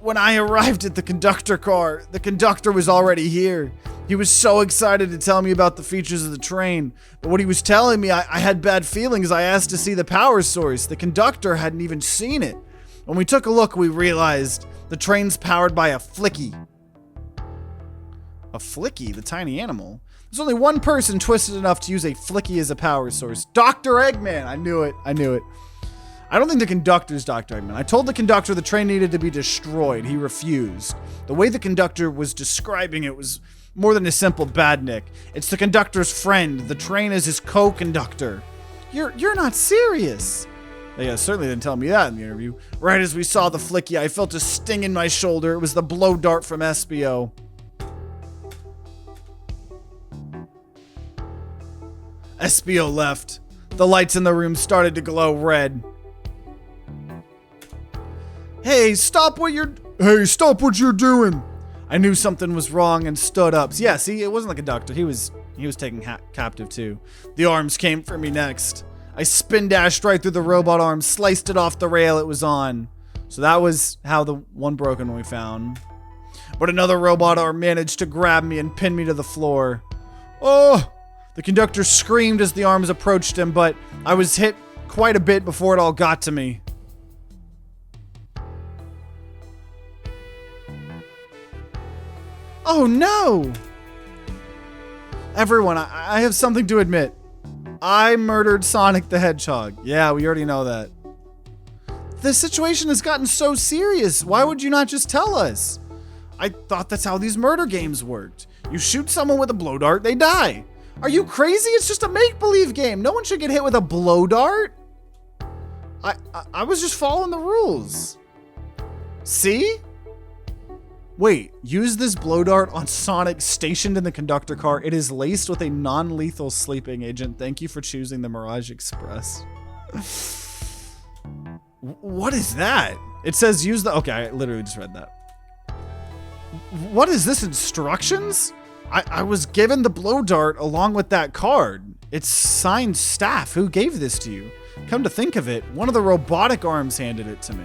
When I arrived at the conductor car, the conductor was already here. He was so excited to tell me about the features of the train. But what he was telling me, I had bad feelings. I asked to see the power source. The conductor hadn't even seen it. When we took a look, we realized the train's powered by a flicky. A flicky? The tiny animal? There's only one person twisted enough to use a flicky as a power source. Dr. Eggman! I knew it. I knew it. I don't think the conductor's Dr. Eggman. I told the conductor the train needed to be destroyed. He refused. The way the conductor was describing it was more than a simple badnik. It's the conductor's friend. The train is his co-conductor. You're not serious. They certainly didn't tell me that in the interview. Right as we saw the flicky, I felt a sting in my shoulder. It was the blow dart from SBO. SBO left. The lights in the room started to glow red. Hey, stop what you're doing. I knew something was wrong and stood up. Yeah, see, it wasn't the conductor. He was taken captive too. The arms came for me next. I spin dashed right through the robot arm, sliced it off the rail it was on. So that was how the one broken one we found. But another robot arm managed to grab me and pin me to the floor. Oh! The conductor screamed as the arms approached him, but I was hit quite a bit before it all got to me. Oh no! Everyone, I have something to admit. I murdered Sonic the Hedgehog. Yeah, we already know that. The situation has gotten so serious. Why would you not just tell us? I thought that's how these murder games worked. You shoot someone with a blow dart, they die. Are you crazy? It's just a make-believe game. No one should get hit with a blow dart. I was just following the rules. See? Wait, use this blow dart on Sonic stationed in the conductor car. It is laced with a non-lethal sleeping agent. Thank you for choosing the Mirage Express. What is that? It says use the... Okay, I literally just read that. What is this, instructions? I was given the blow dart along with that card. It's signed staff. Who gave this to you? Come to think of it, one of the robotic arms handed it to me.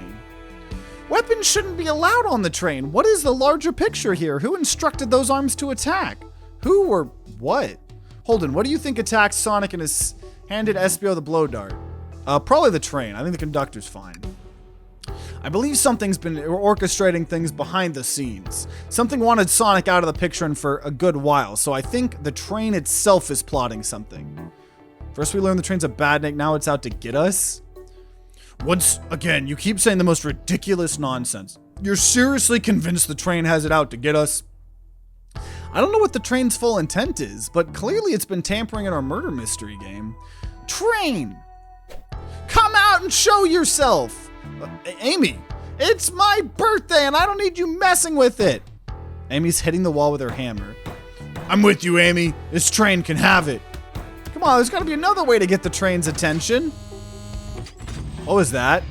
Weapons shouldn't be allowed on the train. What is the larger picture here? Who instructed those arms to attack? Who or what? Holden, what do you think attacked Sonic and has handed SBO the blow dart? Probably the train. I think the conductor's fine. I believe something's been orchestrating things behind the scenes. Something wanted Sonic out of the picture and for a good while, so I think the train itself is plotting something. First we learned the train's a badnik, now it's out to get us? Once again, you keep saying the most ridiculous nonsense. You're seriously convinced the train has it out to get us? I don't know what the train's full intent is, but clearly it's been tampering in our murder mystery game. Train! Come out and show yourself! Amy, it's my birthday and I don't need you messing with it! Amy's hitting the wall with her hammer. I'm with you, Amy. This train can have it. Come on, there's gotta be another way to get the train's attention. What was that?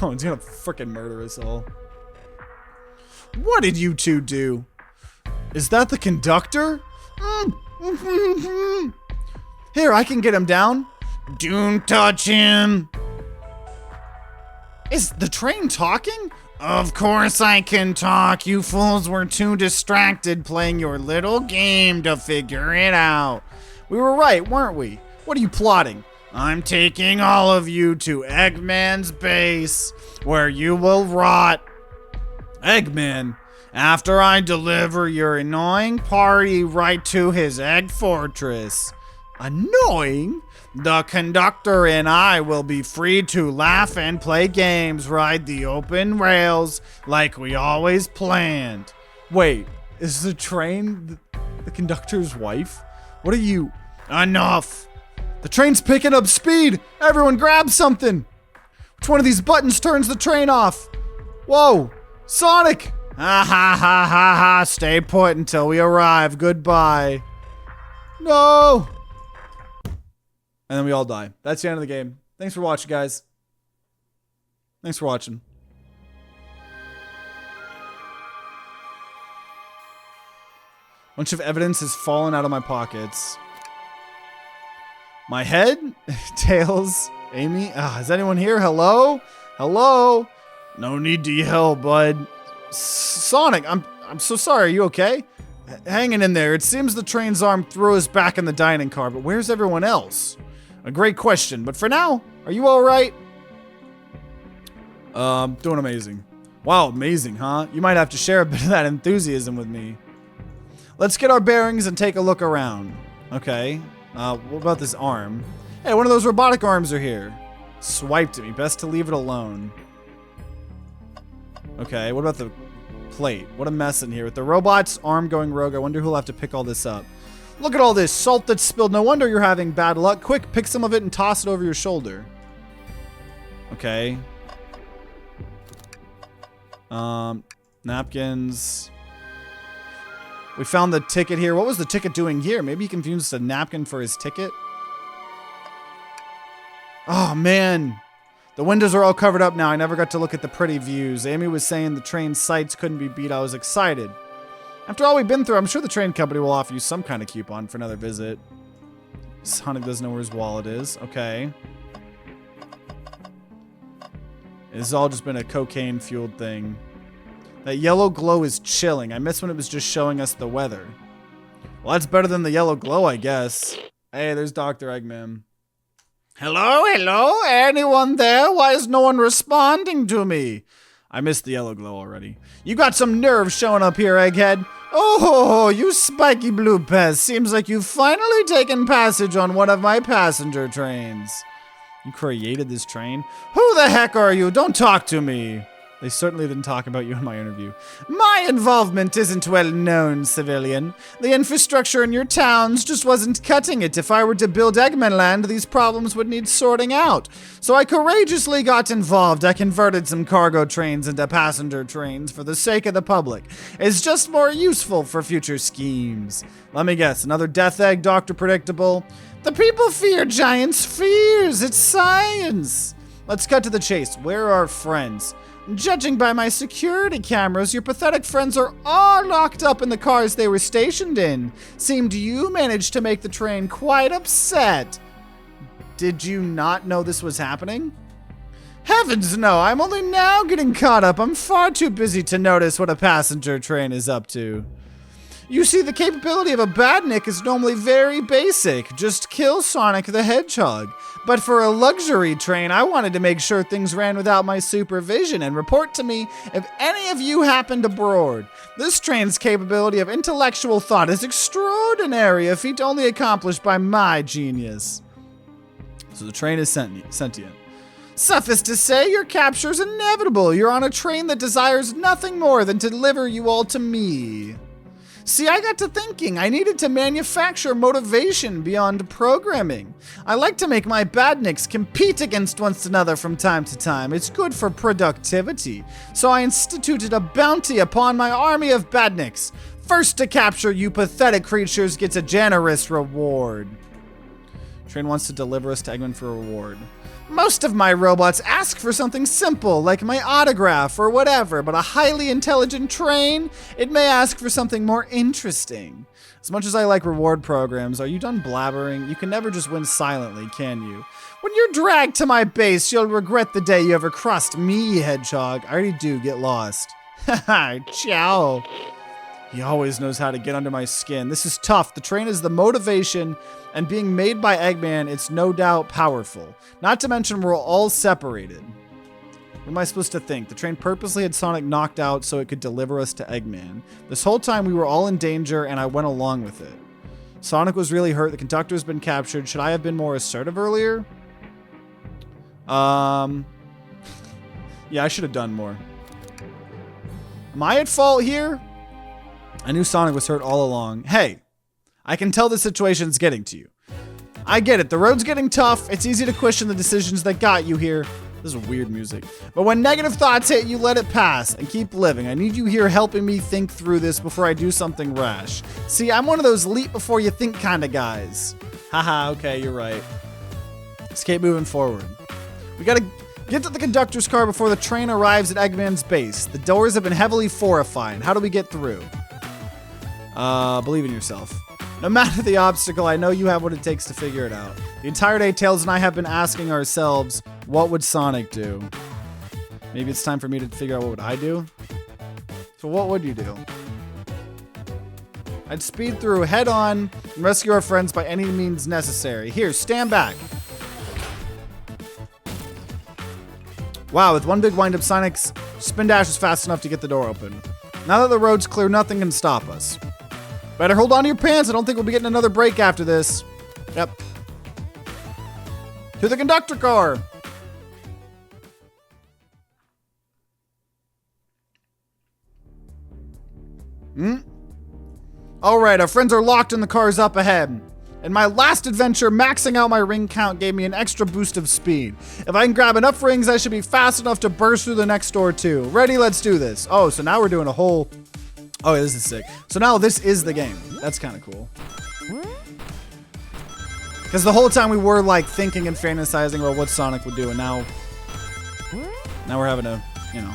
Oh, it's gonna frickin' murder us all. What did you two do? Is that the conductor? Here, I can get him down. Don't touch him. Is the train talking? Of course I can talk. You fools were too distracted playing your little game to figure it out. We were right, weren't we? What are you plotting? I'm taking all of you to Eggman's base, where you will rot. Eggman, after I deliver your annoying party right to his egg fortress. Annoying? The conductor and I will be free to laugh and play games, ride the open rails like we always planned. Wait, is the train the conductor's wife? What are you? Enough! The train's picking up speed! Everyone grab something! Which one of these buttons turns the train off? Whoa! Sonic! Ha ha ha ha ha! Stay put until we arrive. Goodbye. No! And then we all die. That's the end of the game. Thanks for watching, guys. Thanks for watching. Bunch of evidence has fallen out of my pockets. My head? Tails? Amy? Is anyone here? Hello? Hello? No need to yell, bud. Sonic, I'm so sorry. Are you okay? Hanging in there. It seems the train's arm threw us back in the dining car, but where's everyone else? A great question, but for now, are you alright? Doing amazing. Wow, amazing, huh? You might have to share a bit of that enthusiasm with me. Let's get our bearings and take a look around. Okay. What about this arm? Hey, one of those robotic arms are here. Swiped at me. Best to leave it alone. Okay, what about the plate? What a mess in here. With the robot's arm going rogue, I wonder who'll have to pick all this up. Look at all this salt that's spilled. No wonder you're having bad luck. Quick, pick some of it and toss it over your shoulder. Okay. Napkins. We found the ticket here. What was the ticket doing here? Maybe he confused a napkin for his ticket? Oh, man. The windows are all covered up now. I never got to look at the pretty views. Amy was saying the train sights couldn't be beat. I was excited. After all we've been through, I'm sure the train company will offer you some kind of coupon for another visit. Sonic doesn't know where his wallet is. Okay. It's all just been a cocaine-fueled thing. That yellow glow is chilling. I miss when it was just showing us the weather. Well, that's better than the yellow glow, I guess. Hey, there's Dr. Eggman. Hello, hello? Anyone there? Why is no one responding to me? I missed the yellow glow already. You got some nerve showing up here, Egghead. Oh, you spiky blue pest. Seems like you've finally taken passage on one of my passenger trains. You created this train? Who the heck are you? Don't talk to me. They certainly didn't talk about you in my interview. My involvement isn't well known, civilian. The infrastructure in your towns just wasn't cutting it. If I were to build Eggman Land, these problems would need sorting out. So I courageously got involved. I converted some cargo trains into passenger trains for the sake of the public. It's just more useful for future schemes. Let me guess, another death egg, Dr. Predictable? The people fear giants' fears. It's science. Let's cut to the chase. Where are our friends? Judging by my security cameras, your pathetic friends are all locked up in the cars they were stationed in. Seemed you managed to make the train quite upset. Did you not know this was happening? Heavens no, I'm only now getting caught up. I'm far too busy to notice what a passenger train is up to. You see, the capability of a badnik is normally very basic. Just kill Sonic the Hedgehog. But for a luxury train, I wanted to make sure things ran without my supervision and report to me if any of you happened aboard. This train's capability of intellectual thought is extraordinary, a feat only accomplished by my genius. So the train is sentient. Suffice to say, your capture is inevitable. You're on a train that desires nothing more than to deliver you all to me. See, I got to thinking. I needed to manufacture motivation beyond programming. I like to make my badniks compete against one another from time to time. It's good for productivity. So I instituted a bounty upon my army of badniks. First to capture you pathetic creatures gets a generous reward. Train wants to deliver us to Eggman for a reward. Most of my robots ask for something simple, like my autograph or whatever, but a highly intelligent train, it may ask for something more interesting. As much as I like reward programs, are you done blabbering? You can never just win silently, can you? When you're dragged to my base, you'll regret the day you ever crossed me, Hedgehog. I already do, get lost. Haha, ciao. He always knows how to get under my skin. This is tough. The train is the motivation, and being made by Eggman, it's no doubt powerful. Not to mention we're all separated. What am I supposed to think? The train purposely had Sonic knocked out so it could deliver us to Eggman. This whole time we were all in danger, and I went along with it. Sonic was really hurt. The conductor's been captured. Should I have been more assertive earlier? Yeah, I should have done more. Am I at fault here? I knew Sonic was hurt all along. Hey, I can tell the situation's getting to you. I get it. The road's getting tough. It's easy to question the decisions that got you here. This is weird music. But when negative thoughts hit you, let it pass and keep living. I need you here helping me think through this before I do something rash. See, I'm one of those leap before you think kind of guys. Haha, okay, you're right. Let's keep moving forward. We gotta get to the conductor's car before the train arrives at Eggman's base. The doors have been heavily fortified. How do we get through? Believe in yourself. No matter the obstacle, I know you have what it takes to figure it out. The entire day, Tails and I have been asking ourselves, what would Sonic do? Maybe it's time for me to figure out what would I do? So what would you do? I'd speed through head on and rescue our friends by any means necessary. Here, stand back. Wow, with one big wind-up, Sonic's spin dash was fast enough to get the door open. Now that the road's clear, nothing can stop us. Better hold on to your pants. I don't think we'll be getting another break after this. Yep. To the conductor car. All right, our friends are locked in the cars up ahead. In my last adventure, maxing out my ring count gave me an extra boost of speed. If I can grab enough rings, I should be fast enough to burst through the next door too. Ready? Let's do this. Oh, so now we're doing a whole... Oh, yeah, this is sick. So now this is the game. That's kind of cool. Because the whole time we were like thinking and fantasizing about what Sonic would do, and now we're having to, you know,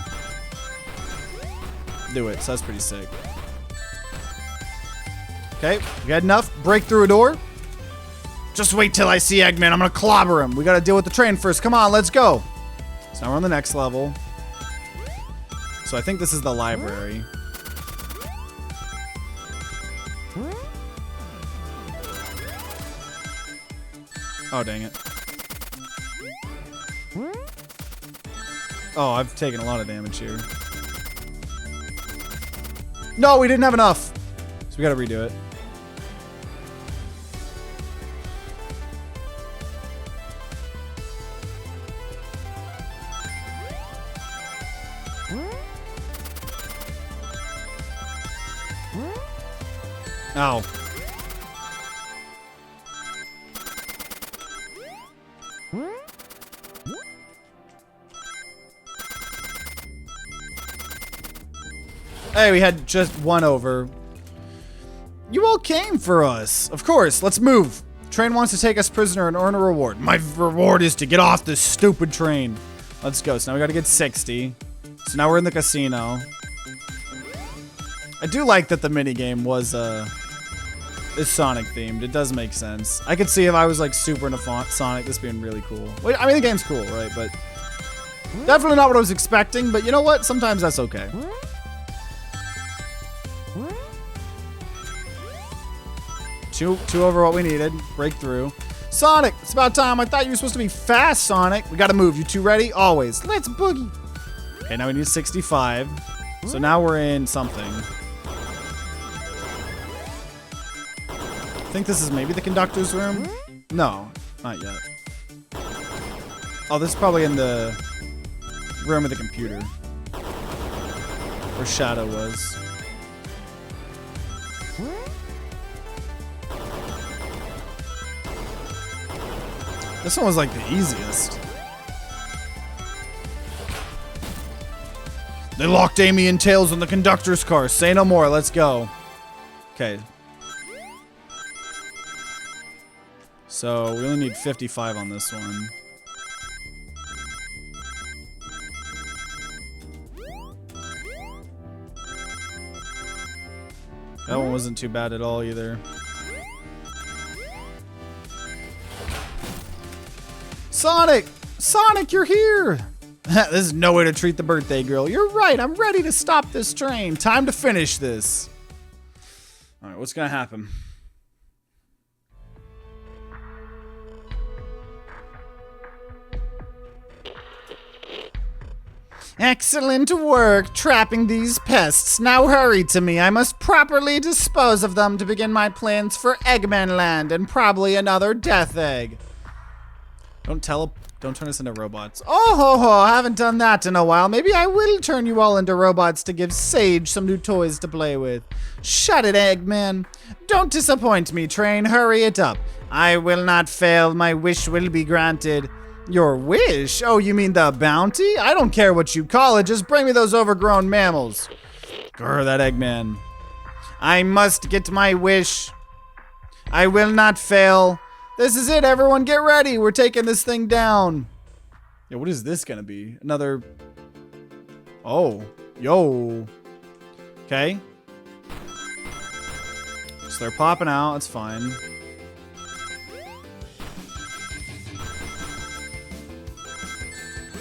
do it. So that's pretty sick. Okay, we had enough. Break through a door. Just wait till I see Eggman. I'm gonna clobber him. We gotta deal with the train first. Come on, let's go. So now we're on the next level. So I think this is the library. Oh, dang it. Oh, I've taken a lot of damage here. No, we didn't have enough. So we gotta redo it. Ow. Hey, we had just one over. You all came for us. Of course, let's move. Train wants to take us prisoner and earn a reward. My reward is to get off this stupid train. Let's go. So now we gotta get 60. So now we're in the casino. I do like that the minigame was, is Sonic themed. It does make sense. I could see if I was like super into Sonic, this being really cool. Wait, I mean, the game's cool, right? But definitely not what I was expecting, but you know what? Sometimes that's okay. Two over what we needed. Breakthrough. Sonic, it's about time. I thought you were supposed to be fast, Sonic. We gotta move. You two ready? Always. Let's boogie. Okay, now we need 65. So now we're in something. I think this is maybe the conductor's room. No, not yet. Oh, this is probably in the room of the computer. Where Shadow was. This one was like the easiest. They locked Amy and Tails in the conductor's car. Say no more. Let's go. Okay. So we only need 55 on this one. That one wasn't too bad at all either. Sonic! Sonic, you're here! This is no way to treat the birthday girl. You're right, I'm ready to stop this train. Time to finish this. Alright, what's gonna happen? Excellent work trapping these pests. Now hurry to me. I must properly dispose of them to begin my plans for Eggman Land and probably another death egg. Don't turn us into robots. Oh ho ho, I haven't done that in a while. Maybe I will turn you all into robots to give Sage some new toys to play with. Shut it, Eggman. Don't disappoint me, train. Hurry it up. I will not fail. My wish will be granted. Your wish? Oh, you mean the bounty? I don't care what you call it. Just bring me those overgrown mammals. Grr, that Eggman. I must get my wish. I will not fail. This is it, everyone. Get ready. We're taking this thing down. Yeah, what is this gonna be? Another... Oh. Yo. Okay. So they're popping out. That's fine.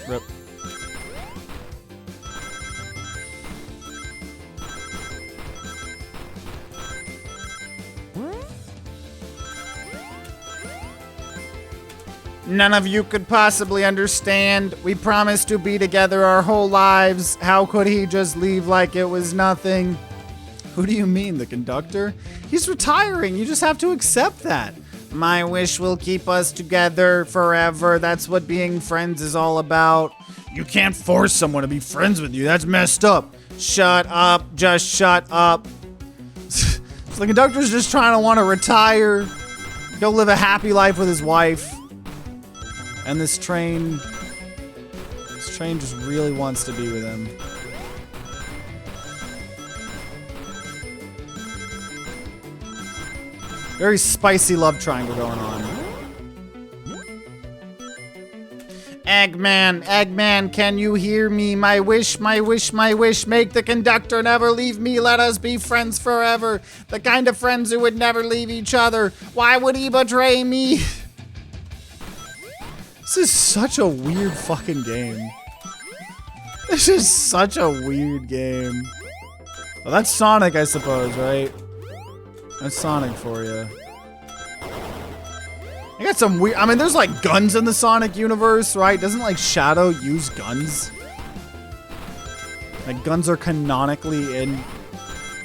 Rip. None of you could possibly understand. We promised to be together our whole lives. How could he just leave like it was nothing? Who do you mean, the conductor? He's retiring. You just have to accept that. My wish will keep us together forever. That's what being friends is all about. You can't force someone to be friends with you. That's messed up. Shut up. Just shut up. So the conductor's just trying to want to retire. Go live a happy life with his wife. And this train just really wants to be with him. Very spicy love triangle going on. Eggman, can you hear me? My wish, my wish, my wish. Make the conductor never leave me. Let us be friends forever. The kind of friends who would never leave each other. Why would he betray me? This is such a weird fucking game. This is such a weird game. Well, that's Sonic, I suppose, right? That's Sonic for you. I got some weird... I mean, there's like guns in the Sonic universe, right? Doesn't like Shadow use guns? Like guns are canonically in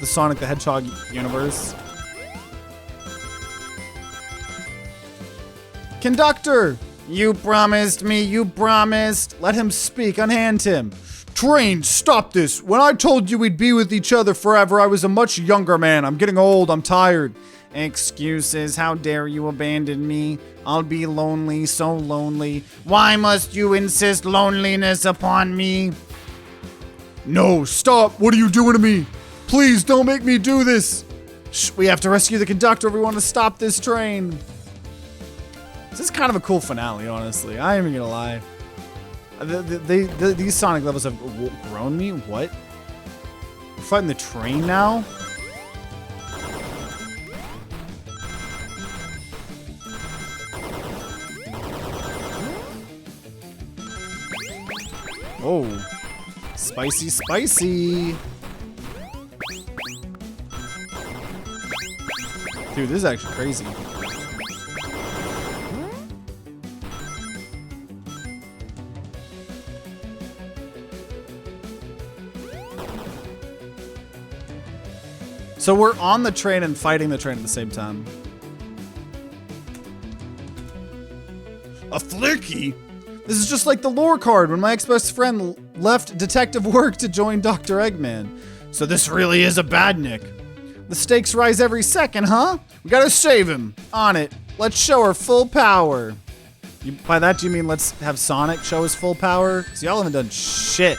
the Sonic the Hedgehog universe. Conductor! You promised me, you promised. Let him speak, unhand him. Train, stop this. When I told you we'd be with each other forever, I was a much younger man. I'm getting old, I'm tired. Excuses, how dare you abandon me? I'll be lonely, so lonely. Why must you insist loneliness upon me? No, stop, what are you doing to me? Please, don't make me do this. Shh, we have to rescue the conductor if we want to stop this train. This is kind of a cool finale, honestly. I ain't even gonna lie. These Sonic levels have grown me. What? We're fighting the train now? Oh. Spicy, spicy. Dude, this is actually crazy. So we're on the train and fighting the train at the same time. A flicky? This is just like the lore card when my ex-best friend left detective work to join Dr. Eggman. So this really is a badnik. The stakes rise every second, huh? We gotta save him. On it. Let's show her full power. By that, do you mean let's have Sonic show his full power? So y'all haven't done shit.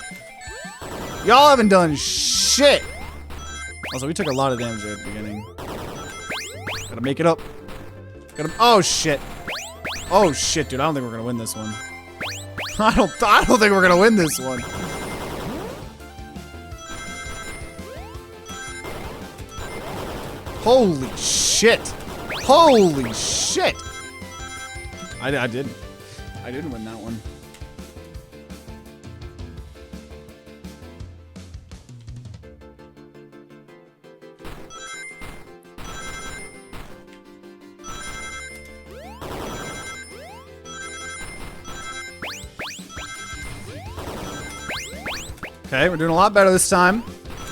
Y'all haven't done shit. Also, we took a lot of damage at the beginning. Gotta make it up. Oh, shit. Oh, shit, dude. I don't think we're gonna win this one. I don't think we're gonna win this one. Holy shit. Holy shit. I didn't. I didn't win that one. Okay, we're doing a lot better this time.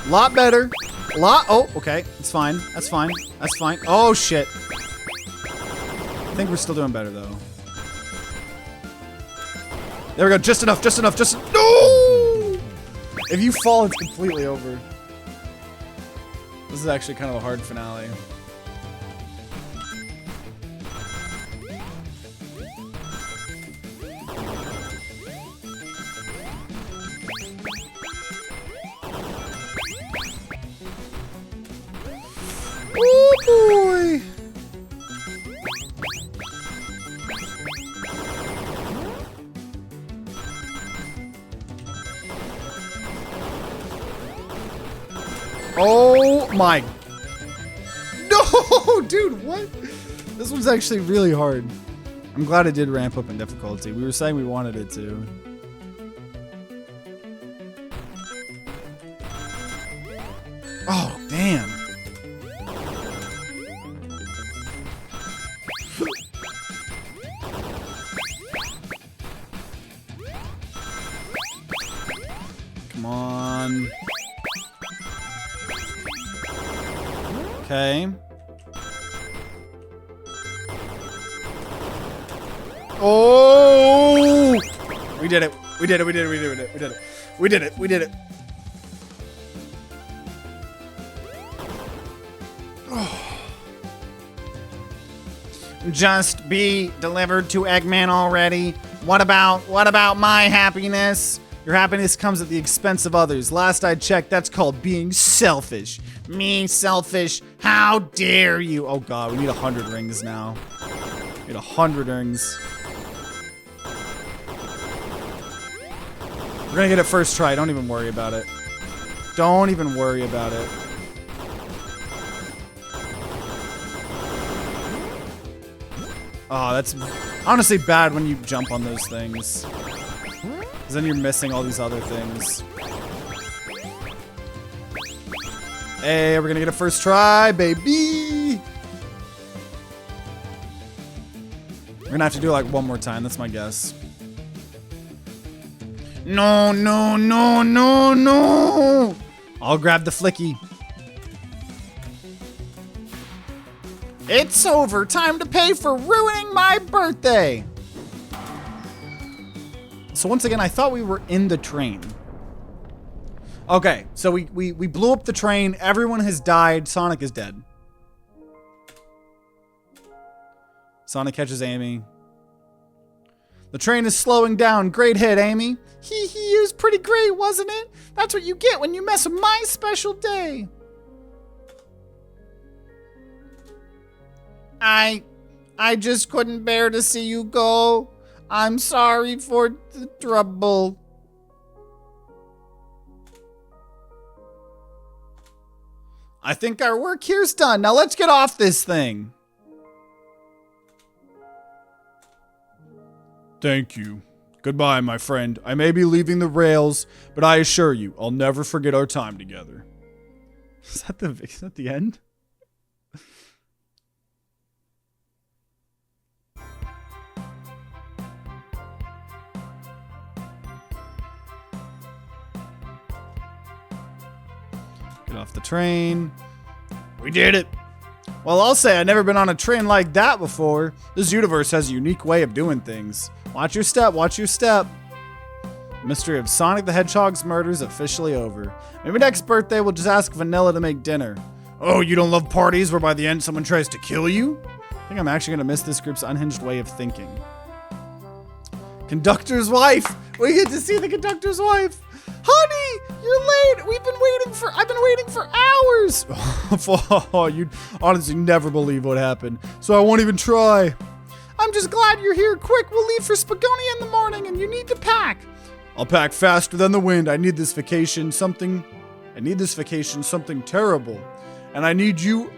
A lot better. Oh, okay. It's fine. That's fine. That's fine. Oh, shit. I think we're still doing better, though. There we go. Just enough. Just enough. Just... No! If you fall, it's completely over. This is actually kind of a hard finale. Oh boy! Oh my... No, dude, what? This one's actually really hard. I'm glad it did ramp up in difficulty. We were saying we wanted it to. Oh, damn. Come on. Okay. Oh! We did it. We did it. We did it. We did it. We did it. We did it. We did it. Oh. Just be delivered to Eggman already. What about my happiness? Your happiness comes at the expense of others. Last I checked, that's called being selfish. Me selfish? How dare you? Oh god, we need 100 rings now. We need 100 rings. We're gonna get it first try. Don't even worry about it. Don't even worry about it. Oh, that's honestly bad when you jump on those things. Because then you're missing all these other things. Hey, we're gonna get a first try, baby! We're gonna have to do it like one more time, that's my guess. No, no, no, no, no! I'll grab the flicky. It's over, time to pay for ruining my birthday! So once again, I thought we were in the train. Okay, so we blew up the train. Everyone has died. Sonic is dead. Sonic catches Amy. The train is slowing down. Great hit, Amy. It was pretty great, wasn't it? That's what you get when you mess with my special day. I just couldn't bear to see you go. I'm sorry for the trouble. I think our work here's done. Now let's get off this thing. Thank you. Goodbye, my friend. I may be leaving the rails, but I assure you, I'll never forget our time together. Is that the end? Get off the train. We did it. Well, I'll say I've never been on a train like that before. This universe has a unique way of doing things. Watch your step, watch your step. Mystery of Sonic the Hedgehog's murder is officially over. Maybe next birthday we'll just ask Vanilla to make dinner. Oh, you don't love parties where by the end someone tries to kill you? I think I'm actually gonna miss this group's unhinged way of thinking. Conductor's wife! We get to see the conductor's wife! Honey, you're late! I've been waiting for hours! Oh, you'd honestly never believe what happened, so I won't even try. I'm just glad you're here. Quick, we'll leave for Spagonia in the morning and you need to pack. I'll pack faster than the wind. I need this vacation something terrible. And I need you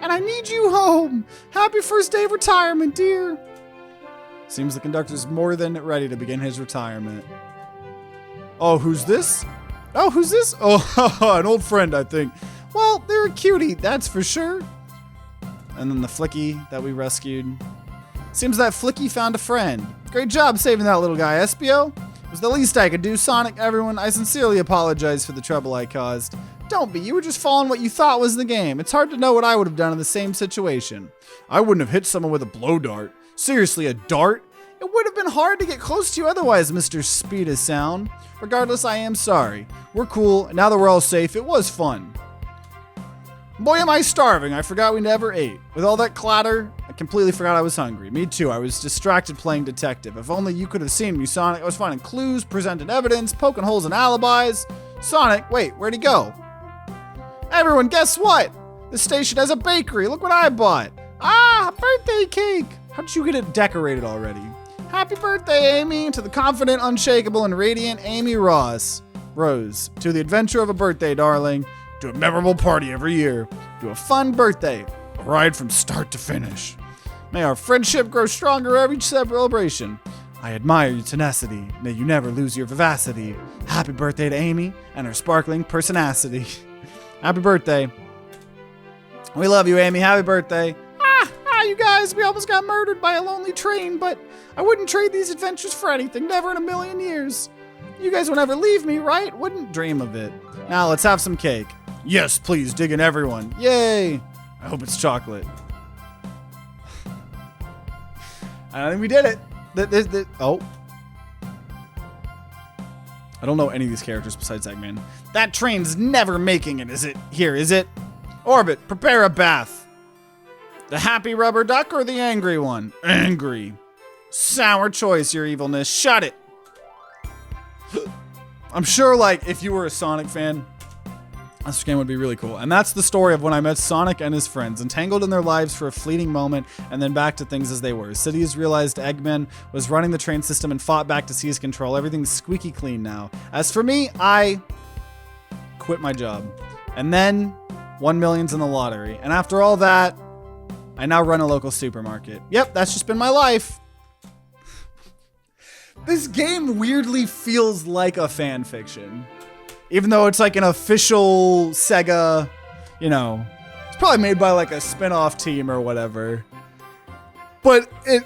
home. Happy first day of retirement, dear. Seems the conductor's more than ready to begin his retirement. Oh, who's this? Oh, an old friend, I think. Well, they're a cutie, that's for sure. And then the Flicky that we rescued. Seems that Flicky found a friend. Great job saving that little guy, Espio. It was the least I could do, Sonic. Everyone, I sincerely apologize for the trouble I caused. Don't be, you were just following what you thought was the game. It's hard to know what I would have done in the same situation. I wouldn't have hit someone with a blow dart. Seriously, a dart? It would have been hard to get close to you otherwise, Mr. Speed of Sound. Regardless, I am sorry. We're cool, and now that we're all safe, it was fun. Boy, am I starving. I forgot we never ate. With all that clatter, I completely forgot I was hungry. Me too. I was distracted playing detective. If only you could have seen me, Sonic. I was finding clues, presenting evidence, poking holes in alibis. Sonic, wait, where'd he go? Everyone, guess what? This station has a bakery. Look what I bought. Ah, a birthday cake. How did you get it decorated already? Happy birthday, Amy, to the confident, unshakable, and radiant Amy Rose. To the adventure of a birthday, darling. To a memorable party every year. To a fun birthday. A ride from start to finish. May our friendship grow stronger every celebration. I admire your tenacity. May you never lose your vivacity. Happy birthday to Amy and her sparkling personacity. Happy birthday. We love you, Amy. Happy birthday. You guys, we almost got murdered by a lonely train, but I wouldn't trade these adventures for anything. Never in a million years. You guys would never leave me, right? Wouldn't dream of it. Now let's have some cake. Yes, please, dig in, everyone. Yay. I hope it's chocolate. I think we did it. Oh. I don't know any of these characters besides Eggman. That train's never making it, is it? Here, is it? Orbit, prepare a bath. The happy rubber duck or the angry one? Angry. Sour choice, your evilness. Shut it. I'm sure, like, if you were a Sonic fan, this game would be really cool. And that's the story of when I met Sonic and his friends, entangled in their lives for a fleeting moment, and then back to things as they were. Cities realized Eggman was running the train system and fought back to seize control. Everything's squeaky clean now. As for me, I quit my job. And then won millions in the lottery. And after all that, I now run a local supermarket. Yep, that's just been my life. This game weirdly feels like a fan fiction. Even though it's like an official Sega, you know, it's probably made by like a spin-off team or whatever. But I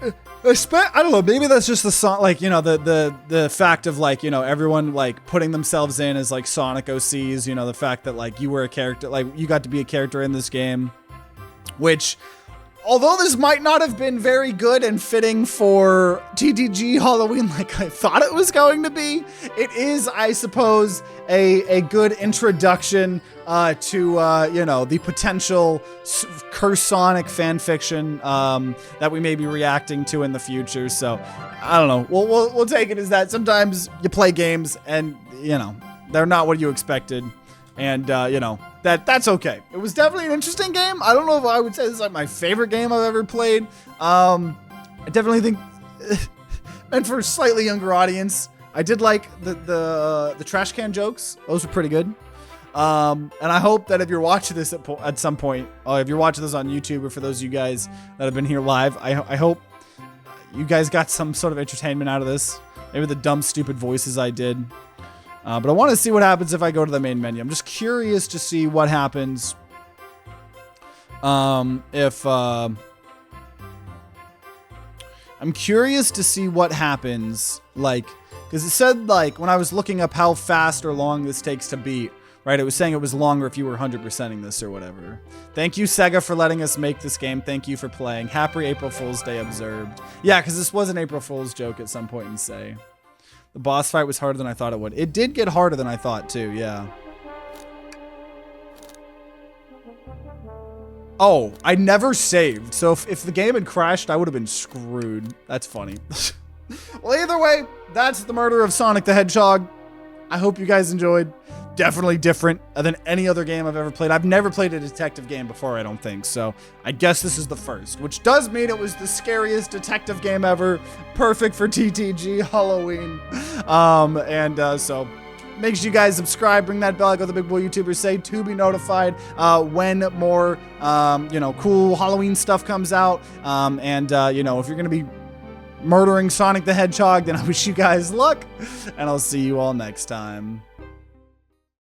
don't know, maybe that's just the song, like, you know, the fact of like, you know, everyone like putting themselves in as like Sonic OCs, you know, the fact that like you were a character, like you got to be a character in this game. Which, although this might not have been very good and fitting for TTG Halloween like I thought it was going to be, it is, I suppose, a good introduction to, you know, the potential Curse Sonic fanfiction that we may be reacting to in the future. So, I don't know. We'll take it as that. Sometimes you play games and, you know, they're not what you expected. And, you know, that's okay. It was definitely an interesting game. I don't know if I would say this is like my favorite game I've ever played. I definitely think meant for a slightly younger audience. I did like the trash can jokes. Those were pretty good. And I hope that if you're watching this at some point, if you're watching this on YouTube or for those of you guys that have been here live, I hope you guys got some sort of entertainment out of this. Maybe the dumb, stupid voices I did. But I want to see what happens if I go to the main menu. I'm just curious to see what happens I'm curious to see what happens, like, because it said, like, when I was looking up how fast or long this takes to beat, Right, it was saying it was longer if you were 100%ing this or whatever. Thank you, Sega, for letting us make this game. Thank you for playing. Happy April Fool's Day observed. Yeah, because this was an April Fool's joke at some point in Say. The boss fight was harder than I thought it would. It did get harder than I thought, too, yeah. Oh, I never saved. So if the game had crashed, I would have been screwed. That's funny. Well, either way, that's the murder of Sonic the Hedgehog. I hope you guys enjoyed. Definitely different than any other game I've ever played. I've never played a detective game before, I don't think. So I guess this is the first, which does mean it was the scariest detective game ever. Perfect for TTG Halloween. So make sure you guys subscribe, ring that bell like other big boy YouTubers say to be notified when more, cool Halloween stuff comes out. If you're going to be murdering Sonic the Hedgehog, then I wish you guys luck, and I'll see you all next time.